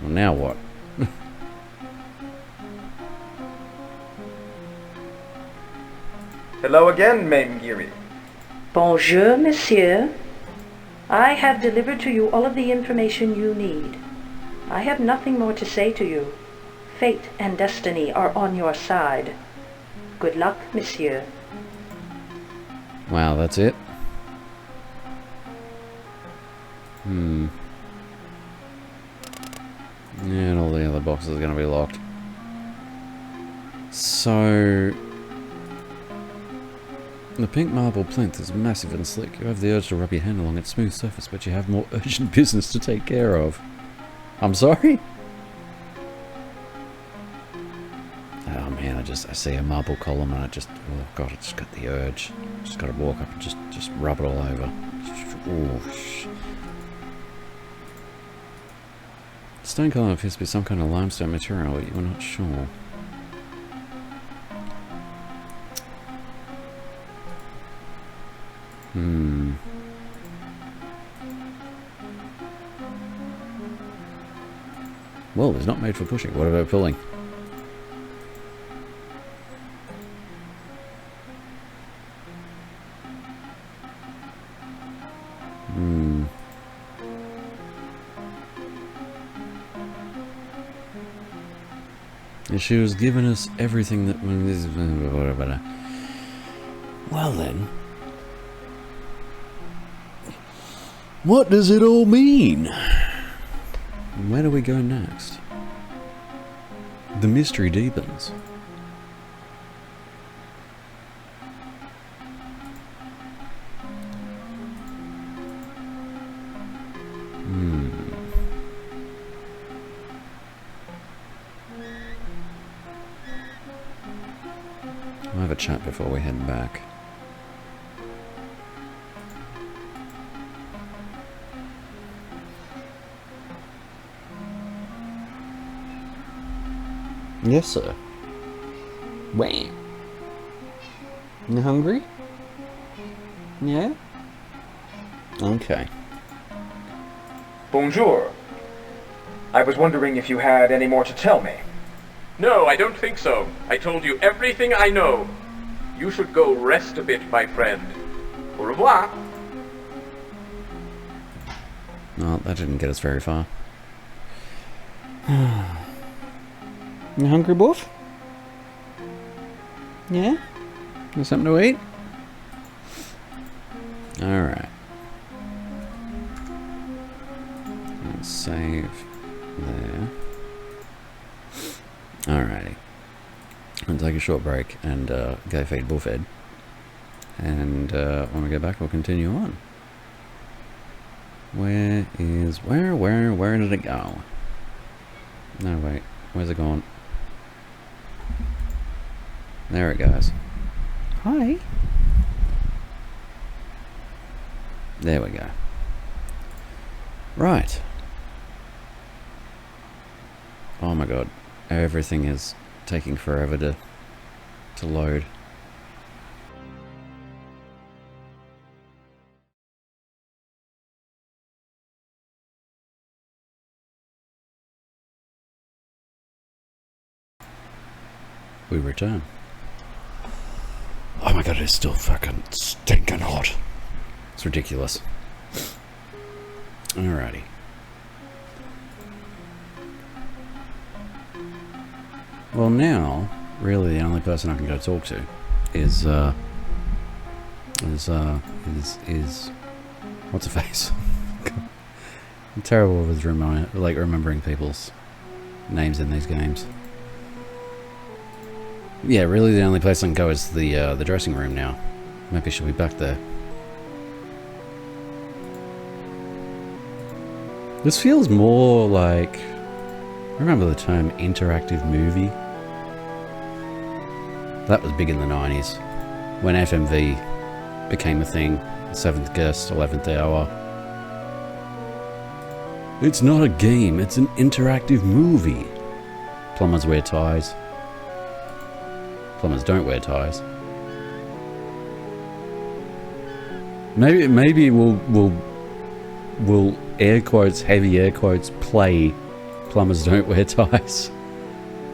Well, now what? Hello again, Maimgiri. Bonjour, monsieur. I have delivered to you all of the information you need. I have nothing more to say to you. Fate and destiny are on your side. Good luck, monsieur. Wow, that's it? Yeah, and all the other boxes are going to be locked. So... the pink marble plinth is massive and slick. You have the urge to rub your hand along its smooth surface, but you have more urgent business to take care of. I'm sorry? Oh man, I see a marble column and oh god, I just got the urge. Just gotta walk up and just rub it all over. Ooh. Stone column appears to be some kind of limestone material, but you are not sure. Well, it's not made for pushing. What about pulling? She was giving us everything that... Well then... what does it all mean? Where do we go next? The mystery deepens. I'll have a chat before we head back. Yes, sir. Wham. You hungry? Yeah? Okay. Bonjour. I was wondering if you had any more to tell me. No, I don't think so. I told you everything I know. You should go rest a bit, my friend. Au revoir. No, that didn't get us very far. You hungry, Buff? Yeah? Got something to eat? Alright. Let's save there. Alrighty. We'll take a short break and go feed Bullfed. And when we get back, we'll continue on. Where did it go? No, wait. Where's it gone? There it goes. Hi. There we go. Right. Oh my god. Everything is taking forever to load. We return. my god, it's still fucking stinking hot. It's ridiculous. Alrighty. Well, now, really, the only person I can go talk to is what's her face? I'm terrible with remembering people's names in these games. Yeah, really, the only place I can go is the dressing room now. Maybe she'll be back there. This feels more like, remember the term interactive movie? That was big in the 90s, when FMV became a thing, 7th Guest, 11th Hour. It's not a game, it's an interactive movie. Plumbers wear ties. Plumbers don't wear ties. Maybe we'll air quotes, heavy air quotes, play Plumbers Don't Wear Ties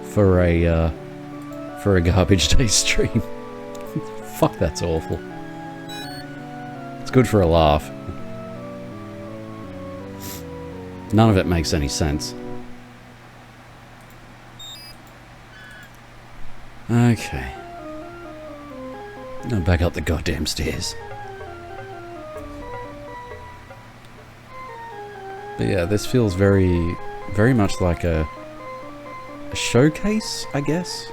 for a Garbage Day stream. Fuck, that's awful. It's good for a laugh. None of it makes any sense. Okay. Now back up the goddamn stairs. But yeah, this feels very much like a showcase, I guess.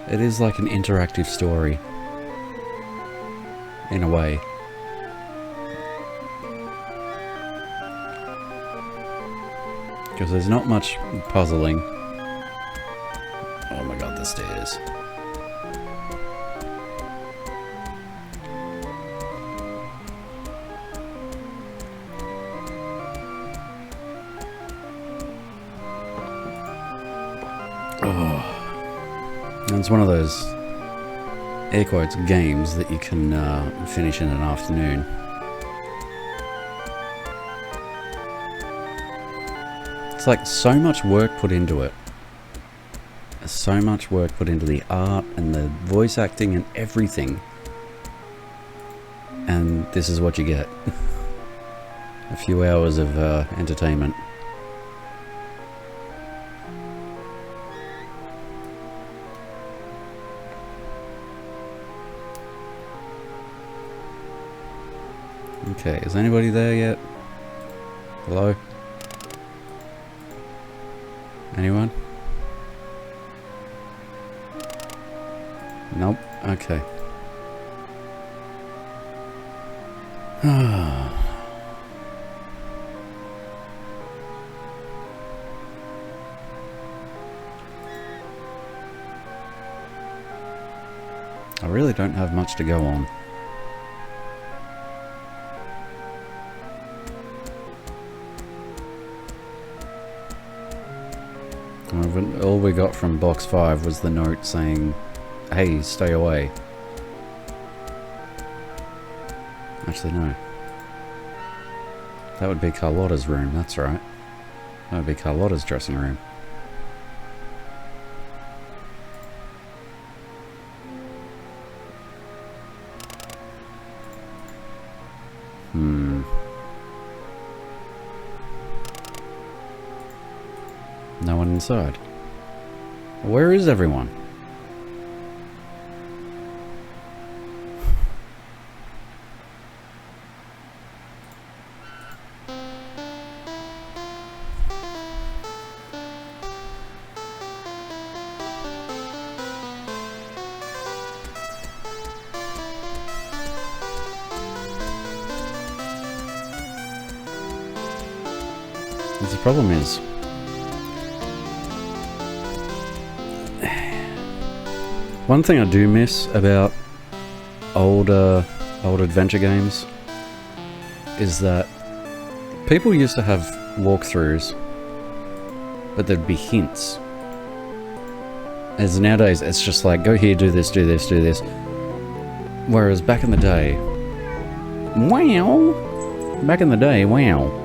It is like an interactive story, in a way. Because there's not much puzzling. Oh my god, the stairs. And it's one of those, air quotes, games that you can finish in an afternoon. It's like so much work put into it. So much work put into the art and the voice acting and everything. And this is what you get. A few hours of entertainment. Okay, is anybody there yet? Hello? Anyone? Nope. Okay. I really don't have much to go on. All we got from box 5 was the note saying, hey, stay away. Actually, no. That would be Carlotta's room, that's right. That would be Carlotta's dressing room. No one inside. Where is everyone? The problem is, one thing I do miss about old adventure games is that people used to have walkthroughs, but there'd be hints. As nowadays, it's just like, go here, do this, do this, do this. Whereas back in the day, wow!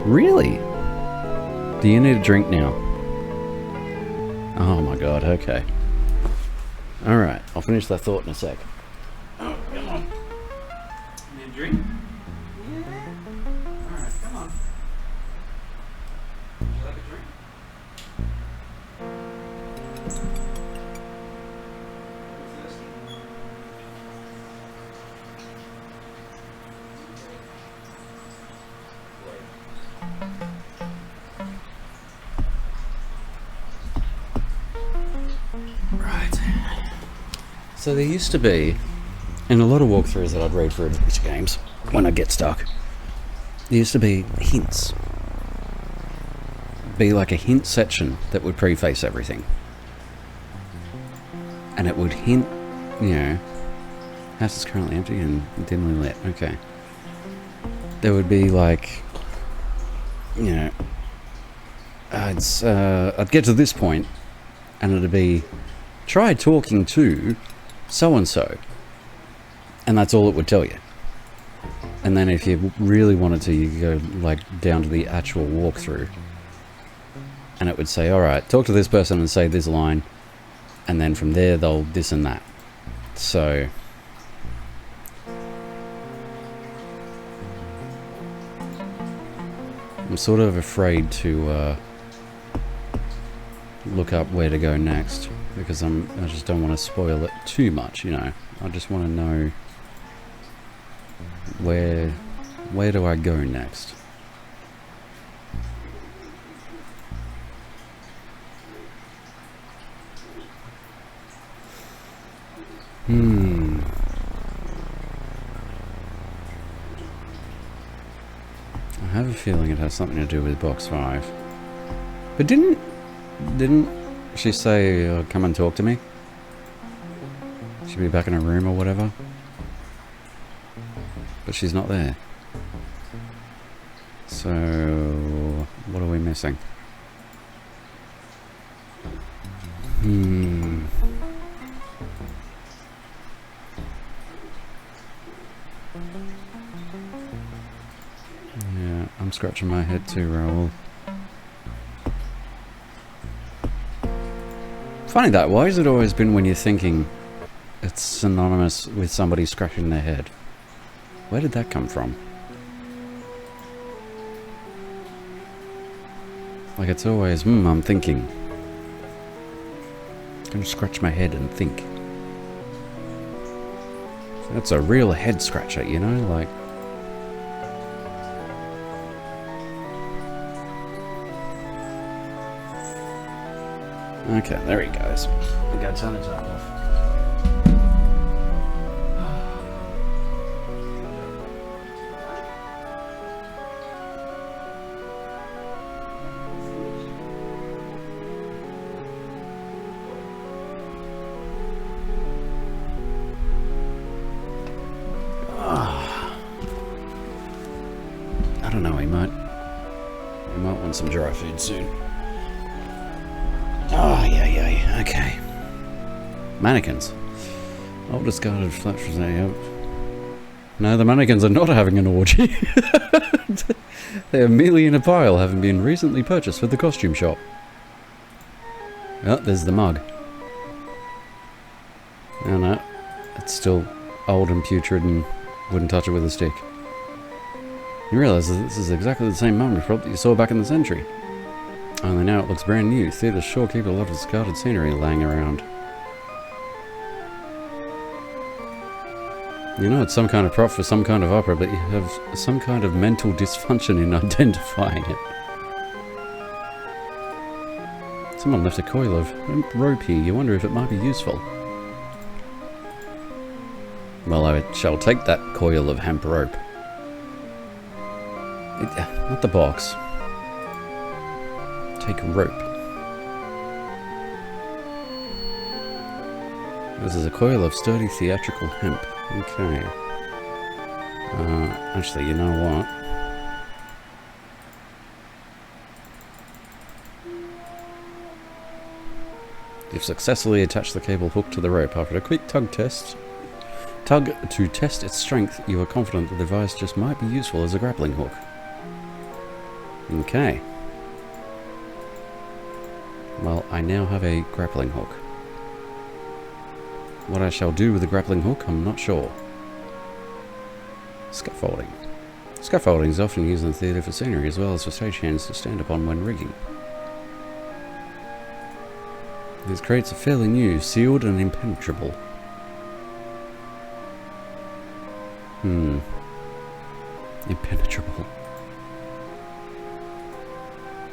Really? Do you need a drink now? Oh my god, okay. Alright, I'll finish that thought in a sec. Oh, come on. Need a drink? Yeah. Alright, come on. Would you like a drink? Right. So there used to be, in a lot of walkthroughs that I'd read for adventure games, when I get stuck, there used to be hints. Be like a hint section that would preface everything. And it would hint, you know, house is currently empty and dimly lit. Okay. There would be like, you know, I'd get to this point and it'd be, try talking to so-and-so. And that's all it would tell you. And then if you really wanted to, you could go like down to the actual walkthrough. And it would say, alright, talk to this person and say this line. And then from there, they'll this and that. So... I'm sort of afraid to look up where to go next. Because I just don't want to spoil it too much, you know. I just want to know... Where do I go next? I have a feeling it has something to do with box 5. But didn't she say, come and talk to me? She'd be back in her room or whatever. But she's not there. So, what are we missing? Yeah, I'm scratching my head too, Raoul. Funny that, why has it always been when you're thinking it's synonymous with somebody scratching their head? Where did that come from? Like it's always, I'm thinking. I'm gonna scratch my head and think. That's a real head scratcher, you know, like... Okay, there he goes. I gotta turn his off. I don't know, he might want some dry food soon. Oh, yeah, okay. Mannequins. Old discarded flat for yep. No, the mannequins are not having an orgy. They are merely in a pile, having been recently purchased for the costume shop. Oh, there's the mug. Oh no, it's still old and putrid and wouldn't touch it with a stick. You realise that this is exactly the same mummy prop that you saw back in the century. Only now it looks brand new. Theatres sure keep a lot of discarded scenery laying around. You know it's some kind of prop for some kind of opera, but you have some kind of mental dysfunction in identifying it. Someone left a coil of hemp rope here. You wonder if it might be useful. Well, I shall take that coil of hemp rope. Not the box. Take rope. This is a coil of sturdy theatrical hemp. Okay. Actually, you know what? You've successfully attached the cable hook to the rope. After a quick tug to test its strength, you are confident the device just might be useful as a grappling hook. Okay. Well, I now have a grappling hook. What I shall do with the grappling hook, I'm not sure. Scaffolding. Scaffolding is often used in the theatre for scenery as well as for stagehands to stand upon when rigging. These crates are fairly new, sealed and impenetrable. Impenetrable.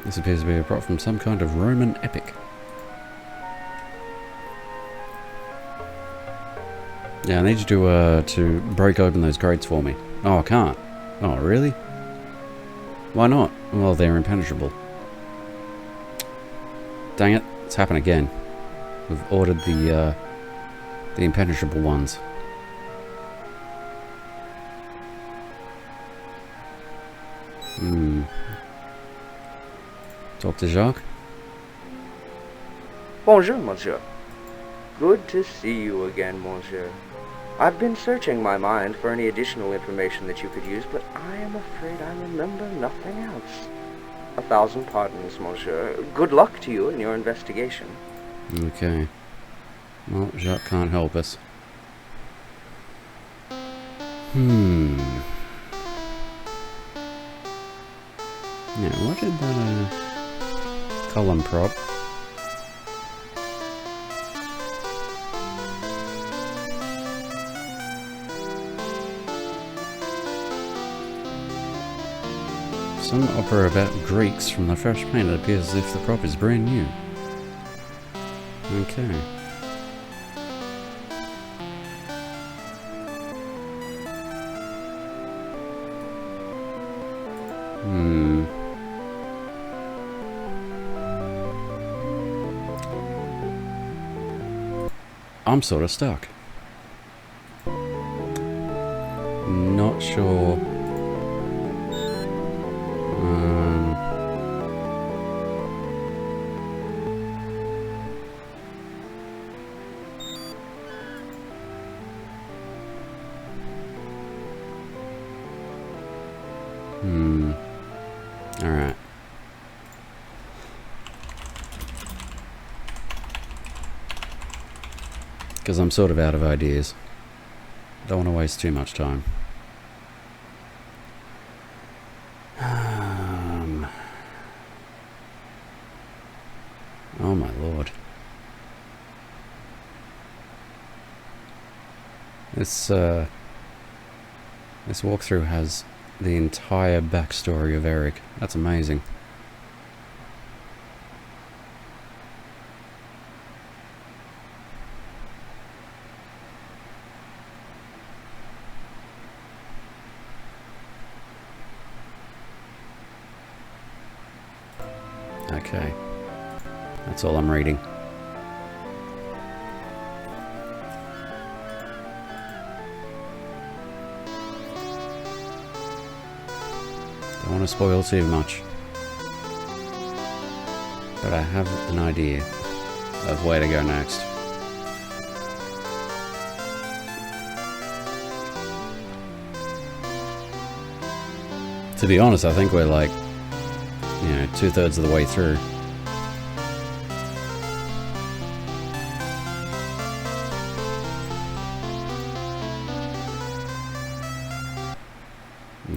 This appears to be a prop from some kind of Roman epic. Yeah, I need you to break open those crates for me. Oh, I can't. Oh, really? Why not? Well, they're impenetrable. Dang it, it's happened again. We've ordered the impenetrable ones. Talk to Jacques? Bonjour, monsieur. Good to see you again, monsieur. I've been searching my mind for any additional information that you could use, but I am afraid I remember nothing else. 1,000 pardons, monsieur. Good luck to you in your investigation. Okay. Well, Jacques can't help us. Yeah, what did that column prop? Some opera about Greeks from the fresh paint. It appears as if the prop is brand new. Okay. I'm sort of stuck. Not sure. Alright. Because I'm sort of out of ideas. Don't want to waste too much time. Oh my lord. This walkthrough has the entire backstory of Eric. That's amazing. Okay. That's all I'm reading. Don't want to spoil too much. But I have an idea of where to go next. To be honest, I think we're like, you know, 2/3 of the way through.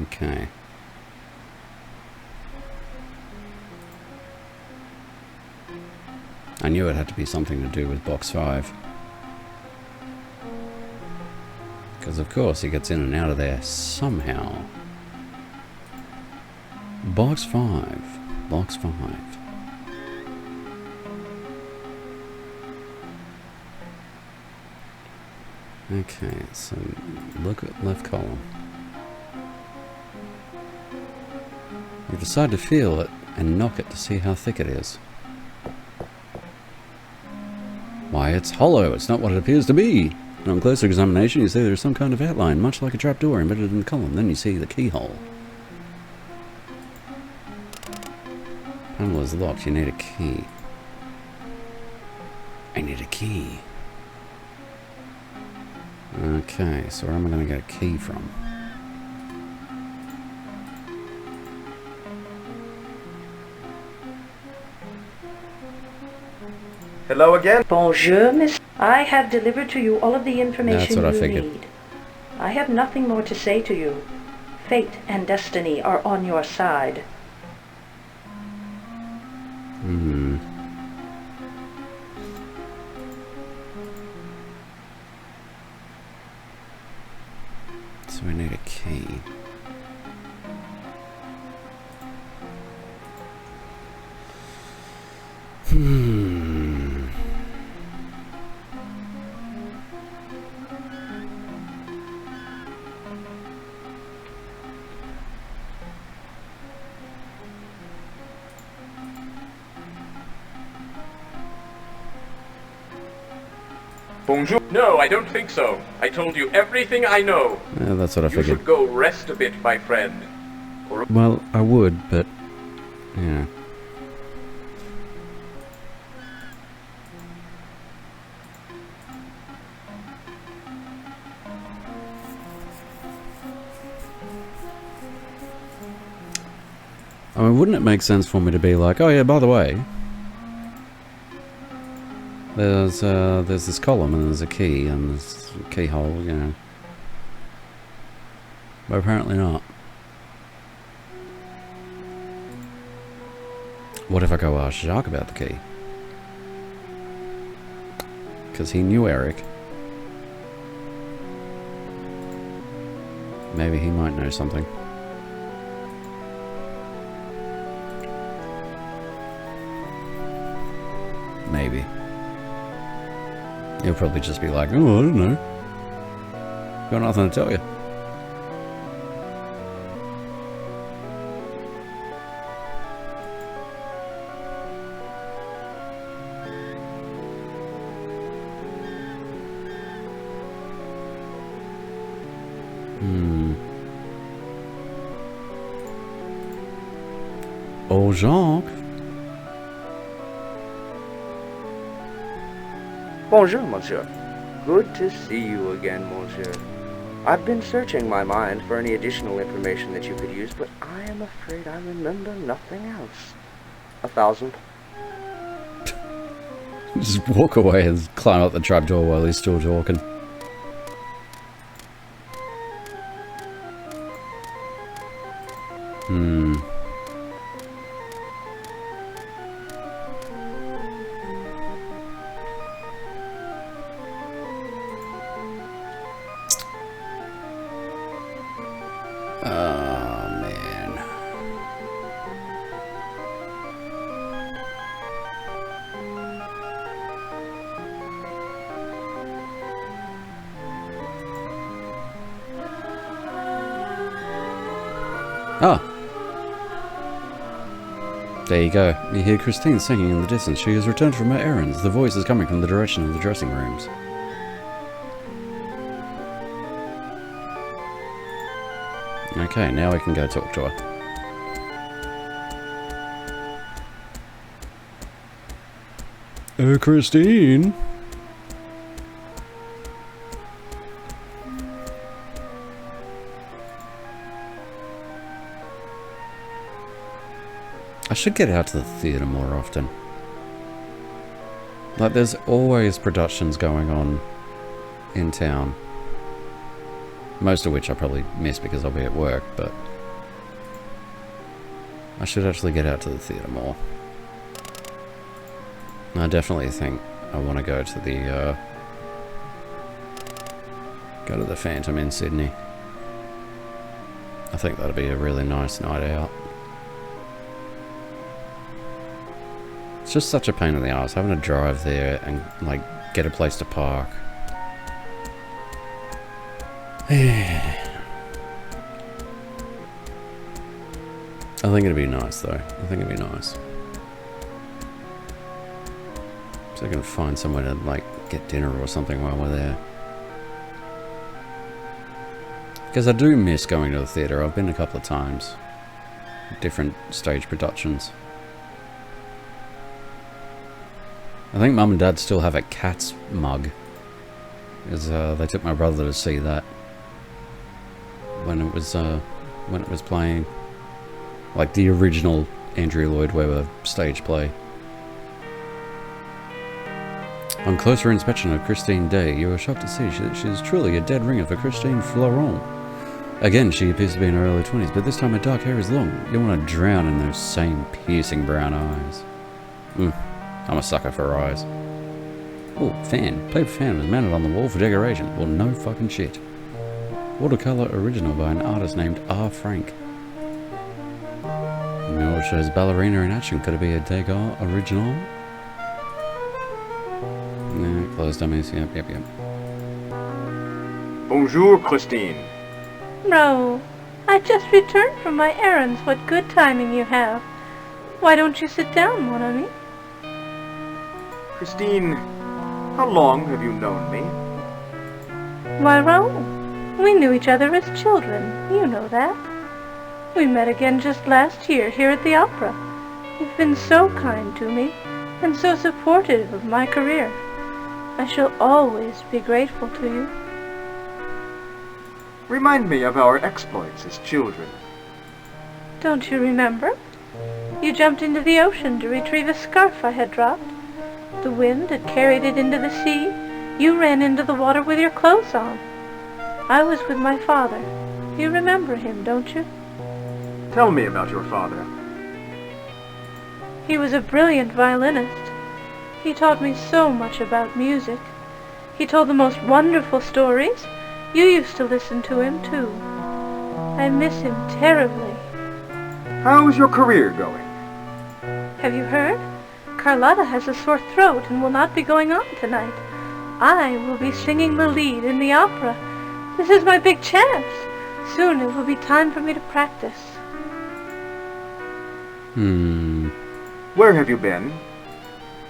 Okay. I knew it had to be something to do with box 5. Because of course he gets in and out of there somehow. Box 5. Box 5. Okay, so look at left column. You decide to feel it and knock it to see how thick it is. Why, it's hollow. It's not what it appears to be. And on closer examination, you see there is some kind of outline, much like a trapdoor embedded in the column. Then you see the keyhole. Panel is locked. You need a key. I need a key. Okay, so where am I going to get a key from? Hello again? Bonjour, Miss. I have delivered to you all of the information That's what I you figured. need. I have nothing more to say to you. Fate and destiny are on your side. Hmm. So we need a key. Hmm. Bonjour. No, I don't think so. I told you everything I know. Yeah, that's what I You figured. should go rest a bit, my friend. Well, I would, but yeah. I mean, wouldn't it make sense for me to be like, oh yeah, by the way, there's this column and there's a key and there's a keyhole, you know. But apparently not. What if I go ask Jacques about the key? Because he knew Eric. Maybe he might know something. Maybe. He'll probably just be like, oh, I don't know. Got nothing to tell you. Oh, Jacques. Bonjour, monsieur. Good to see you again, monsieur. I've been searching my mind for any additional information that you could use, but I am afraid I remember nothing else. 1,000. Just walk away and climb up the trapdoor while he's still talking. Oh, man. Ah. There you go. You hear Christine singing in the distance. She has returned from her errands. The voice is coming from the direction of the dressing rooms. Okay, now we can go talk to her. Christine? I should get out to the theatre more often. Like, there's always productions going on in town. Most of which I probably miss because I'll be at work, but I should actually get out to the theatre more. I definitely think I want to go to the Phantom in Sydney. I think that'd be a really nice night out. It's just such a pain in the ass having to drive there and like get a place to park. I think it'd be nice though. I think it'd be nice. So I can find somewhere to like get dinner or something while we're there. Because I do miss going to the theatre. I've been a couple of times. Different stage productions. I think Mum and Dad still have a Cats mug. Because they took my brother to see that when it was playing. Like the original Andrew Lloyd Webber stage play. On closer inspection of Christine Day, you are shocked to see she is truly a dead ringer for Christine Florent. Again, she appears to be in her early 20s, but this time her dark hair is long. You want to drown in those same piercing brown eyes. I'm a sucker for eyes. Oh, fan. Paper fan was mounted on the wall for decoration. Well, no fucking shit. Watercolor original by an artist named R. Frank. Mural shows ballerina in action. Could it be a Degas original? No, closed dummies. Yep. Bonjour, Christine. No, I just returned from my errands. What good timing you have. Why don't you sit down, mon ami? Christine, how long have you known me? Why, Raoul, we knew each other as children. You know that. We met again just last year here at the opera. You've been so kind to me, and so supportive of my career. I shall always be grateful to you. Remind me of our exploits as children. Don't you remember? You jumped into the ocean to retrieve a scarf I had dropped. The wind had carried it into the sea. You ran into the water with your clothes on. I was with my father. You remember him, don't you? Tell me about your father. He was a brilliant violinist. He taught me so much about music. He told the most wonderful stories. You used to listen to him, too. I miss him terribly. How is your career going? Have you heard? Carlotta has a sore throat and will not be going on tonight. I will be singing the lead in the opera. This is my big chance. Soon it will be time for me to practice. Where have you been?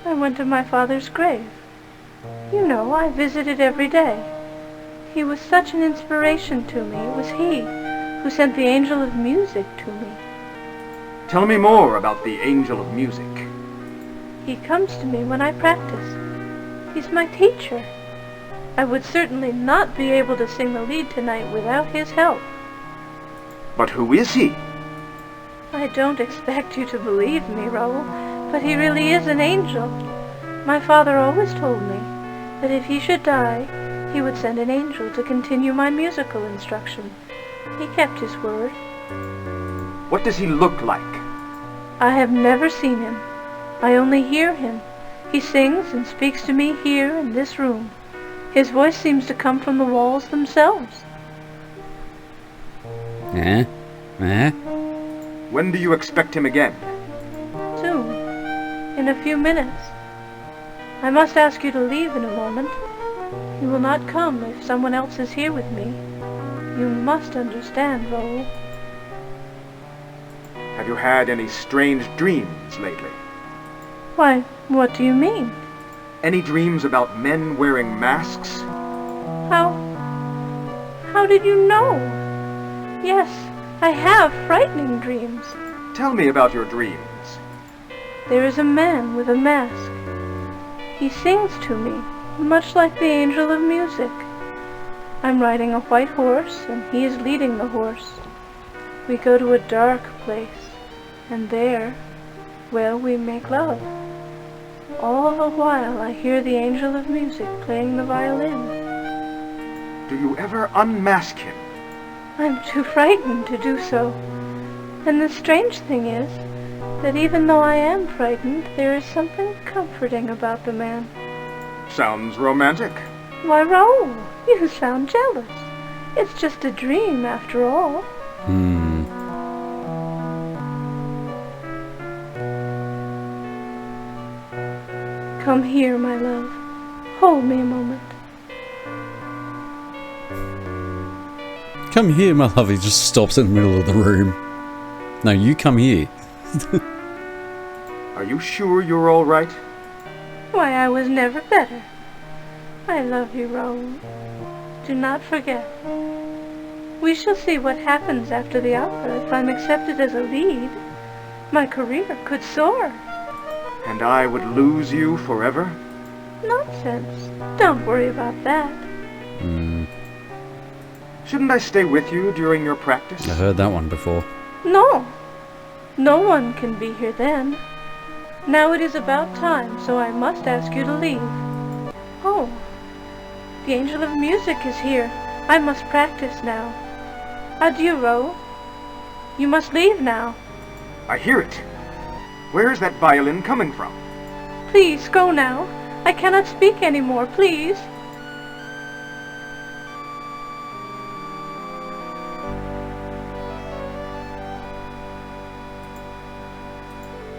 I went to my father's grave. You know, I visited every day. He was such an inspiration to me. It was he who sent the angel of music to me. Tell me more about the angel of music. He comes to me when I practice. He's my teacher. I would certainly not be able to sing the lead tonight without his help. But who is he? I don't expect you to believe me, Raoul, but he really is an angel. My father always told me that if he should die, he would send an angel to continue my musical instruction. He kept his word. What does he look like? I have never seen him. I only hear him. He sings and speaks to me here in this room. His voice seems to come from the walls themselves. When do you expect him again? Soon. In a few minutes. I must ask you to leave in a moment. He will not come if someone else is here with me. You must understand, Raoul. Have you had any strange dreams lately? Why, what do you mean? Any dreams about men wearing masks? How did you know? Yes, I have frightening dreams. Tell me about your dreams. There is a man with a mask. He sings to me, much like the angel of music. I'm riding a white horse, and he is leading the horse. We go to a dark place, and there, well, we make love. All the while I hear the angel of music playing the violin. Do you ever unmask him? I'm too frightened to do so. And the strange thing is that even though I am frightened, there is something comforting about the man. Sounds romantic. Why, Raoul, you sound jealous. It's just a dream after all. Come here, my love. Hold me a moment. Come here, my love. He just stops in the middle of the room. No, you come here. Are you sure you're all right? Why, I was never better. I love you, Raoul. Do not forget. We shall see what happens after the opera if I'm accepted as a lead. My career could soar. And I would lose you forever? Nonsense. Don't worry about that. Shouldn't I stay with you during your practice? I heard that one before. No. No one can be here then. Now it is about time, so I must ask you to leave. Oh, the Angel of Music is here. I must practice now. Adieu, Raoul. You must leave now. I hear it. Where is that violin coming from? Please, go now. I cannot speak anymore, please.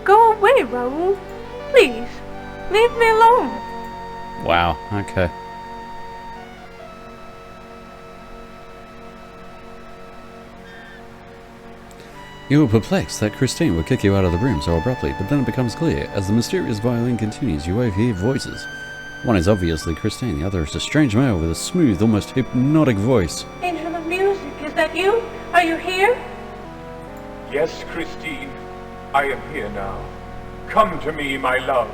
Go away, Raoul. Please, leave me alone. Wow, okay. You were perplexed that Christine would kick you out of the room so abruptly, but then it becomes clear. As the mysterious violin continues, you overhear voices. One is obviously Christine, the other is a strange male with a smooth, almost hypnotic voice. Angel of Music, is that you? Are you here? Yes, Christine, I am here now. Come to me, my love.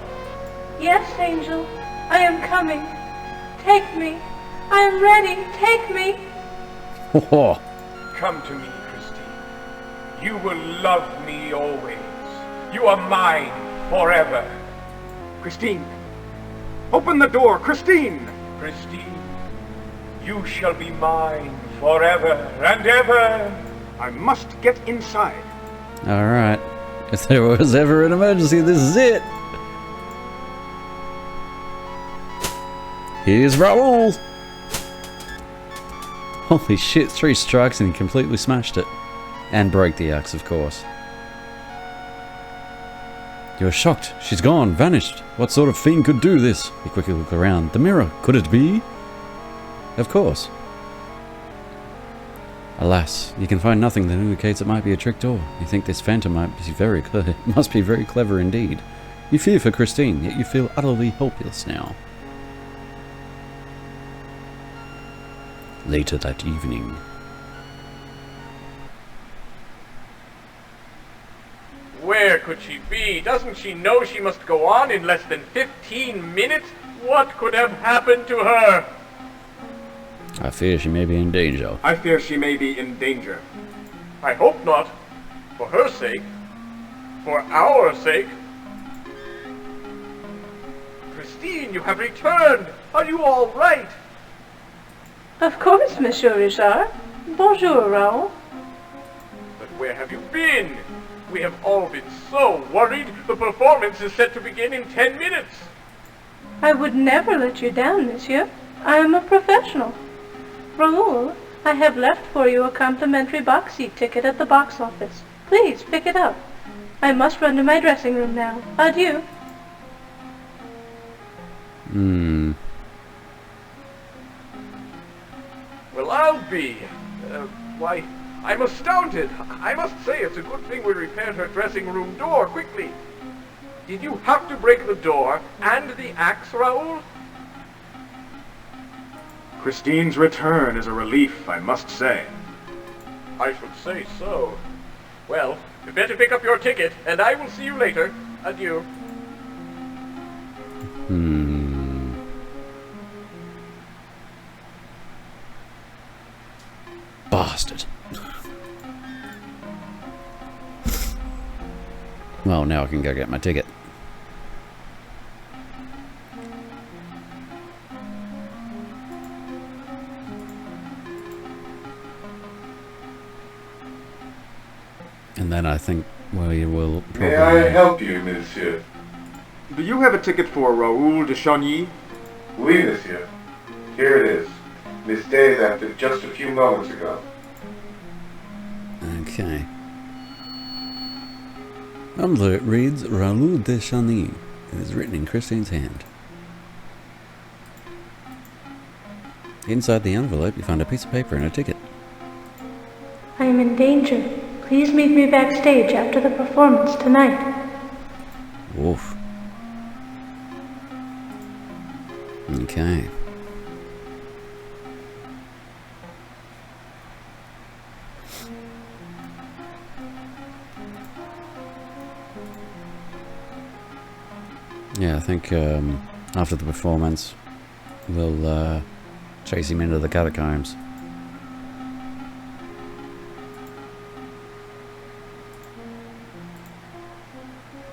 Yes, Angel, I am coming. Take me. I am ready. Take me. Oh. Come to me, Christine. You will love me always. You are mine forever. Christine! Open the door, Christine! Christine, you shall be mine forever and ever. I must get inside. Alright. If there was ever an emergency, this is it. Here's Raoul. Holy shit, 3 strikes and he completely smashed it. And broke the axe, of course. You're shocked. She's gone, vanished. What sort of fiend could do this? You quickly look around. The mirror, could it be? Of course. Alas, you can find nothing that indicates it might be a trick door. You think this phantom must be very clever indeed. You fear for Christine, yet you feel utterly helpless now. Later that evening. Where could she be? Doesn't she know she must go on in less than 15 minutes? What could have happened to her? I fear she may be in danger. I fear she may be in danger. I hope not. For her sake. For our sake. Christine, you have returned. Are you all right? Of course, Monsieur Richard. Bonjour, Raoul. But where have you been? We have all been so worried. The performance is set to begin in 10 minutes. I would never let you down, monsieur. I am a professional. Raoul, I have left for you a complimentary box seat ticket at the box office. Please, pick it up. I must run to my dressing room now. Adieu. Well, I'll be. Why, I'm astounded. I must say it's a good thing we repaired her dressing room door quickly. Did you have to break the door and the axe, Raoul? Christine's return is a relief, I must say. I should say so. Well, you better pick up your ticket, and I will see you later. Adieu. Bastard. Well, now I can go get my ticket. And then I think we will probably... May I help you, monsieur? Do you have a ticket for Raoul de Chagny? Oui, monsieur. Here it is. Miss Day left it just a few moments ago. Okay. Envelope reads Raoul de Chagny. It is written in Christine's hand. Inside the envelope, you find a piece of paper and a ticket. I am in danger. Please meet me backstage after the performance tonight. Woof. Okay. Yeah, I think after the performance, we'll chase him into the catacombs.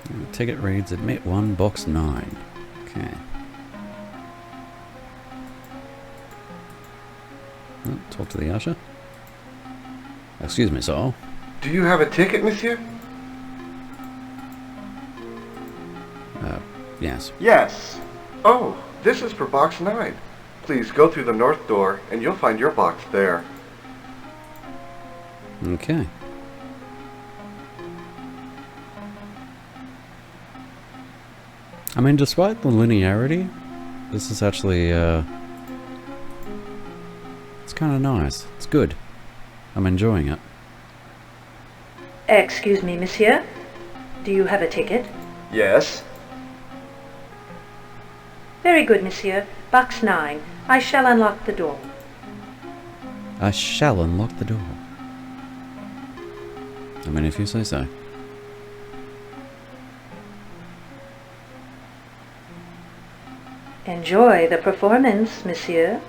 The ticket reads, admit 1, box 9. Okay. Oh, talk to the usher. Excuse me, sir. Do you have a ticket, monsieur? Yes. Yes. Oh, this is for box 9. Please go through the north door, and you'll find your box there. Okay. I mean, despite the linearity, this is actually, it's kind of nice. It's good. I'm enjoying it. Excuse me, monsieur. Do you have a ticket? Yes. Very good, monsieur. Box 9. I shall unlock the door. I shall unlock the door. I mean, if you say so. Enjoy the performance, monsieur.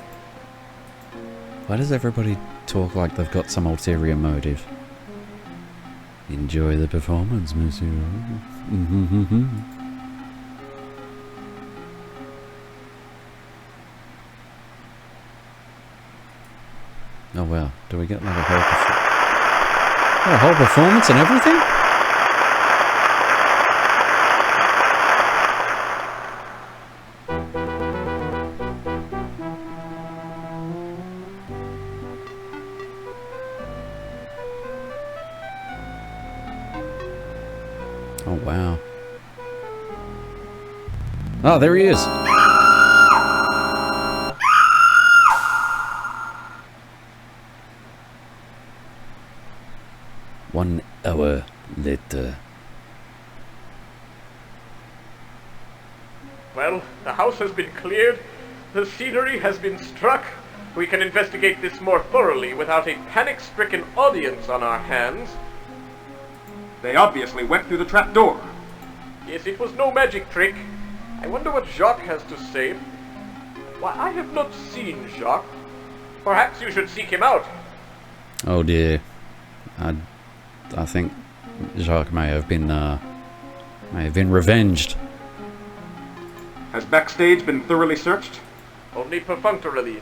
Why does everybody talk like they've got some ulterior motive? Enjoy the performance, monsieur. Oh wow, do we get like a whole performance and everything? Oh wow. Oh, there he is. One hour later. Well, the house has been cleared. The scenery has been struck. We can investigate this more thoroughly without a panic-stricken audience on our hands. They obviously went through the trap door. Yes, it was no magic trick. I wonder what Jacques has to say. Why, I have not seen Jacques. Perhaps you should seek him out. Oh dear. I think Jacques may have been revenged. Has backstage been thoroughly searched? Only perfunctorily.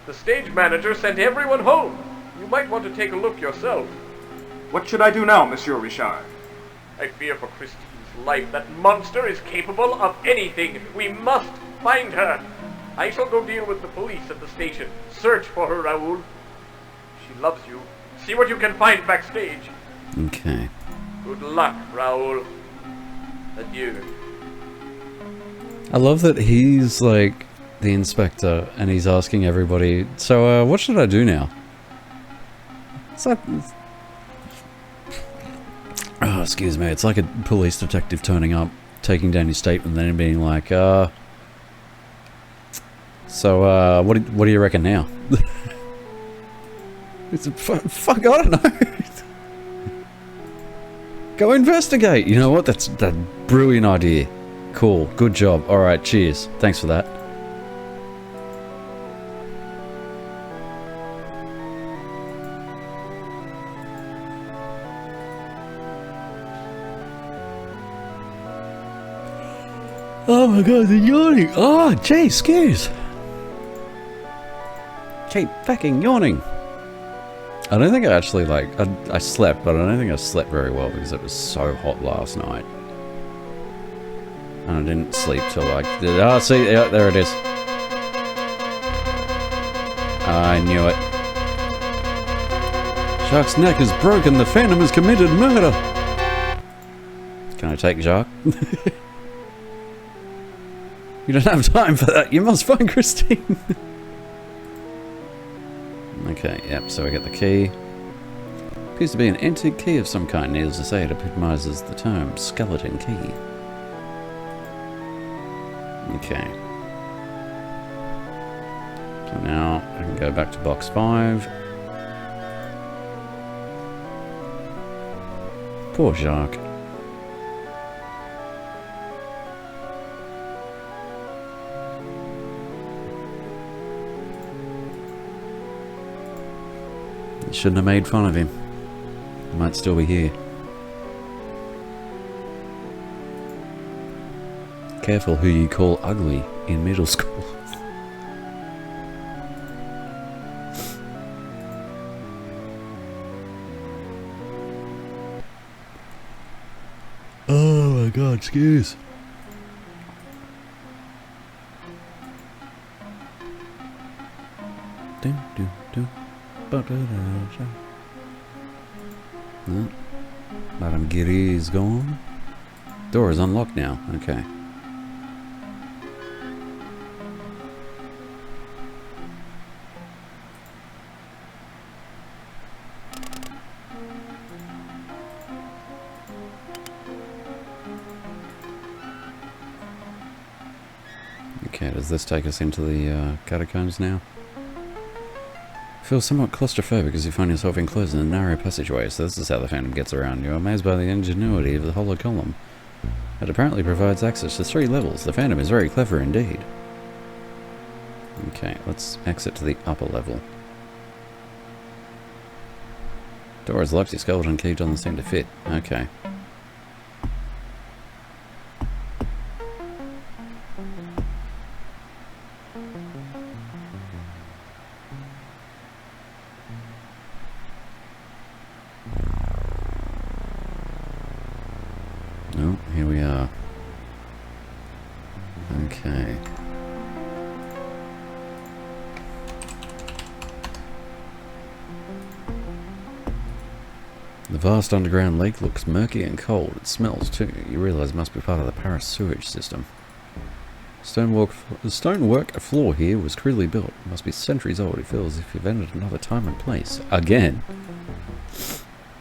The stage manager sent everyone home. You might want to take a look yourself. What should I do now, Monsieur Richard? I fear for Christine's life. That monster is capable of anything. We must find her. I shall go deal with the police at the station. Search for her, Raoul. She loves you. See what you can find backstage. Okay. Good luck, Raoul. Adieu. I love that he's like the inspector and he's asking everybody, so what should I do now? It's like, oh, excuse me, it's like a police detective turning up, taking down your statement, then being like, so what do you reckon now? It's a fuck, I don't know. Go investigate. You know what? That's a brilliant idea. Cool. Good job. All right. Cheers. Thanks for that. Oh my god, they're yawning. Oh, gee, excuse. Keep fucking yawning. I don't think I actually, like, I slept, but I don't think I slept very well because it was so hot last night. And I didn't sleep till like, oh, see, yeah, there it is. I knew it. Jacques' neck is broken, the Phantom has committed murder. Can I take Jacques? You don't have time for that, you must find Christine. Okay, yep, so we get the key. Appears to be an antique key of some kind. Needless to say, it epitomizes the term skeleton key. Okay. So now I can go back to box 5. Poor Jacques. You shouldn't have made fun of him. He might still be here. Careful who you call ugly in middle school. my god, excuse. No. Madame Giri is gone. Door is unlocked now. Okay. Okay, does this take us into the catacombs now? Feel somewhat claustrophobic as you find yourself enclosed in a narrow passageway, so this is how the Phantom gets around. You are amazed by the ingenuity of the hollow column. It apparently provides access to 3 levels. The Phantom is very clever indeed. Okay, let's exit to the upper level. Door is locked, your skeleton key doesn't seem to fit. Okay. Oh, here we are. Okay. The vast underground lake looks murky and cold. It smells too. You realise it must be part of the Paris sewage system. The stonework floor here was crudely built. It must be centuries old. It feels as if you've entered another time and place. Again!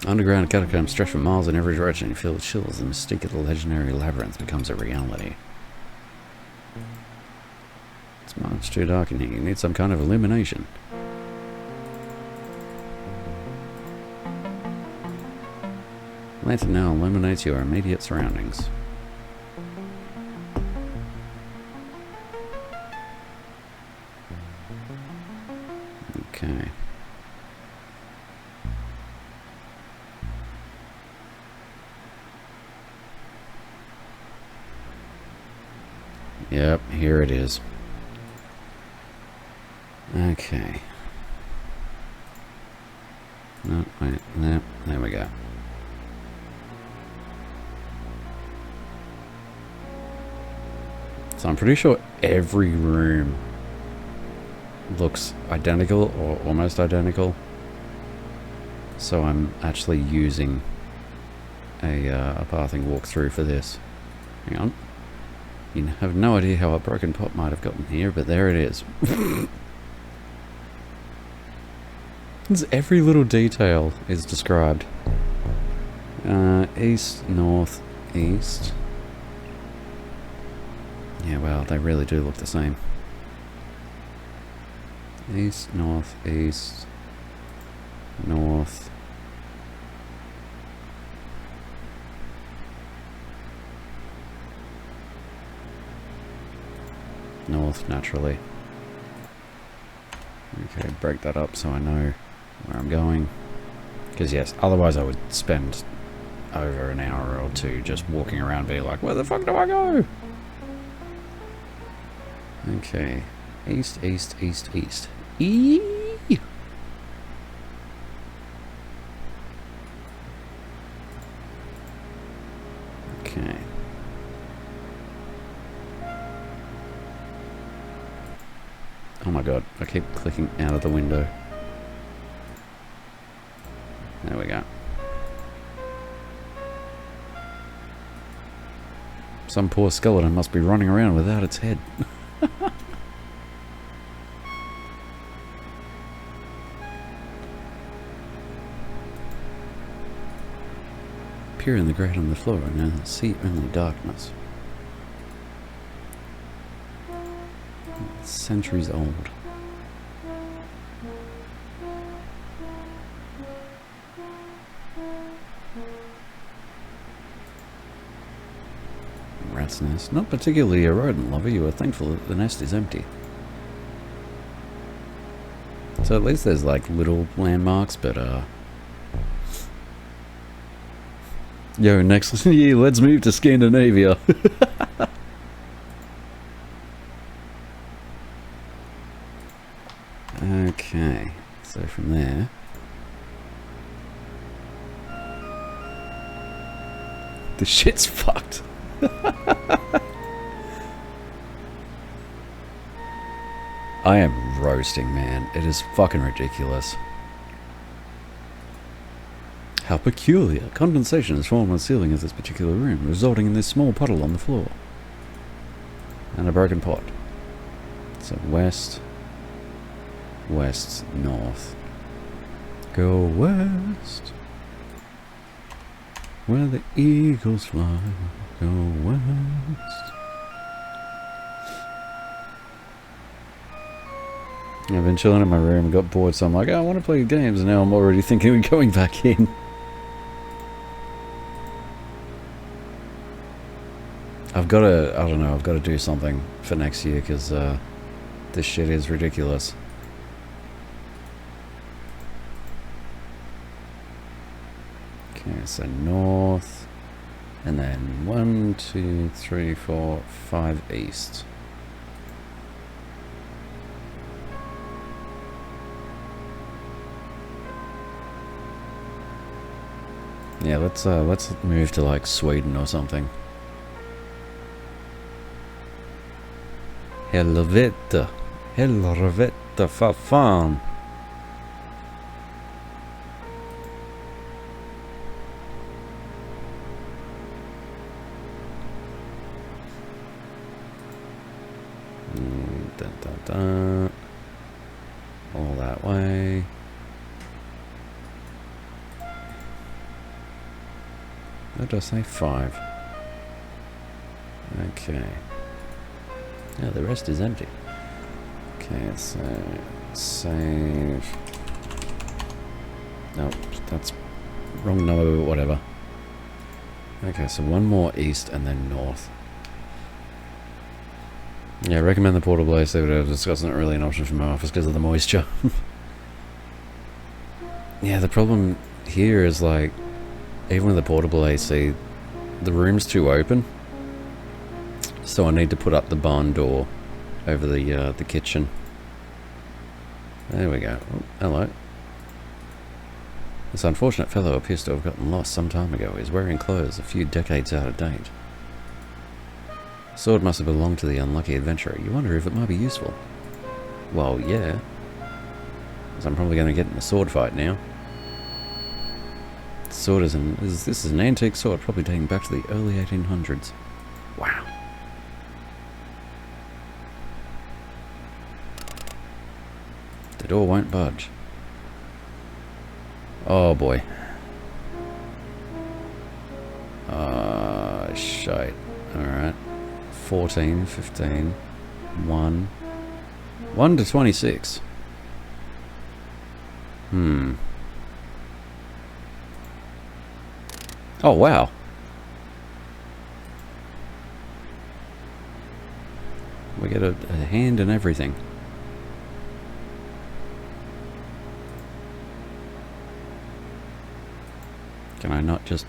Underground catacombs stretch for miles in every direction. You feel the chill as the mystique of the legendary labyrinth becomes a reality. It's much too dark in here. You need some kind of illumination. Lantern now illuminates your immediate surroundings. Okay. Yep, here it is. Okay. No, wait, no, there we go. So I'm pretty sure every room looks identical or almost identical. So I'm actually using a pathing walkthrough for this. Hang on. You have no idea how a broken pot might have gotten here, but there it is. Every little detail is described. East, north, east. Yeah, well, they really do look the same. East, north, east, north. North, naturally. Okay, break that up so I know where I'm going. Because yes, otherwise I would spend over an hour or two just walking around being like, where the fuck do I go? Okay. East, east, east, east. Eee! Okay. Oh my god, I keep clicking out of the window. There we go. Some poor skeleton must be running around without its head. Peer in the grate on the floor and see only darkness. Centuries old. Rat's nest. Not particularly a rodent lover, you are thankful that the nest is empty. So at least there's like little landmarks, but yo, next year let's move to Scandinavia. Okay, so from there this shit's fucked. I am roasting, man. It is fucking ridiculous. How peculiar. Condensation is formed on the ceiling of this particular room, resulting in this small puddle on the floor. And a broken pot. So west, west, north. Go west, where the eagles fly. Go west. I've been chilling in my room and got bored, so I'm like, oh, I want to play games, and now I'm already thinking of going back in. I've got to, I don't know, I've got to do something for next year, because this shit is ridiculous. Okay, so north, and then 1, 2, 3, 4, 5 east. Yeah, let's move to like Sweden or something. Helvete, helvete för fan. Dun, dun, dun. All that way. What did I say? 5. Okay. Yeah, the rest is empty. Okay, so save. Nope, that's wrong number, but whatever. Okay, so one more east and then north. Yeah, recommend the portable AC, but I was discussing it really an option for my office because of the moisture. Yeah, the problem here is like, even with the portable AC, the room's too open. So I need to put up the barn door over the kitchen. There we go. Oh, hello. This unfortunate fellow appears to have gotten lost some time ago. He's wearing clothes a few decades out of date. The sword must have belonged to the unlucky adventurer. You wonder if it might be useful. Well, yeah. Because I'm probably going to get in a sword fight now. The sword is this is an antique sword, probably dating back to the early 1800s. Wow. The door won't budge. Oh boy. Shite. Alright. 14, 15, 1. 1 to 26. Oh, wow. We get a hand and everything. Can I not just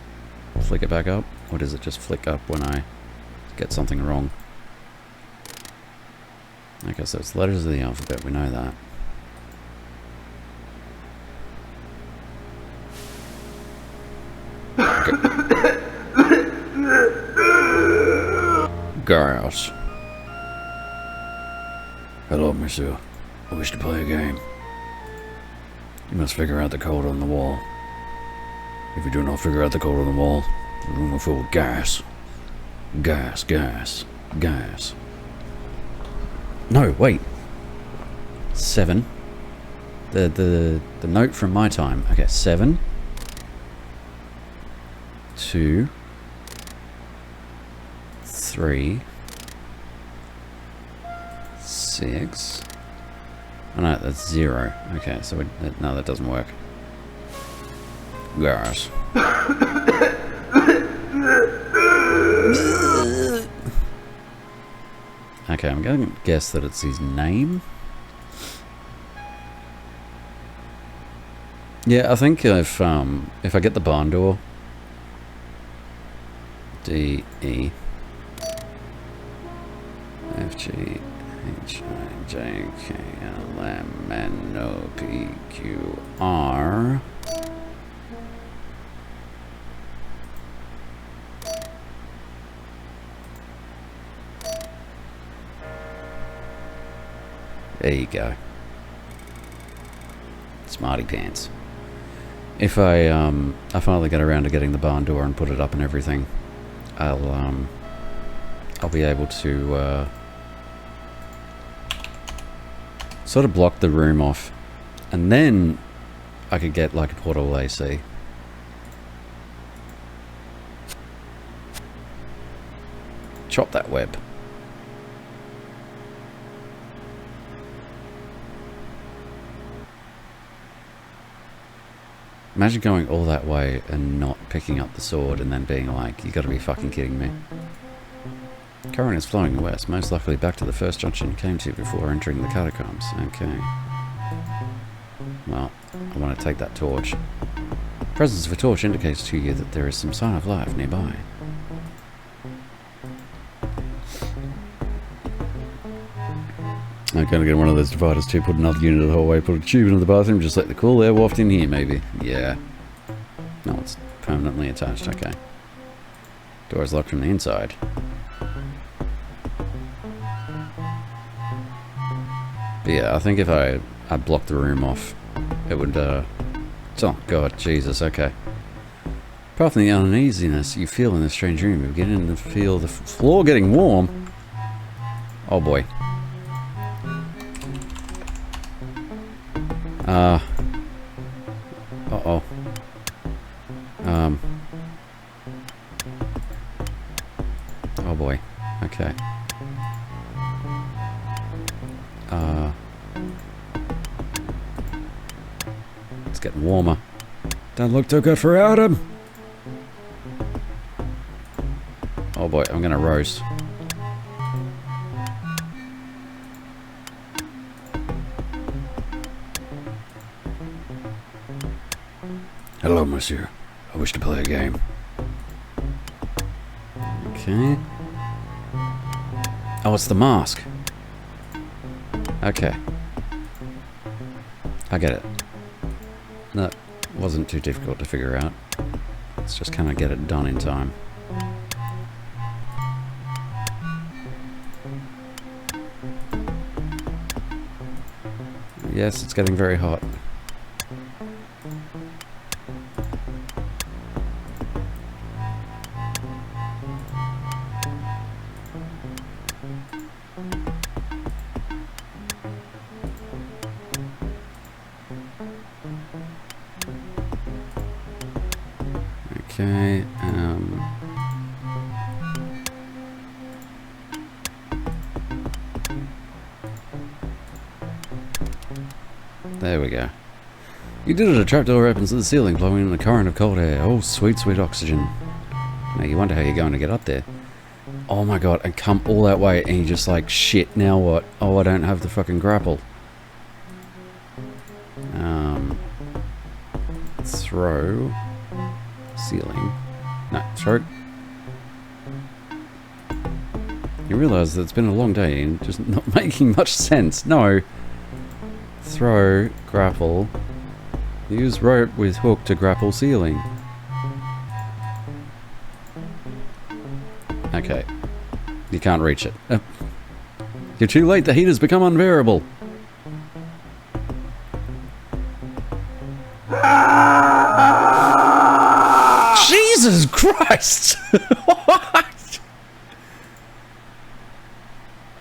flick it back up? Or does it just flick up when I get something wrong? Okay, so it's letters of the alphabet, we know that. Girls. Hello, monsieur. I wish to play a game. You must figure out the code on the wall. If you do not figure out the code on the wall, the room will fill with gas. Gas, gas, gas. No, wait. 7. The note from my time. Okay, 7. 2. 3. 6. Oh no, that's 0. Okay, so no, that doesn't work. Gas. Okay, I'm going to guess that it's his name. Yeah, I think if I get the barn door, D E F G H I J K L M N O P Q R. There you go. Smarty pants. If I finally get around to getting the barn door and put it up and everything, I'll be able to sort of block the room off, and then I could get like a portable AC. Chop that web. Imagine going all that way and not picking up the sword and then being like, you gotta be fucking kidding me. Current is flowing west, most likely back to the first junction you came to before entering the catacombs. Okay. Well, I want to take that torch. Presence of a torch indicates to you that there is some sign of life nearby. I'm gonna get one of those dividers too, put another unit of the hallway, put a tube into the bathroom, just let the cool air waft in here maybe. Yeah. No, it's permanently attached, okay. Door is locked from the inside. But yeah, I think if I blocked the room off, it would, oh god, Jesus, okay. Apart from the uneasiness you feel in this strange room, you're beginning to feel the floor getting warm. Oh boy. Uh-oh. Oh boy. Okay. It's getting warmer. Don't look too good for Adam. Oh boy, I'm gonna roast. Hello, monsieur. I wish to play a game. Okay. Oh, it's the mask. Okay. I get it. That wasn't too difficult to figure out. Let's just kind of get it done in time. Yes, it's getting very hot. Okay, there we go. You did it! A trapdoor opens to the ceiling, blowing in a current of cold air. Oh, sweet, sweet oxygen. Now you wonder how you're going to get up there. Oh my god, and come all that way and you're just like, shit, now what? Oh, I don't have the fucking grapple. Throw. Ceiling. No, throw. You realise that it's been a long day and just not making much sense. No. Throw, grapple. Use rope with hook to grapple ceiling. Okay. You can't reach it. You're too late, the heat has become unbearable. Jesus Christ! What?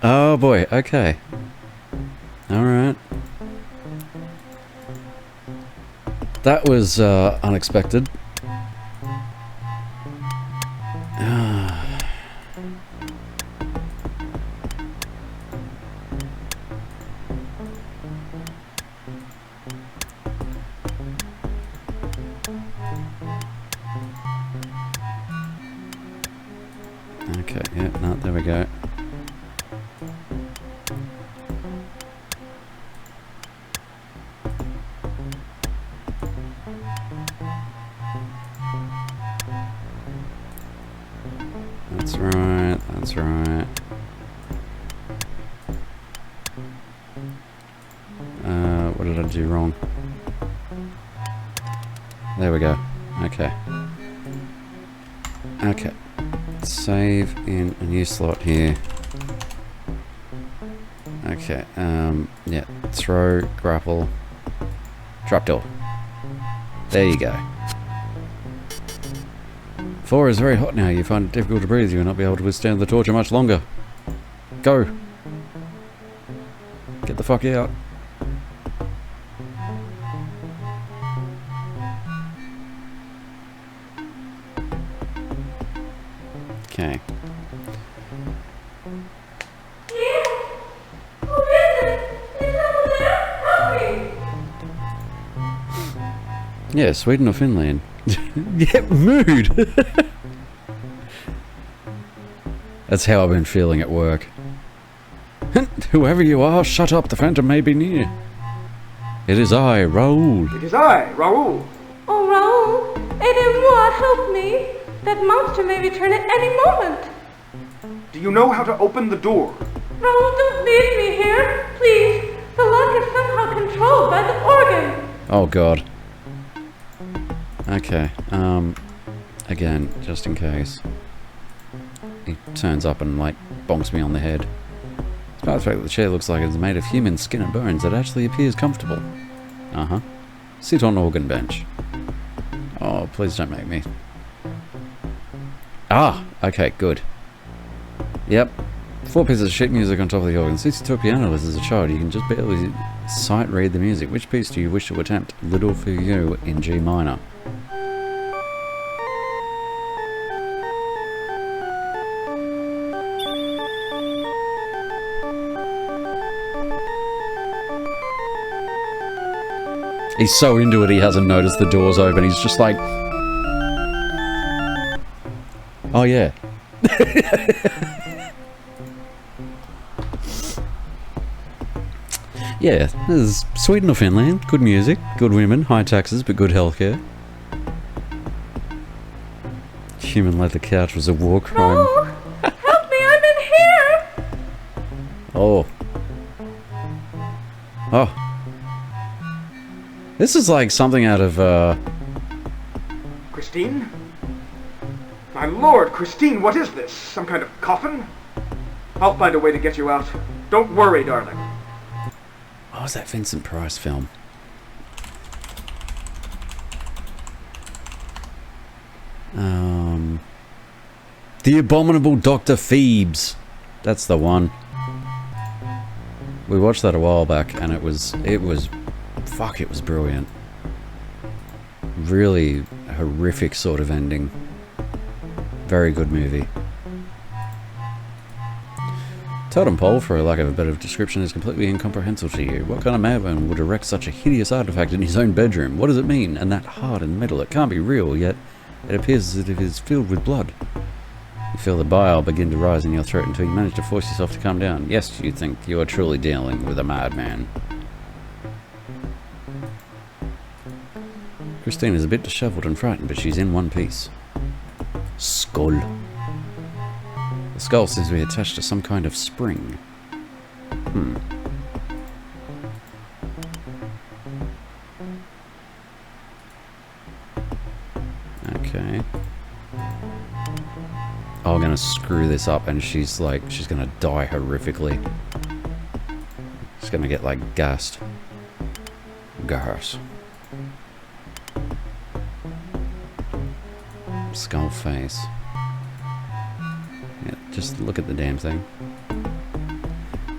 Oh boy, okay. Alright. That was unexpected. Okay, yeah, no, there we go. That's right, that's right. What did I do wrong? There we go. Okay. Okay. Save in a new slot here. Okay. Okay, yeah. Throw, grapple, trapdoor. There you go. 4 is very hot now. You find it difficult to breathe. You will not be able to withstand the torture much longer. Go. Get the fuck out. Okay. Yeah, Sweden or Finland. Yeah, mood! That's how I've been feeling at work. Whoever you are, shut up, the Phantom may be near. It is I, Raoul. It is I, Raoul. Oh, Raoul, aidez-moi, help me. That monster may return at any moment. Do you know how to open the door? Raoul, don't leave me here, please. The lock is somehow controlled by the organ. Oh god. Okay, again, just in case. He turns up and, like, bonks me on the head. Despite the fact that the chair looks like it's made of human skin and bones, it actually appears comfortable. Uh-huh. Sit on organ bench. Oh, please don't make me. Ah! Okay, good. Yep. 4 pieces of sheet music on top of the organ. Since you took piano lessons as a child, you can just barely sight read the music. Which piece do you wish to attempt? Little for You in G minor. He's so into it he hasn't noticed the door's open. He's just like... Oh yeah. Yeah, there's Sweden or Finland. Good music, good women, high taxes, but good healthcare. Human leather couch was a war crime. No! Help me, I'm in here! Oh. Oh. This is like something out of, Christine? My lord, Christine, what is this? Some kind of coffin? I'll find a way to get you out. Don't worry, darling. What was that Vincent Price film? The Abominable Dr. Phoebes. That's the one. We watched that a while back and it was fuck, it was brilliant. Really horrific sort of ending. Very good movie. Totem pole, for a lack of a better description, is completely incomprehensible to you. What kind of madman would erect such a hideous artifact in his own bedroom? What does it mean? And that hard and metal, it can't be real, yet it appears as if it is filled with blood. You feel the bile begin to rise in your throat until you manage to force yourself to calm down. Yes, you think you are truly dealing with a madman. Christine is a bit disheveled and frightened, but she's in one piece. Skull. The skull seems to be attached to some kind of spring. Okay. Oh, I'm gonna screw this up and she's gonna die horrifically. She's gonna get, like, gassed. Gas. Skull face. Yeah, just look at the damn thing.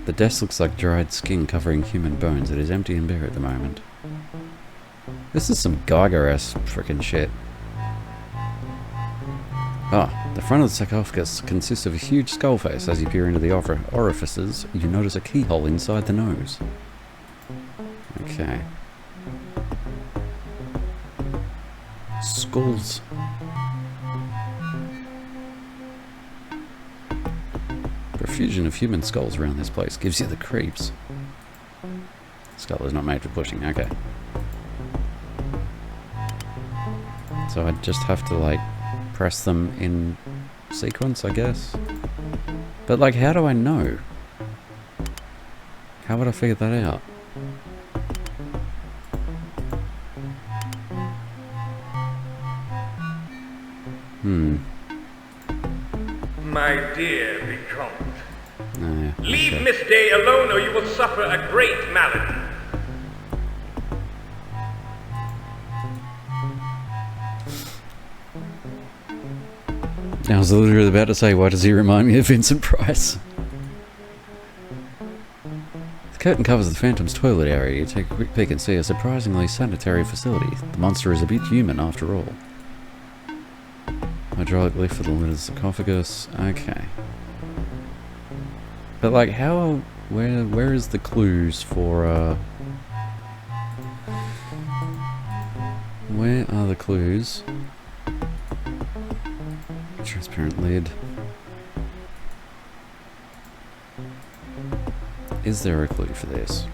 The desk looks like dried skin covering human bones. It is empty and bare at the moment. This is some Geiger-esque frickin' shit. Ah, the front of the sarcophagus consists of a huge skull face. As you peer into the orifices, you notice a keyhole inside the nose. Okay. Skulls. Profusion of human skulls around this place gives you the creeps. Skull is not made for pushing, okay. So I just have to, like, press them in sequence, I guess. But, like, how do I know? How would I figure that out? My dear Vicomte, Yeah. Leave Okay. Miss Day alone or you will suffer a great malady. I was literally about to say, why does he remind me of Vincent Price? The curtain covers the Phantom's toilet area. You take a quick peek and see a surprisingly sanitary facility. The monster is a bit human after all. Hydraulic lift for the lid of the sarcophagus. Okay. But like, how... Where is the clues for, Where are the clues? Transparent lid. Is there a clue for this?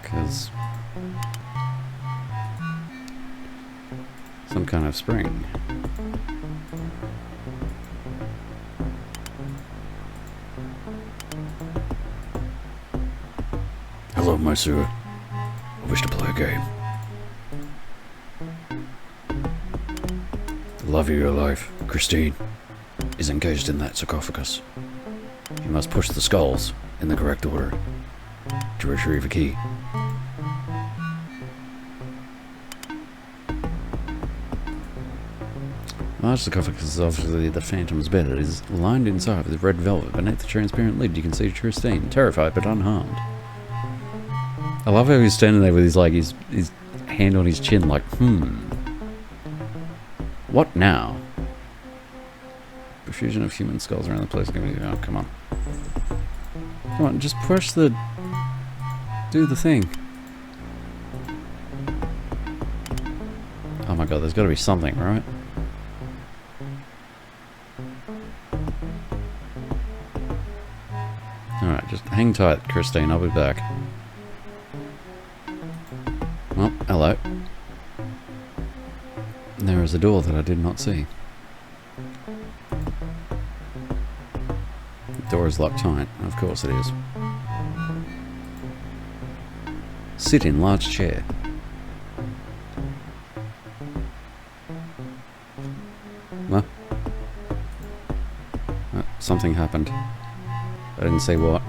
Because... some kind of spring. Hello, monsieur. I wish to play a game. The love of your life, Christine, is engaged in that sarcophagus. You must push the skulls in the correct order to retrieve a key. The large sarcophagus is obviously the Phantom's bed. It is lined inside with red velvet. Beneath the transparent lid you can see Christine, terrified but unharmed. I love how he's standing there with his like his hand on his chin like, what now? Profusion of human skulls around the place. Oh, come on. Come on, just push the... do the thing. Oh my god, there's got to be something, right? Alright, just hang tight, Christine. I'll be back. Well, hello. There is a door that I did not see. The door is locked tight. Of course it is. Sit in large chair. What? Something happened. I didn't say what.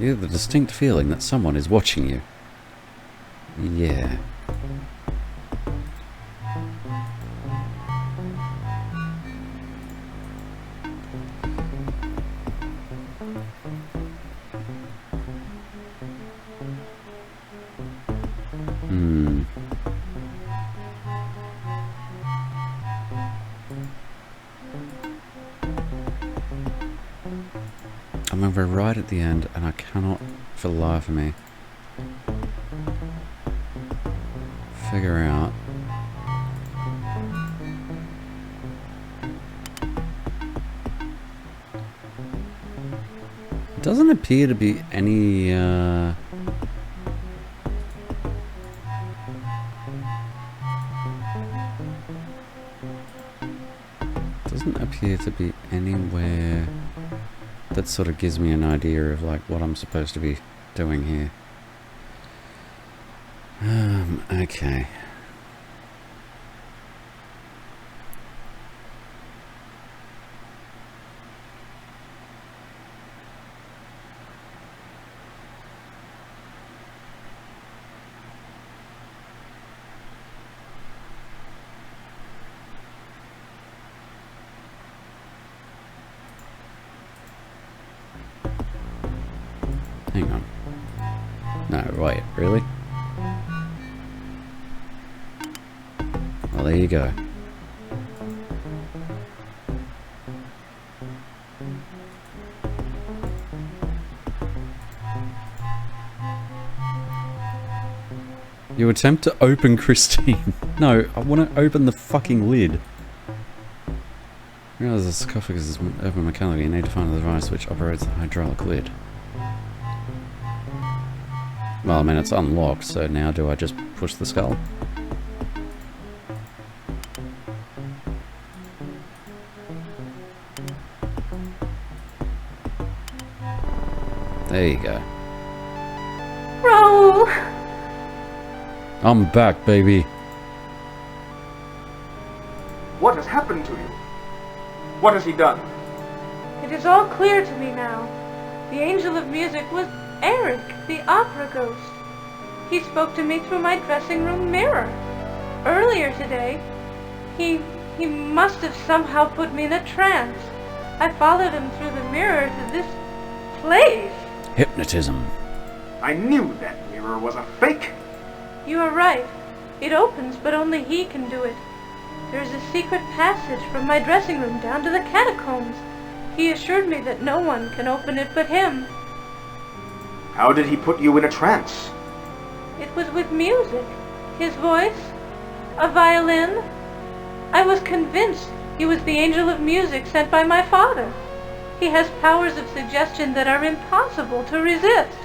You have the distinct feeling that someone is watching you. Yeah. I'm over right at the end and I cannot, for the life of me, figure out it doesn't appear to be any doesn't appear to be anywhere that sort of gives me an idea of like what I'm supposed to be doing here. Okay. Hang on. No, wait, really? Well, there you go. You attempt to open Christine. No, I want to open the fucking lid. Realize the sarcophagus is open mechanically. You need to find the device which operates the hydraulic lid. Well, I mean, it's unlocked, so now do I just push the skull? There you go. Raoul! I'm back, baby. What has happened to you? What has he done? It is all clear to me now. The angel of music was Eric, the opera ghost. He spoke to me through my dressing room mirror. Earlier today, he must have somehow put me in a trance. I followed him through the mirror to this place. Hypnotism. I knew that mirror was a fake. You are right. It opens, but only he can do it. There is a secret passage from my dressing room down to the catacombs. He assured me that no one can open it but him. How did he put you in a trance? It was with music. His voice. A violin. I was convinced he was the angel of music sent by my father. He has powers of suggestion that are impossible to resist.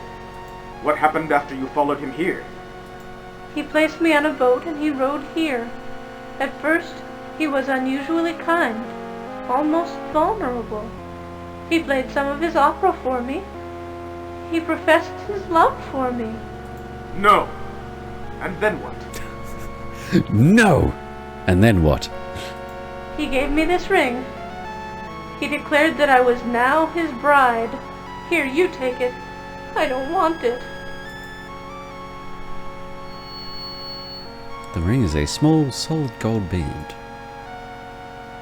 What happened after you followed him here? He placed me on a boat and he rowed here. At first, he was unusually kind, almost vulnerable. He played some of his opera for me. He professed his love for me. No. And then what? No! And then what? He gave me this ring. He declared that I was now his bride. Here, you take it. I don't want it. The ring is a small, solid gold bead.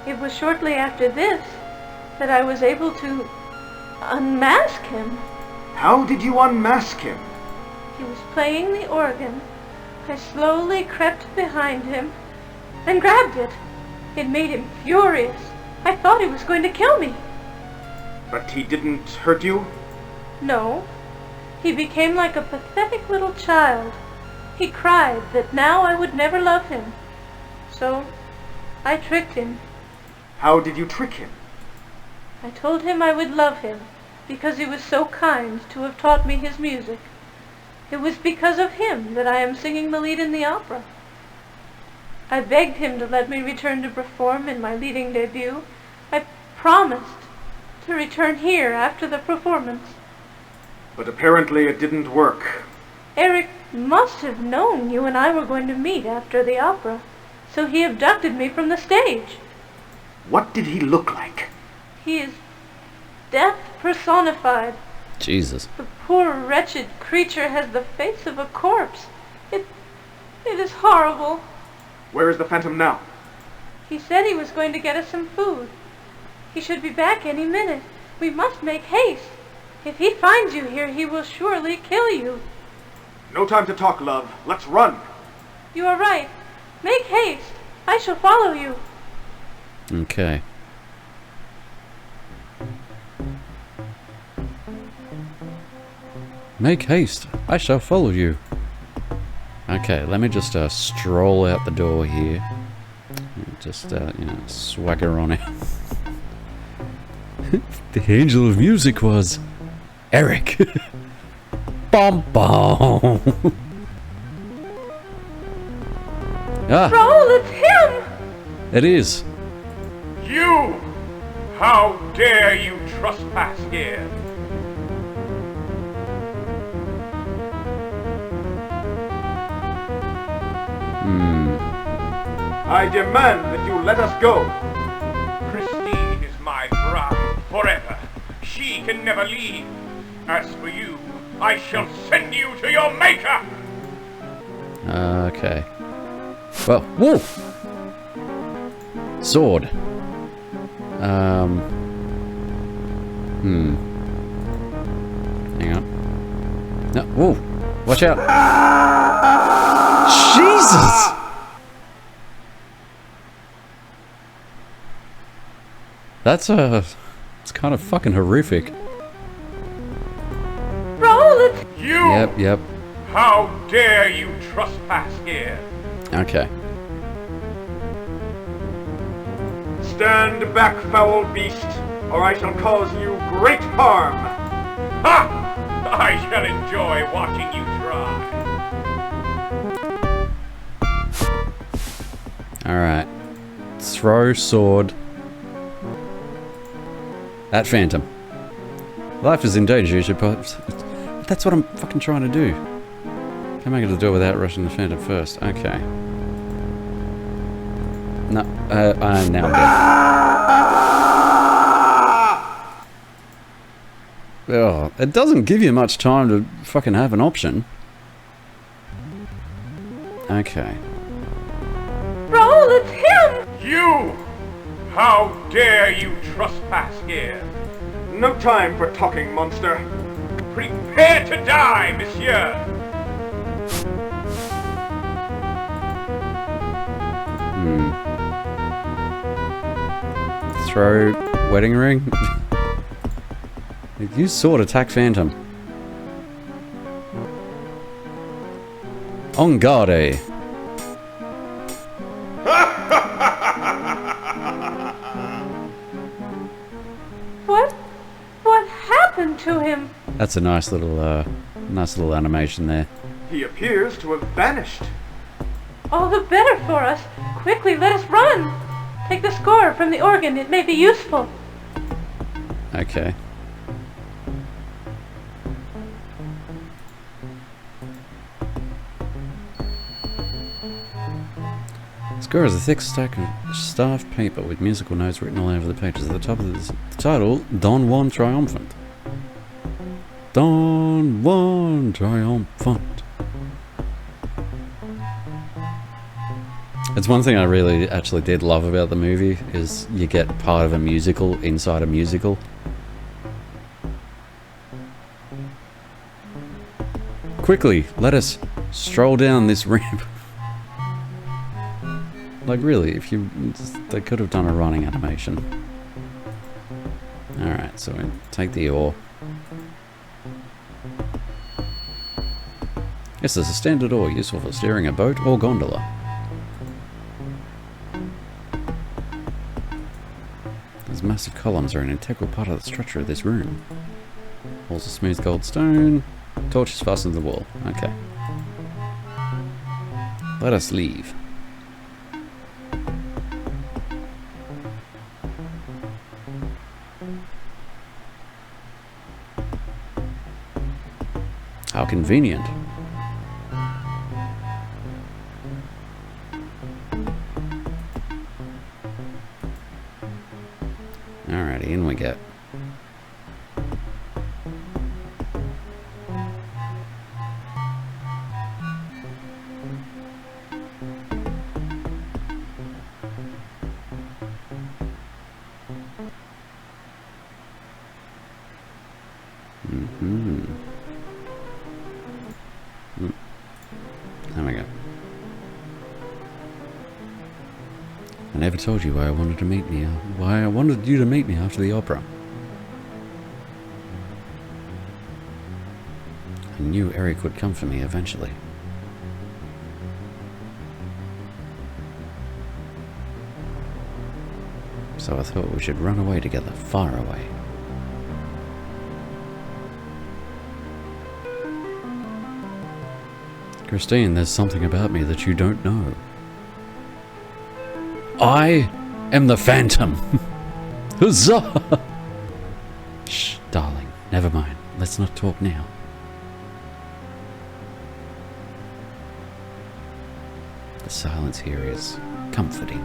It was shortly after this that I was able to unmask him. How did you unmask him? He was playing the organ. I slowly crept behind him and grabbed it. It made him furious. I thought he was going to kill me. But he didn't hurt you? No. He became like a pathetic little child. He cried that now I would never love him. So I tricked him. How did you trick him? I told him I would love him because he was so kind to have taught me his music. It was because of him that I am singing the lead in the opera. I begged him to let me return to perform in my leading debut. I promised to return here after the performance. But apparently it didn't work. Eric must have known you and I were going to meet after the opera, so he abducted me from the stage. What did he look like? He is death personified. Jesus. The poor wretched creature has the face of a corpse. It is horrible. Where is the Phantom now? He said he was going to get us some food. He should be back any minute. We must make haste. If he finds you here, he will surely kill you. No time to talk, love. Let's run. You are right. Make haste. I shall follow you. Okay. Make haste. I shall follow you. Okay, let me just stroll out the door here. Just, swagger on out. The angel of music was Eric. Bom bom. Ah. Raoul, it's him! It is. You! How dare you trespass here? I demand that you let us go. Christine is my bride forever. She can never leave. As for you, I shall send you to your maker! Okay. Well, whoa! Sword. Hang on. No, whoa! Watch out! Jesus! That's it's kind of fucking horrific. Raoul, it's... You! Yep. How dare you trespass here? Okay. Stand back, foul beast, or I shall cause you great harm. Ha! I shall enjoy watching you try. Alright. Throw sword at Phantom. Life is in danger, you should probably... That's what I'm fucking trying to do. How am I going to do it without rushing the Phantom first? Okay. No, I'm now dead. Oh, it doesn't give you much time to fucking have an option. Okay. Raoul, it's him! You! How dare you trespass here? No time for talking, monster. Prepare to die, monsieur! Throw wedding ring? Use sword, attack phantom. On garde. What happened to him? That's a nice little animation there. He appears to have vanished. All the better for us. Quickly, let us run. Take the score from the organ. It may be useful. Okay. Score is a thick stack of staff paper with musical notes written all over the pages. At the top of the title, Don Juan Triumphant. Don Juan Triumphant. It's one thing I really actually did love about the movie, is you get part of a musical inside a musical. Quickly, let us stroll down this ramp. Like really, if you... they could have done a running animation. Alright, so we take the ore. Yes, there's a standard ore useful for steering a boat or gondola. These massive columns are an integral part of the structure of this room. Walls of smooth gold stone. Torches fastened to the wall. Okay. Let us leave. How convenient. Alrighty, in we get. There we go. I never told you why I wanted to meet me. Why I wanted you to meet me after the opera. I knew Eric would come for me eventually. So I thought we should run away together, far away. Christine, there's something about me that you don't know. I am the Phantom. Huzzah! Shh, darling, never mind. Let's not talk now. The silence here is comforting.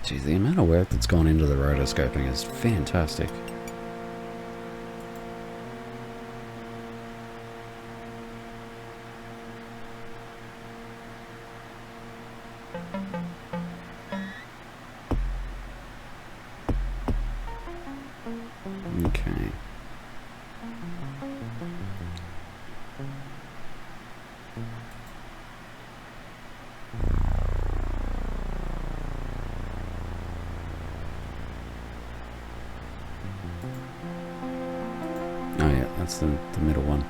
Geez, the amount of work that's gone into the rotoscoping is fantastic. Okay. Oh yeah, that's the middle one.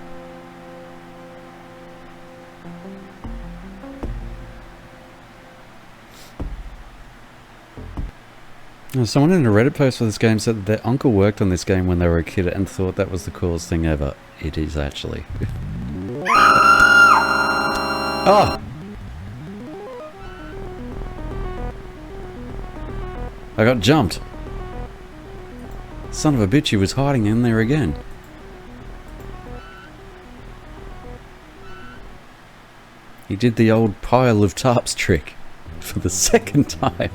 Someone in a Reddit post for this game said that their uncle worked on this game when they were a kid and thought that was the coolest thing ever. It is actually. Ah! I got jumped. Son of a bitch, he was hiding in there again. He did the old pile of tarps trick for the second time.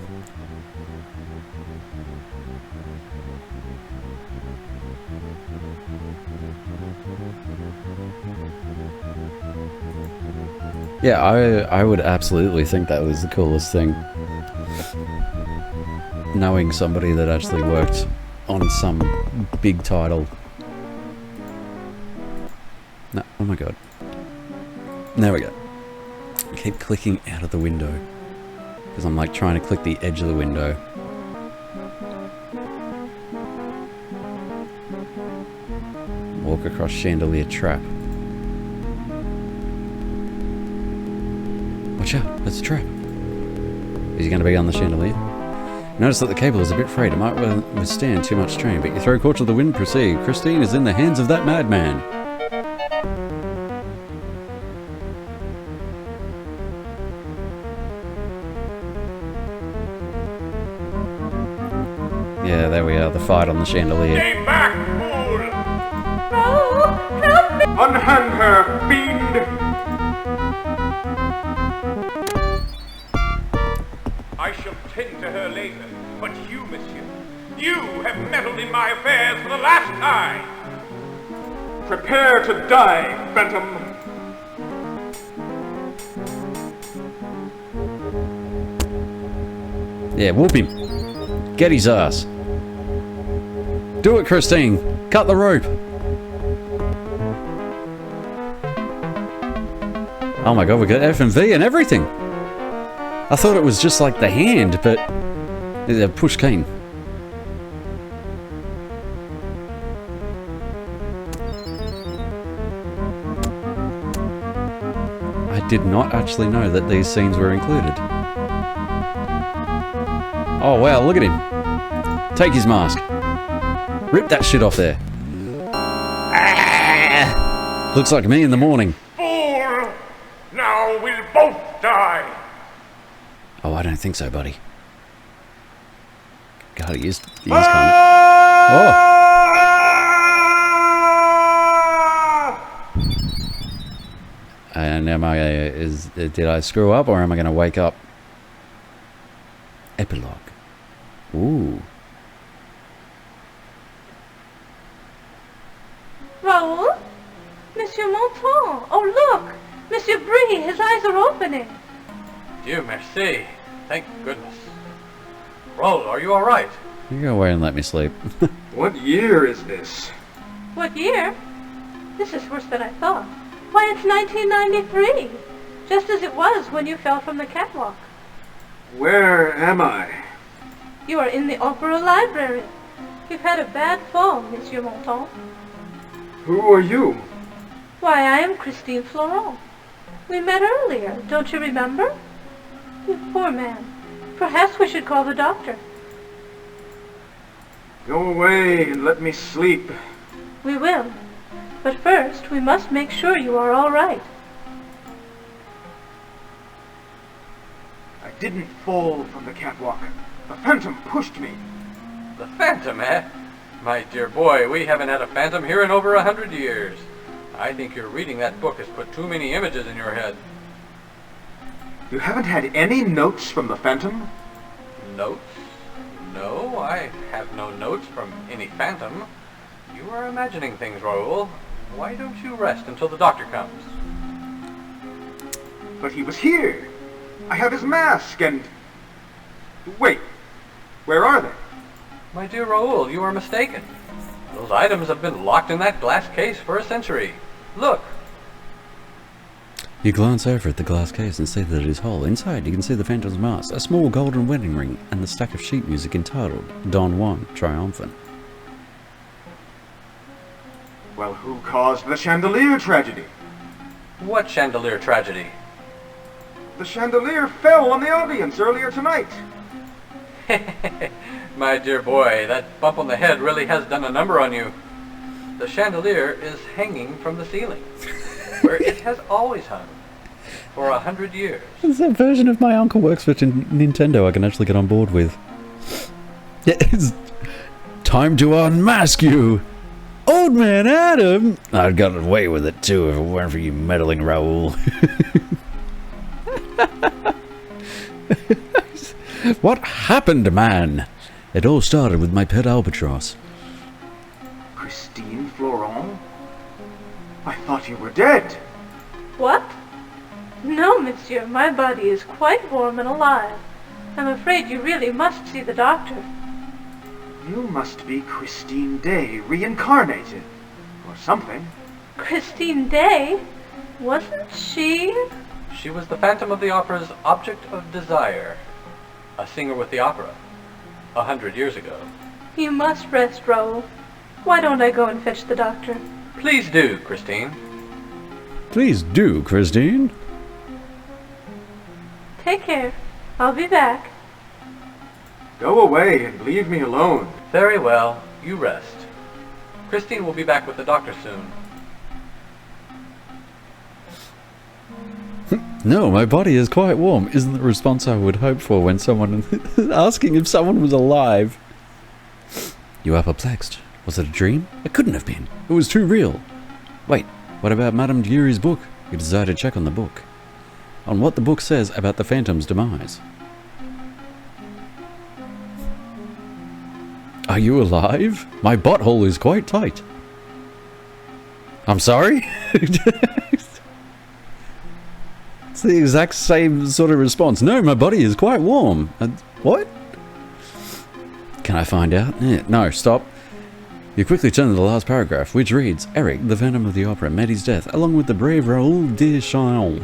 Yeah, I would absolutely think that was the coolest thing. Knowing somebody that actually worked on some big title. No, oh my god. There we go. I keep clicking out of the window. Because I'm like trying to click the edge of the window. Walk across chandelier trap. Watch out, that's a trap. Is he going to be on the chandelier? Notice that the cable is a bit frayed. It might withstand too much strain, but you throw caught to the wind, proceed. Christine is in the hands of that madman. Yeah, there we are, the fight on the chandelier. Stay back, fool! No! Help me! Unhand her, fiend! I shall tend to her later, but you, monsieur, you have meddled in my affairs for the last time! Prepare to die, Phantom! Yeah, whoop him. Get his ass. Do it, Christine. Cut the rope. Oh my god, we got F and V and everything. I thought it was just like the hand, but push cane. I did not actually know that these scenes were included. Oh wow, look at him. Take his mask. Rip that shit off there. Ah! Looks like me in the morning. Fool! Now we'll both die! Oh, I don't think so, buddy. God, he is kind of... Oh! And did I screw up, or am I going to wake up? Epilogue. Ooh. Raoul? Monsieur Monton! Oh, look! Monsieur Brie, his eyes are opening! Dieu merci. Thank goodness. Raoul, are you alright? You go away and let me sleep. What year is this? What year? This is worse than I thought. Why, it's 1993! Just as it was when you fell from the catwalk. Where am I? You are in the opera library. You've had a bad fall, Monsieur Monton. Who are you? Why, I am Christine Florent. We met earlier, don't you remember? You poor man. Perhaps we should call the doctor. Go away and let me sleep. We will. But first, we must make sure you are all right. I didn't fall from the catwalk. The Phantom pushed me. The Phantom, eh? My dear boy, we haven't had a Phantom here in over 100 years. I think your reading that book has put too many images in your head. You haven't had any notes from the Phantom? Notes? No, I have no notes from any Phantom. You are imagining things, Raoul. Why don't you rest until the doctor comes? But he was here. I have his mask and... Wait, where are they? My dear Raoul, you are mistaken. Those items have been locked in that glass case for a century. Look. You glance over at the glass case and see that it is whole. Inside, you can see the Phantom's mask, a small golden wedding ring, and the stack of sheet music entitled Don Juan Triumphant. Well, who caused the chandelier tragedy? What chandelier tragedy? The chandelier fell on the audience earlier tonight. My dear boy, that bump on the head really has done a number on you. The chandelier is hanging from the ceiling, where it has always hung, for 100 years. There's that version of My Uncle Works for Nintendo I can actually get on board with. It's time to unmask you! Old Man Adam! I'd got away with it too if it weren't for you meddling Raoul. What happened, man? It all started with my pet albatross. Christine Florent? I thought you were dead. What? No, monsieur, my body is quite warm and alive. I'm afraid you really must see the doctor. You must be Christine Day reincarnated. Or something. Christine Day? Wasn't she? She was the Phantom of the Opera's object of desire. A singer with the opera. 100 years ago. You must rest, Raoul. Why don't I go and fetch the doctor? Please do, Christine. Please do, Christine. Take care. I'll be back. Go away and leave me alone. Very well. You rest. Christine will be back with the doctor soon. No, my body is quite warm. Isn't the response I would hope for when someone asking if someone was alive? You are perplexed. Was it a dream? It couldn't have been. It was too real. Wait, what about Madame Giry's book? You desire to check on the book. On what the book says about the Phantom's demise. Are you alive? My butthole is quite tight. I'm sorry? It's the exact same sort of response. No, my body is quite warm. What? Can I find out? No, stop. You quickly turn to the last paragraph, which reads, Eric, the Phantom of the Opera, met his death, along with the brave Raoul de Chillon.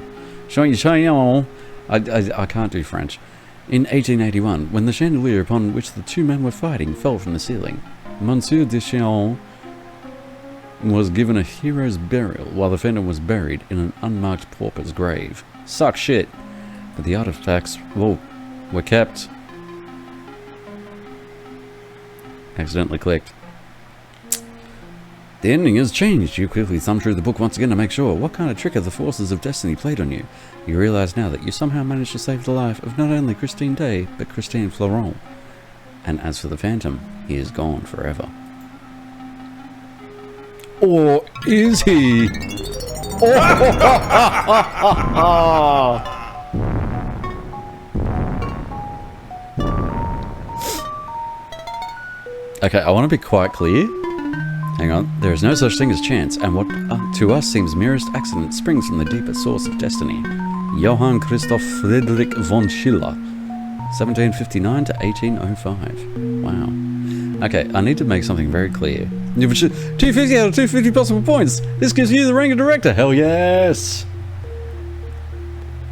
I can't do French. In 1881, when the chandelier upon which the two men were fighting fell from the ceiling, Monsieur de Chillon was given a hero's burial while the Phantom was buried in an unmarked pauper's grave. Suck shit. But the artifacts, well, were kept. Accidentally clicked. The ending has changed. You quickly thumb through the book once again to make sure. What kind of trick have the forces of destiny played on you? You realize now that you somehow managed to save the life of not only Christine Day, but Christine Florent. And as for the Phantom, he is gone forever. Or is he? Okay, I want to be quite clear. Hang on. There is no such thing as chance, and what to us seems merest accident springs from the deepest source of destiny. Johann Christoph Friedrich von Schiller, 1759 to 1805. Wow. Okay, I need to make something very clear. 250 out of 250 possible points. This gives you the rank of director. Hell yes.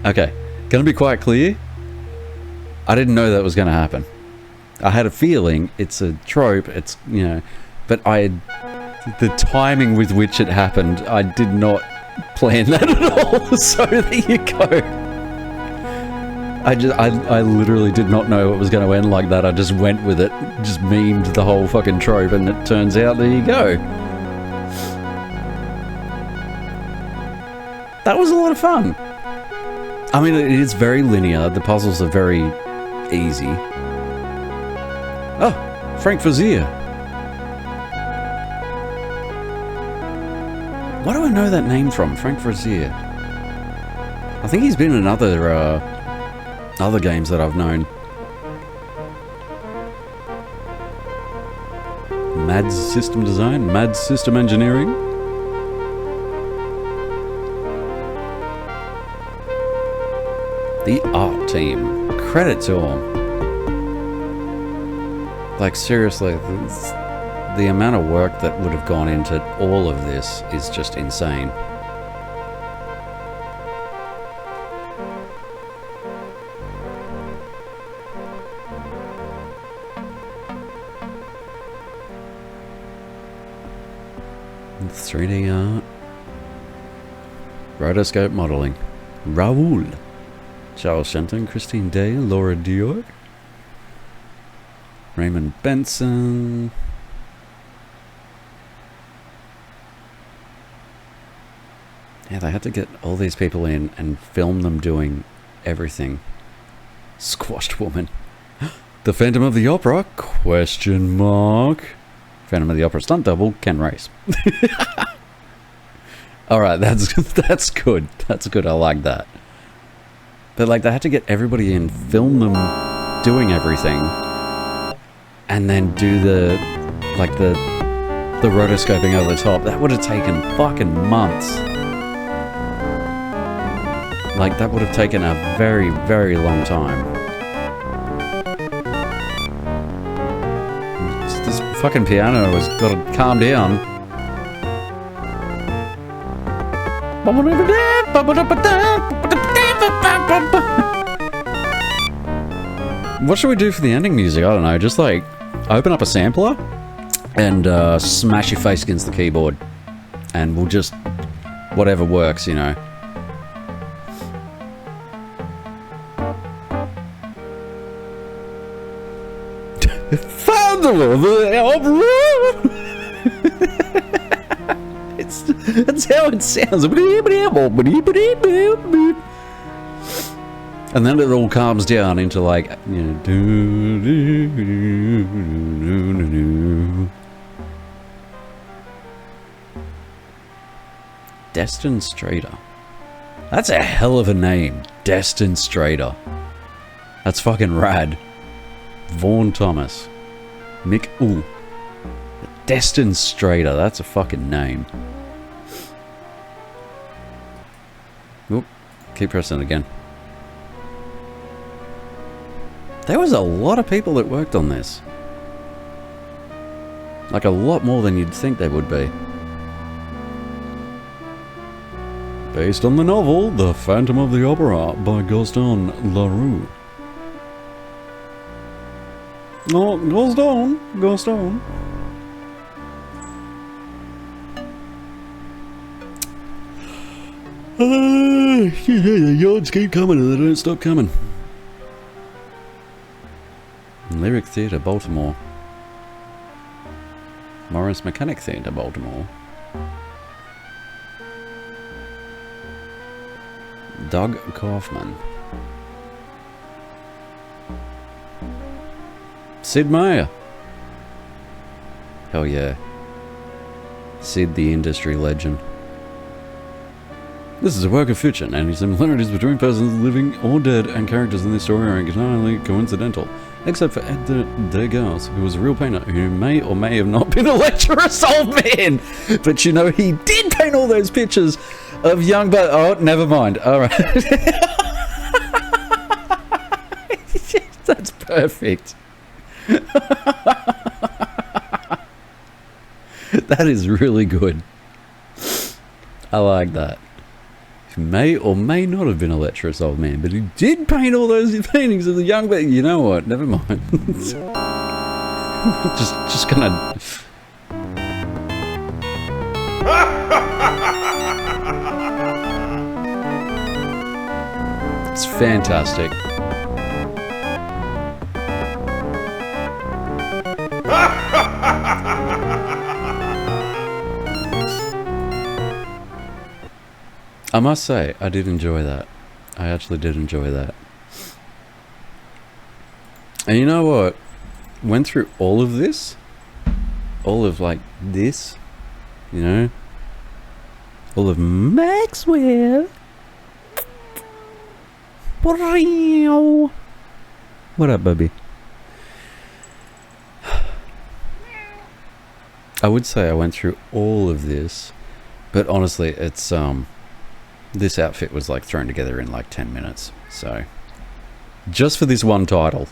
Okay, gonna be quite clear. I didn't know that was gonna happen. I had a feeling it's a trope. It's, you know, but the timing with which it happened, I did not plan that at all. So there you go. I literally did not know it was going to end like that. I just went with it, just memed the whole fucking trope, and it turns out there you go. That was a lot of fun. I mean, it is very linear. The puzzles are very easy. Oh, Frank Frazier. Why do I know that name from? Frank Frazier. I think he's been in other games that I've known. Mads System Design, Mads System Engineering. The art team. Credit to them. Like, seriously, the amount of work that would have gone into all of this is just insane. And 3D art. Rotoscope modeling. Raoul. Charles Shenton, Christine Day, Laura Dior. Raymond Benson. Yeah, they had to get all these people in and film them doing everything. Squashed woman. The Phantom of the Opera? Question mark. Phantom of the Opera stunt double, Ken Race. Alright, that's good. That's good. I like that. But like they had to get everybody in, film them doing everything, and then do the rotoscoping over the top. That would have taken fucking months. Like that would have taken a very, very long time. This fucking piano has got to calm down. What should we do for the ending music? I don't know. Just like open up a sampler and smash your face against the keyboard, and we'll just whatever works, you know. Founder of the opera. That's how it sounds. And then it all calms down into like, you know, Destin Strader. That's a hell of a name, Destin Strader. That's fucking rad. Vaughn Thomas. Mick, ooh. Destin Strader, that's a fucking name. Oop, keep pressing it again. There was a lot of people that worked on this. Like a lot more than you'd think there would be. Based on the novel, The Phantom of the Opera by Gaston Leroux. Oh, Gaston. The yards keep coming and they don't stop coming. Lyric Theatre, Baltimore. Morris Mechanic Theatre, Baltimore. Doug Kaufman. Sid Meier. Hell yeah. Sid, the industry legend. This is a work of fiction, and the similarities between persons living or dead and characters in this story are entirely coincidental. Except for Ed Degas, who was a real painter, who may or may have not been a lecherous old man. But you know, he did paint all those pictures of young but oh, never mind. Alright. That's perfect. That is really good. I like that. He may or may not have been a lecherous old man, but he did paint all those paintings of the young but you know what, never mind. just gonna It's fantastic. I must say, I did enjoy that. I actually did enjoy that. And you know what? Went through all of this. All of like this. You know? All of Maxwell. What up, baby? I would say I went through all of this. But honestly, it's this outfit was like thrown together in like 10 minutes. So just for this one title.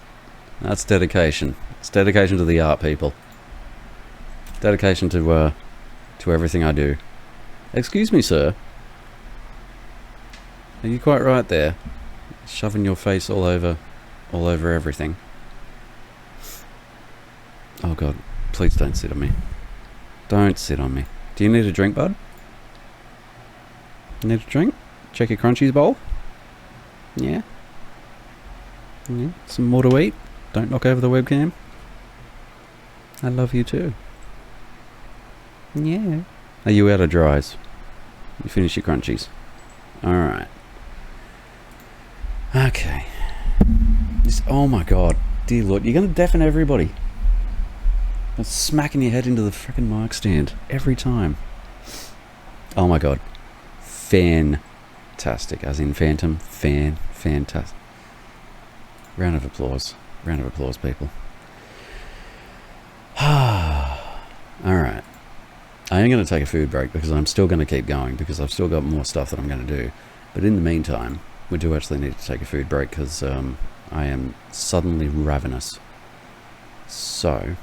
That's dedication. It's dedication to the art, people. Dedication to everything I do. Excuse me, sir. Are you quite right there? Shoving your face all over everything. Oh god, please don't sit on me. Don't sit on me. Do you need a drink, bud? Need a drink? Check your crunchies bowl? Yeah? Yeah? Some more to eat? Don't knock over the webcam? I love you too. Yeah. Are you out of dries? You finish your crunchies. Alright. Okay. Oh my god. Dear Lord, you're gonna deafen everybody. That's smacking your head into the freaking mic stand. Every time. Oh my god. Fantastic. Fantastic. As in Phantom. Fantastic. Round of applause. Round of applause, people. Alright. I am going to take a food break because I'm still going to keep going because I've still got more stuff that I'm going to do. But in the meantime, we do actually need to take a food break because I am suddenly ravenous. So,